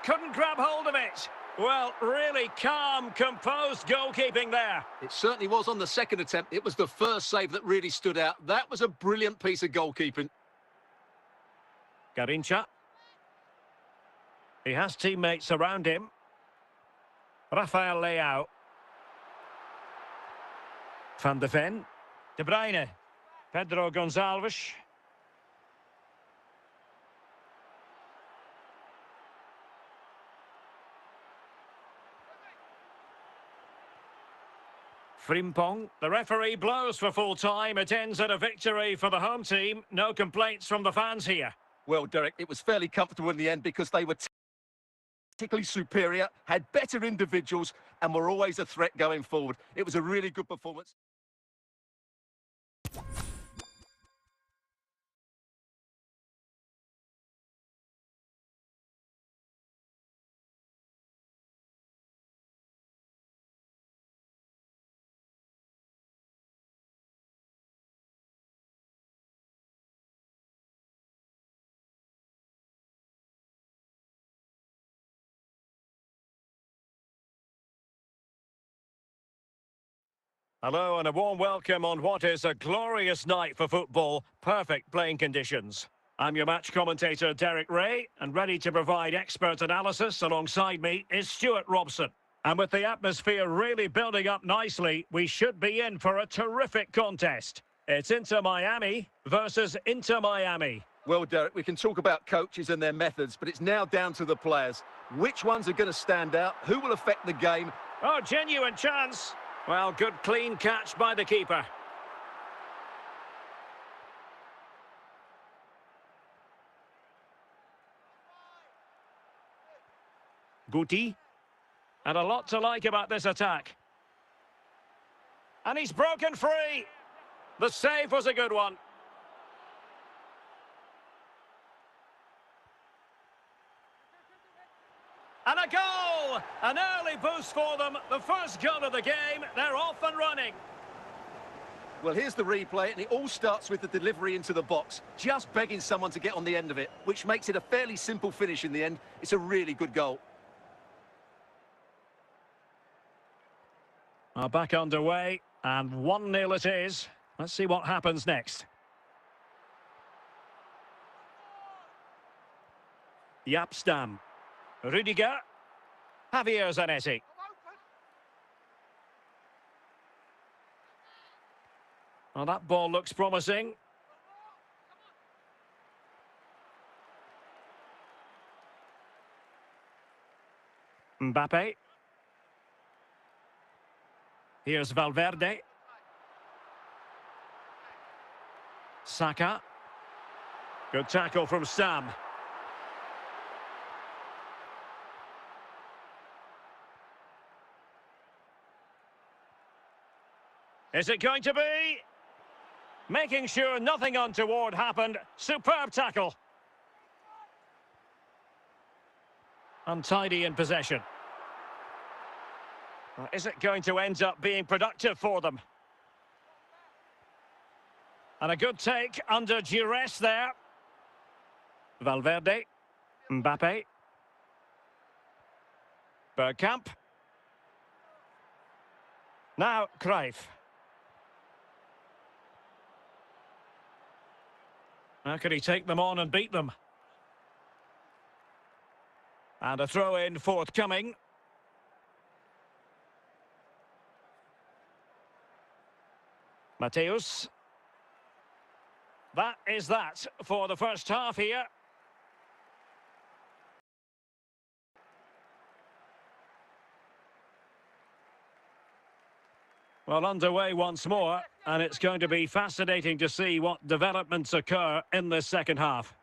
C: Couldn't grab hold of it. Well, really calm, composed goalkeeping there.
D: It certainly was on the second attempt. It was the first save that really stood out. That was a brilliant piece of goalkeeping.
C: Garincha. He has teammates around him. Rafael Leao. Van de Ven. De Bruyne. Pedro Gonçalves. Frimpong. The referee blows for full time. It ends at a victory for the home team. No complaints from the fans here.
D: Well, Derek, it was fairly comfortable in the end because they were tactically superior, had better individuals, and were always a threat going forward. It was a really good performance.
C: Hello and a warm welcome on what is a glorious night for football. Perfect playing conditions. I'm your match commentator, Derek Ray, and ready to provide expert analysis alongside me is Stuart Robson. And with the atmosphere really building up nicely, we should be in for a terrific contest. It's Inter Miami versus Inter Miami.
D: Well, Derek, we can talk about coaches and their methods, but it's now down to the players. Which ones are going to stand out? Who will affect the game?
C: Oh, genuine chance. Well, good clean catch by the keeper. Guti. And a lot to like about this attack. And he's broken free. The save was a good one. And a goal! An early boost for them. The first goal of the game. They're off and running.
D: Well, here's the replay, and it all starts with the delivery into the box. Just begging someone to get on the end of it, which makes it a fairly simple finish in the end. It's a really good goal.
C: Back underway, and 1-0 it is. Let's see what happens next. Yapstam. Rudiger. Javier Zanetti. Well, that ball looks promising. Mbappe. Here's Valverde. Saka. Good tackle from Sam. Is it going to be? Making sure nothing untoward happened. Superb tackle. Untidy in possession. Is it going to end up being productive for them? And a good take under duress there. Valverde. Mbappe. Bergkamp. Now Cruyff. How can he take them on and beat them? And a throw-in forthcoming. Mateus. That is that for the first half here. Well, underway once more, and it's going to be fascinating to see what developments occur in this second half.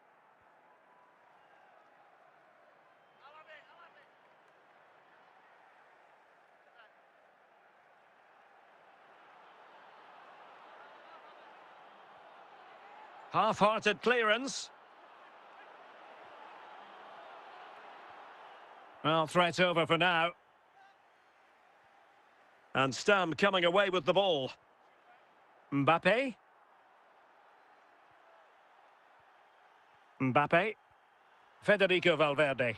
C: Half-hearted clearance. Well, threat over for now. And Stam coming away with the ball. Mbappe. Mbappe. Federico Valverde.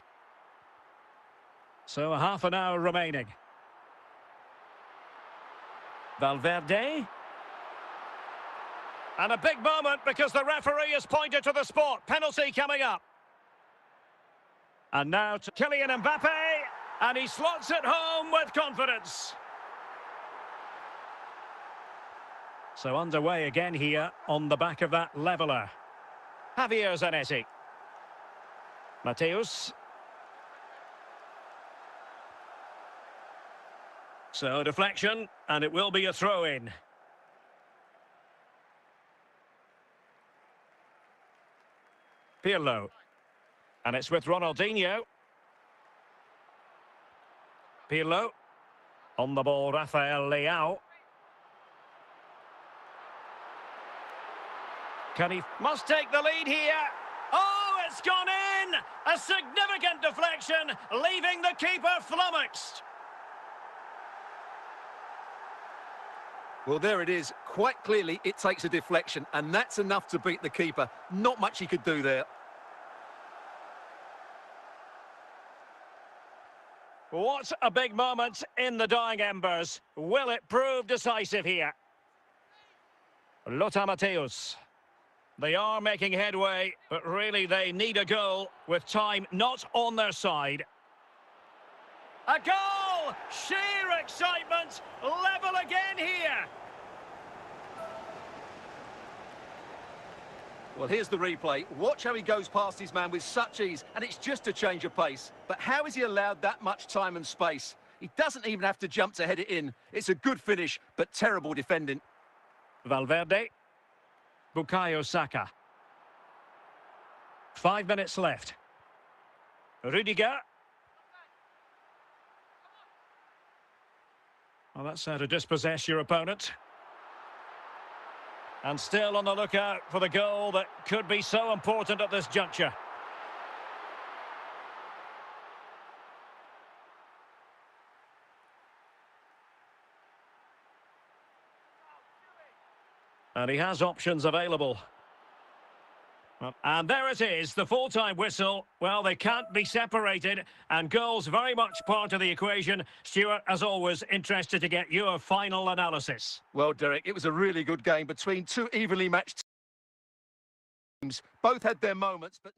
C: So half an hour remaining. Valverde. And a big moment because the referee has pointed to the spot. Penalty coming up. And now to Kylian Mbappe. And he slots it home with confidence. So underway again here on the back of that leveller. Javier Zanetti. Mateus. So deflection, and it will be a throw-in. Pirlo. And it's with Ronaldinho. Pirlo. On the ball, Rafael Leao. Can he? Must take the lead here. Oh, it's gone in! A significant deflection, leaving the keeper flummoxed.
D: Well, there it is. Quite clearly, it takes a deflection, and that's enough to beat the keeper. Not much he could do there.
C: What a big moment in the dying embers. Will it prove decisive here? Lothar Matthäus. They are making headway, but really they need a goal with time not on their side. A goal! Sheer excitement! Level again here!
D: Well, here's the replay. Watch how he goes past his man with such ease, and it's just a change of pace. But how is he allowed that much time and space? He doesn't even have to jump to head it in. It's a good finish, but terrible defending.
C: Valverde. Bukayo Saka. 5 minutes left. Rudiger. Well, that's how to dispossess your opponent. And still on the lookout for the goal that could be so important at this juncture. And he has options available. And there it is, the full-time whistle. Well, they can't be separated, and goals very much part of the equation. Stuart, as always, interested to get your final analysis.
D: Well, Derek, it was a really good game between two evenly matched teams. Both had their moments, but...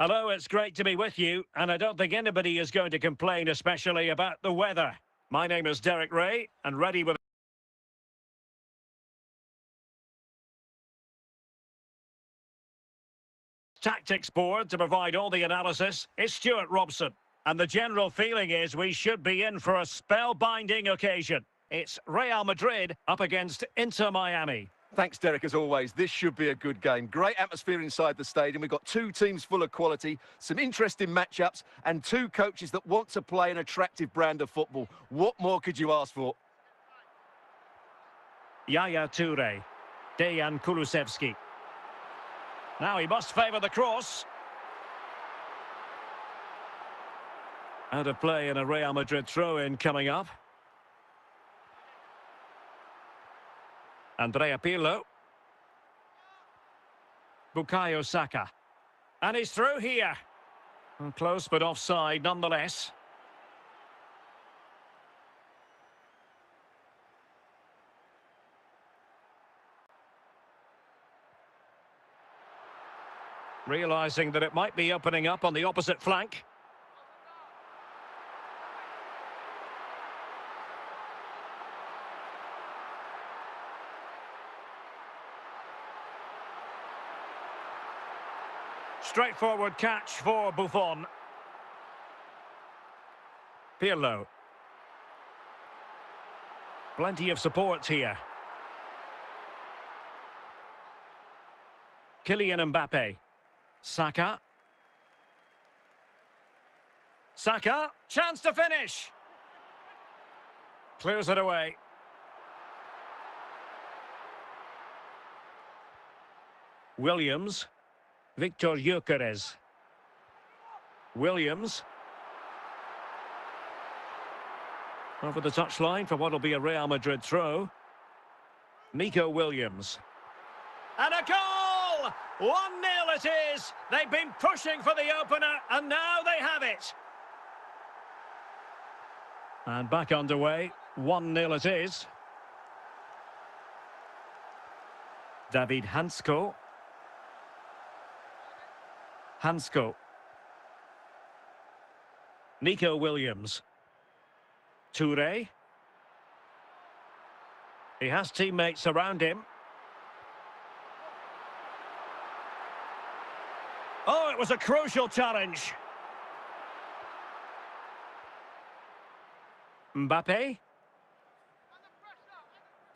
C: Hello, it's great to be with you, and I don't think anybody is going to complain, especially about the weather. My name is Derek Ray, and ready with tactics board to provide all the analysis is Stuart Robson. And the general feeling is we should be in for a spellbinding occasion. It's Real Madrid up against Inter Miami.
D: Thanks, Derek, as always. This should be a good game. Great atmosphere inside the stadium. We've got two teams full of quality, some interesting matchups, and two coaches that want to play an attractive brand of football. What more could you ask for?
C: Yaya Toure, Dejan Kulusevski. Now he must favour the cross. Out of play in a Real Madrid throw-in coming up. Andrea Pirlo. Bukayo Saka. And he's through here. Close but offside nonetheless. Realising that it might be opening up on the opposite flank. Straightforward catch for Buffon. Pirlo. Plenty of support here. Kylian Mbappe. Saka. Saka, chance to finish. Clears it away. Williams. Victor Gyökeres. Williams. Over the touchline for what will be a Real Madrid throw. Nico Williams. And a goal! 1-0 it is. They've been pushing for the opener, and now they have it. And back underway. 1-0 it is. David Hansko. Hansko. Nico Williams. Toure. He has teammates around him. Oh, it was a crucial challenge. Mbappe.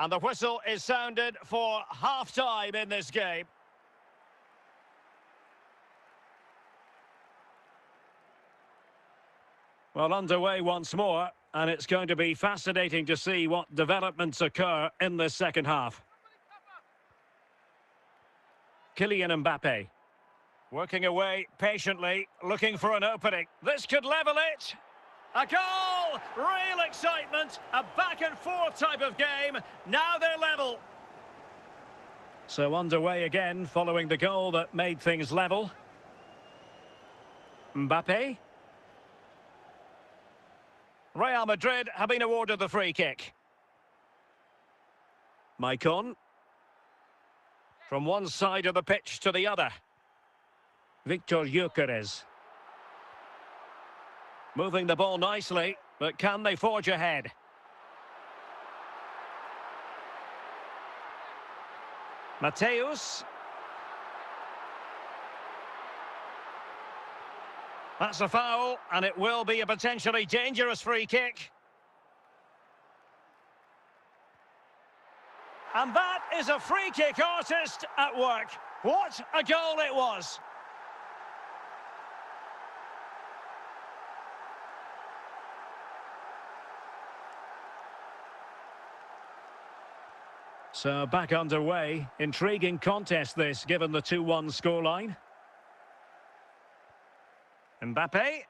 C: And the whistle is sounded for half-time in this game. Well, underway once more, and it's going to be fascinating to see what developments occur in this second half. Kylian Mbappe. Working away patiently, looking for an opening. This could level it. A goal! Real excitement. A back-and-forth type of game. Now they're level. So underway again following the goal that made things level. Mbappe. Real Madrid have been awarded the free kick. Maicon. From one side of the pitch to the other. Victor Gyökeres. Moving the ball nicely, but can they forge ahead? Mateus. That's a foul, and it will be a potentially dangerous free kick. And that is a free kick artist at work. What a goal it was! So back underway. Intriguing contest this, given the 2-1 scoreline. Mbappe.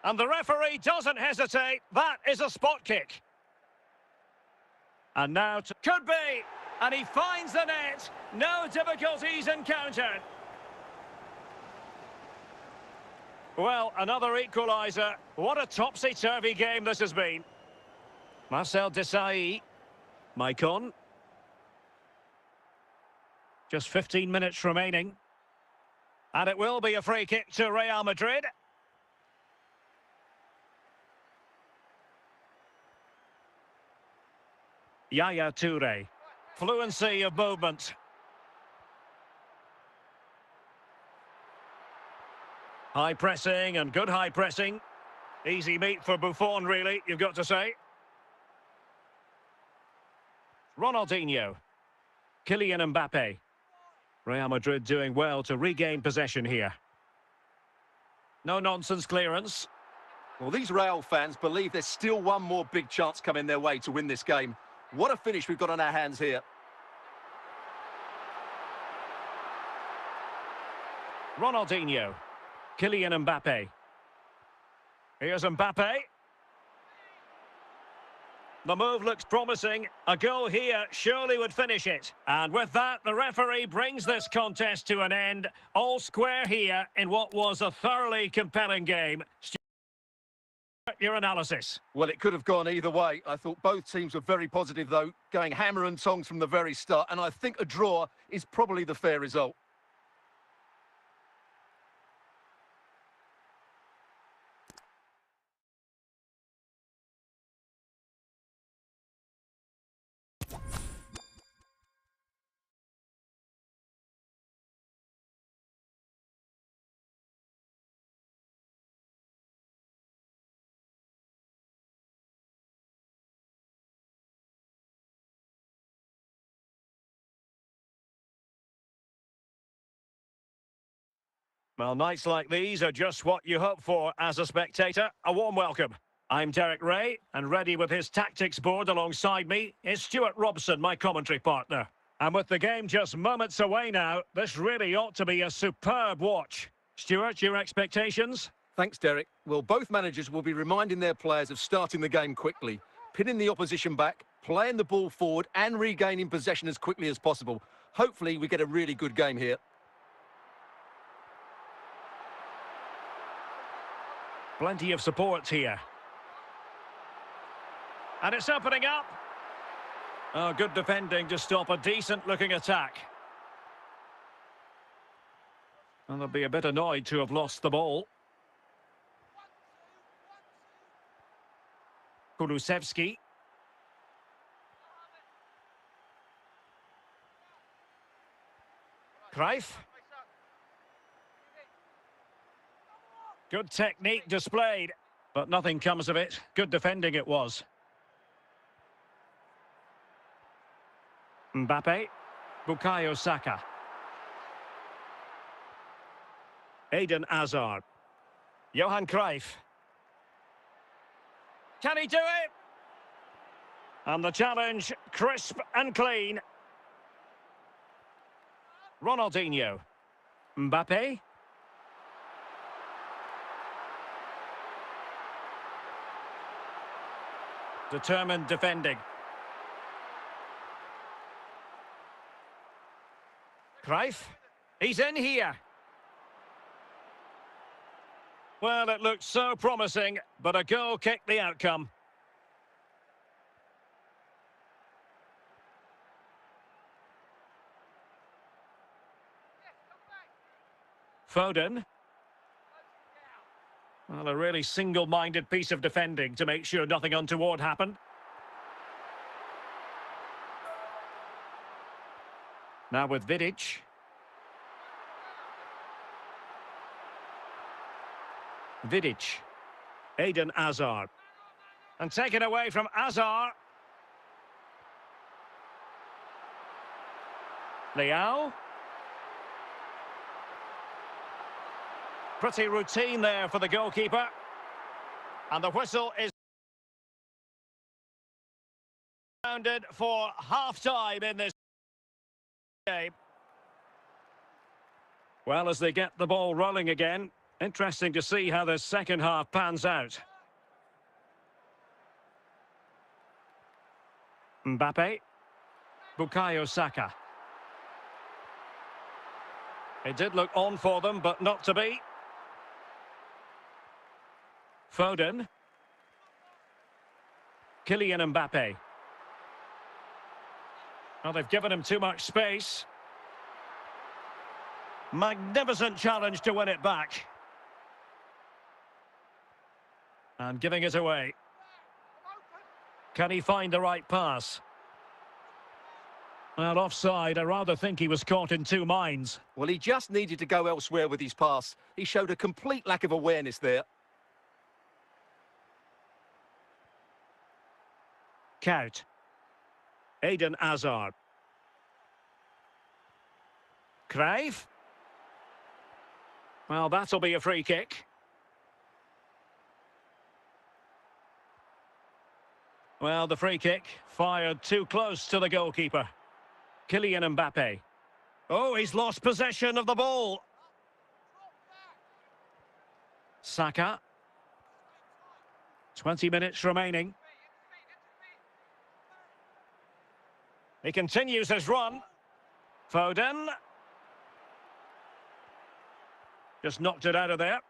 C: And the referee doesn't hesitate. That is a spot kick. And now could be. And he finds the net. No difficulties encountered. Well, another equaliser. What a topsy-turvy game this has been. Marcel Desailly. Maicon. Just 15 minutes remaining. And it will be a free kick to Real Madrid. Yaya Toure. Fluency of movement. High pressing and good high pressing. Easy meat for Buffon, really, you've got to say. Ronaldinho. Kylian Mbappe. Real Madrid doing well to regain possession here. No-nonsense clearance.
D: Well, these Real fans believe there's still one more big chance coming their way to win this game. What a finish we've got on our hands here.
C: Ronaldinho. Kylian Mbappe. Here's Mbappe. The move looks promising. A goal here surely would finish it. And with that, the referee brings this contest to an end. All square here in what was a thoroughly compelling game. Your analysis.
D: Well, it could have gone either way. I thought both teams were very positive, though, going hammer and tongs from the very start. And I think a draw is probably the fair result.
C: Well, nights like these are just what you hope for as a spectator. A warm welcome. I'm Derek Ray, and ready with his tactics board alongside me is Stuart Robson, my commentary partner. And with the game just moments away now, this really ought to be a superb watch. Stuart, your expectations?
D: Thanks, Derek. Well, both managers will be reminding their players of starting the game quickly, pinning the opposition back, playing the ball forward and regaining possession as quickly as possible. Hopefully, we get a really good game here.
C: Plenty of support here. And it's opening up. Oh, good defending to stop a decent-looking attack. And they'll be a bit annoyed to have lost the ball. Kulusevski. Cruyff. Good technique displayed, but nothing comes of it. Good defending it was. Mbappe. Bukayo Saka. Eden Hazard. Johan Cruyff. Can he do it? And the challenge, crisp and clean. Ronaldinho. Mbappe. Determined defending. Cruyff. He's in here. Well, it looked so promising, but a goal kicked the outcome. Foden. Well, a really single-minded piece of defending to make sure nothing untoward happened. Now with Vidic. Vidic. Eden Hazard. And taken away from Hazard. Leao. Pretty routine there for the goalkeeper. And the whistle is sounded for half-time in this game. Well, as they get the ball rolling again, interesting to see how the second half pans out. Mbappe. Bukayo Saka. It did look on for them, but not to be. Foden. Kylian Mbappe. Well, they've given him too much space. Magnificent challenge to win it back. And giving it away. Can he find the right pass? Well, offside. I rather think he was caught in two minds.
D: Well, he just needed to go elsewhere with his pass. He showed a complete lack of awareness there.
C: Count. Eden Hazard. Cruyff. Well, that'll be a free kick. Well, the free kick fired too close to the goalkeeper. Kylian Mbappe. Oh, he's lost possession of the ball. Saka. 20 minutes remaining. He continues his run. Foden. Just knocked it out of there.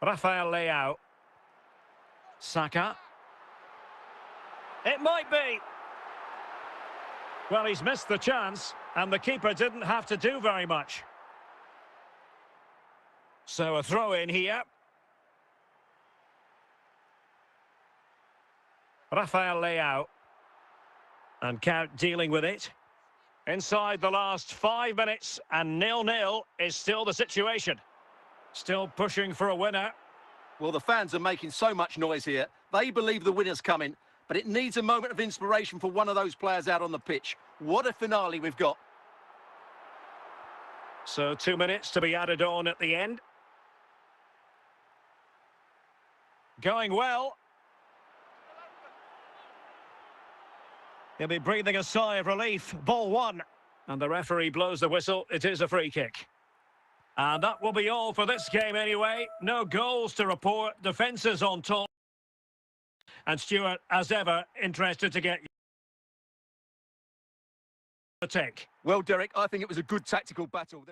C: Rafael Leao. Saka. It might be. Well, he's missed the chance, and the keeper didn't have to do very much. So a throw in here. Rafael Leao. And Count dealing with it. Inside the last 5 minutes, and 0-0 is still the situation. Still pushing for a winner.
D: Well, the fans are making so much noise here. They believe the winner's coming, but it needs a moment of inspiration for one of those players out on the pitch. What a finale we've got.
C: So 2 minutes to be added on at the end. Going well. He'll be breathing a sigh of relief. Ball one. And the referee blows the whistle. It is a free kick. And that will be all for this game anyway. No goals to report. Defences on top. And Stuart, as ever, interested to get your take.
D: Well, Derek, I think it was a good tactical battle.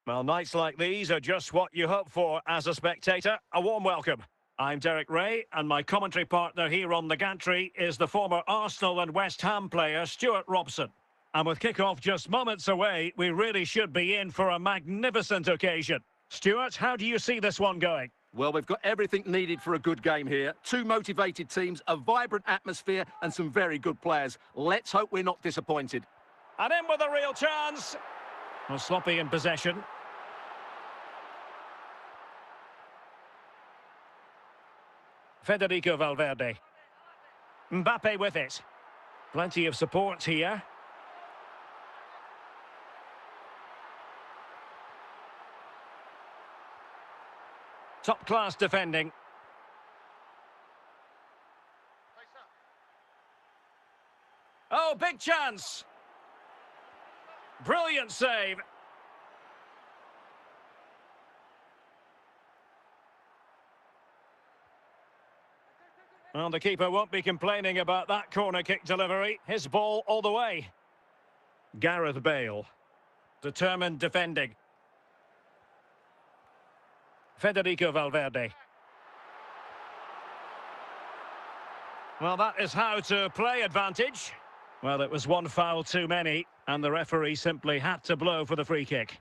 C: Well, nights like these are just what you hope for as a spectator. A warm welcome. I'm Derek Ray, and my commentary partner here on the gantry is the former Arsenal and West Ham player Stuart Robson. And with kick-off just moments away, we really should be in for a magnificent occasion. Stuart, how do you see this one going?
D: Well, we've got everything needed for a good game here. Two motivated teams, a vibrant atmosphere, and some very good players. Let's hope we're not disappointed.
C: And in with a real chance. Well, sloppy in possession. Federico Valverde. Mbappe with it. Plenty of support here. Top-class defending. Oh, big chance. Brilliant save. Well, the keeper won't be complaining about that corner kick delivery. His ball all the way. Gareth Bale. Determined defending. Federico Valverde. Well, that is how to play advantage. Well, it was one foul too many, and the referee simply had to blow for the free kick.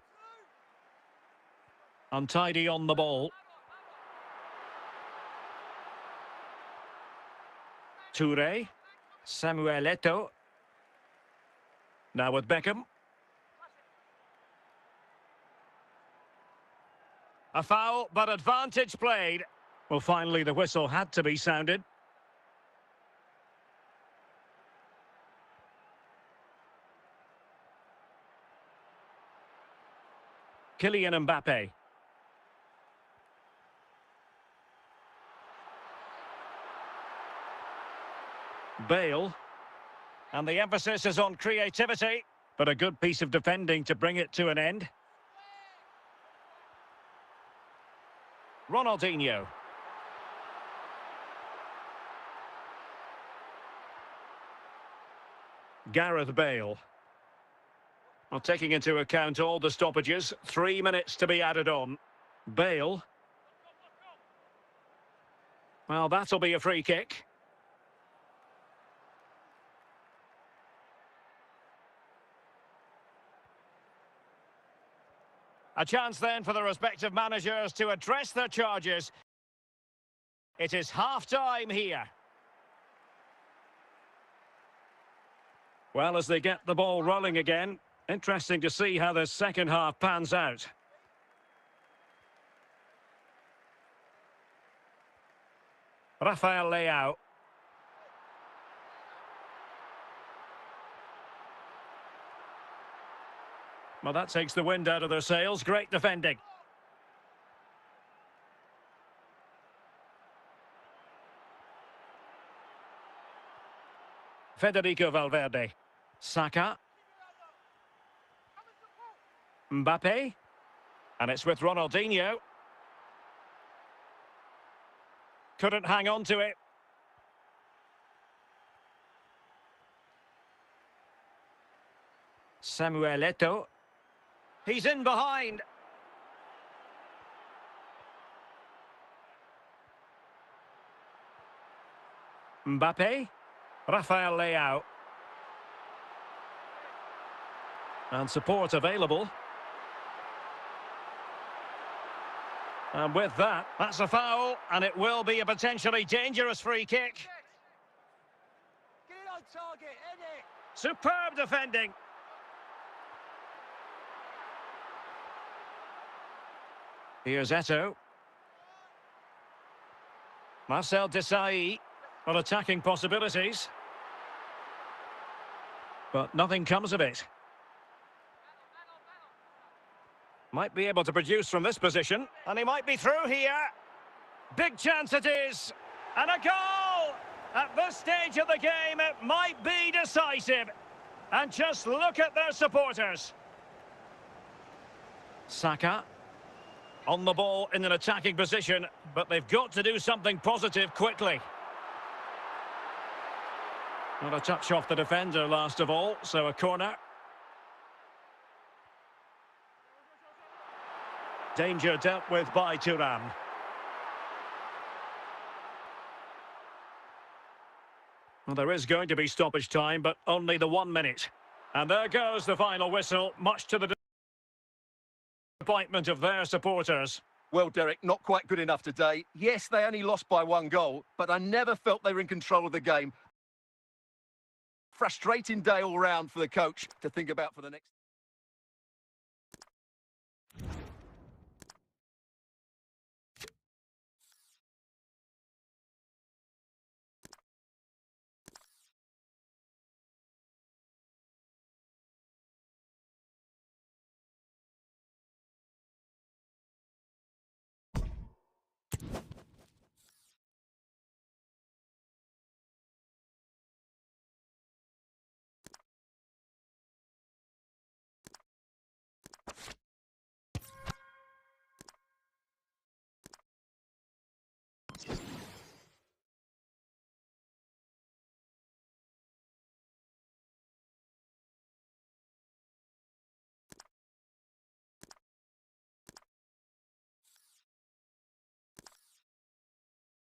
C: Untidy on the ball. Toure. Samuel Eto'o. Now with Beckham. A foul, but advantage played. Well, finally the whistle had to be sounded. Kylian Mbappe. Bale. And the emphasis is on creativity, but a good piece of defending to bring it to an end. Ronaldinho. Gareth Bale. Well, taking into account all the stoppages, 3 minutes to be added on. Bale. Well, that'll be a free kick. A chance then for the respective managers to address their charges. It is half-time here. Well, as they get the ball rolling again, interesting to see how the second half pans out. Rafael Leao. Well, that takes the wind out of their sails. Great defending. Federico Valverde. Saka. Mbappe. And it's with Ronaldinho. Couldn't hang on to it. Samuel Eto'o. He's in behind. Mbappe. Rafael Leao. And support available. And with that, that's a foul, and it will be a potentially dangerous free kick.
D: Get it on target, Eddie.
C: Superb defending. Here's Eto'o. Marcel Desailly. Well, attacking possibilities. But nothing comes of it. Might be able to produce from this position. And he might be through here. Big chance it is. And a goal! At this stage of the game, it might be decisive. And just look at their supporters. Saka. On the ball in an attacking position, but they've got to do something positive quickly. Not a touch off the defender last of all, so a corner. Danger dealt with by Thuram. Well, there is going to be stoppage time, but only the 1 minute. And there goes the final whistle, much to the disappointment of their supporters.
D: Well, Derek, not quite good enough today. Yes, they only lost by 1 goal, but I never felt they were in control of the game. Frustrating day all round for the coach to think about for the next...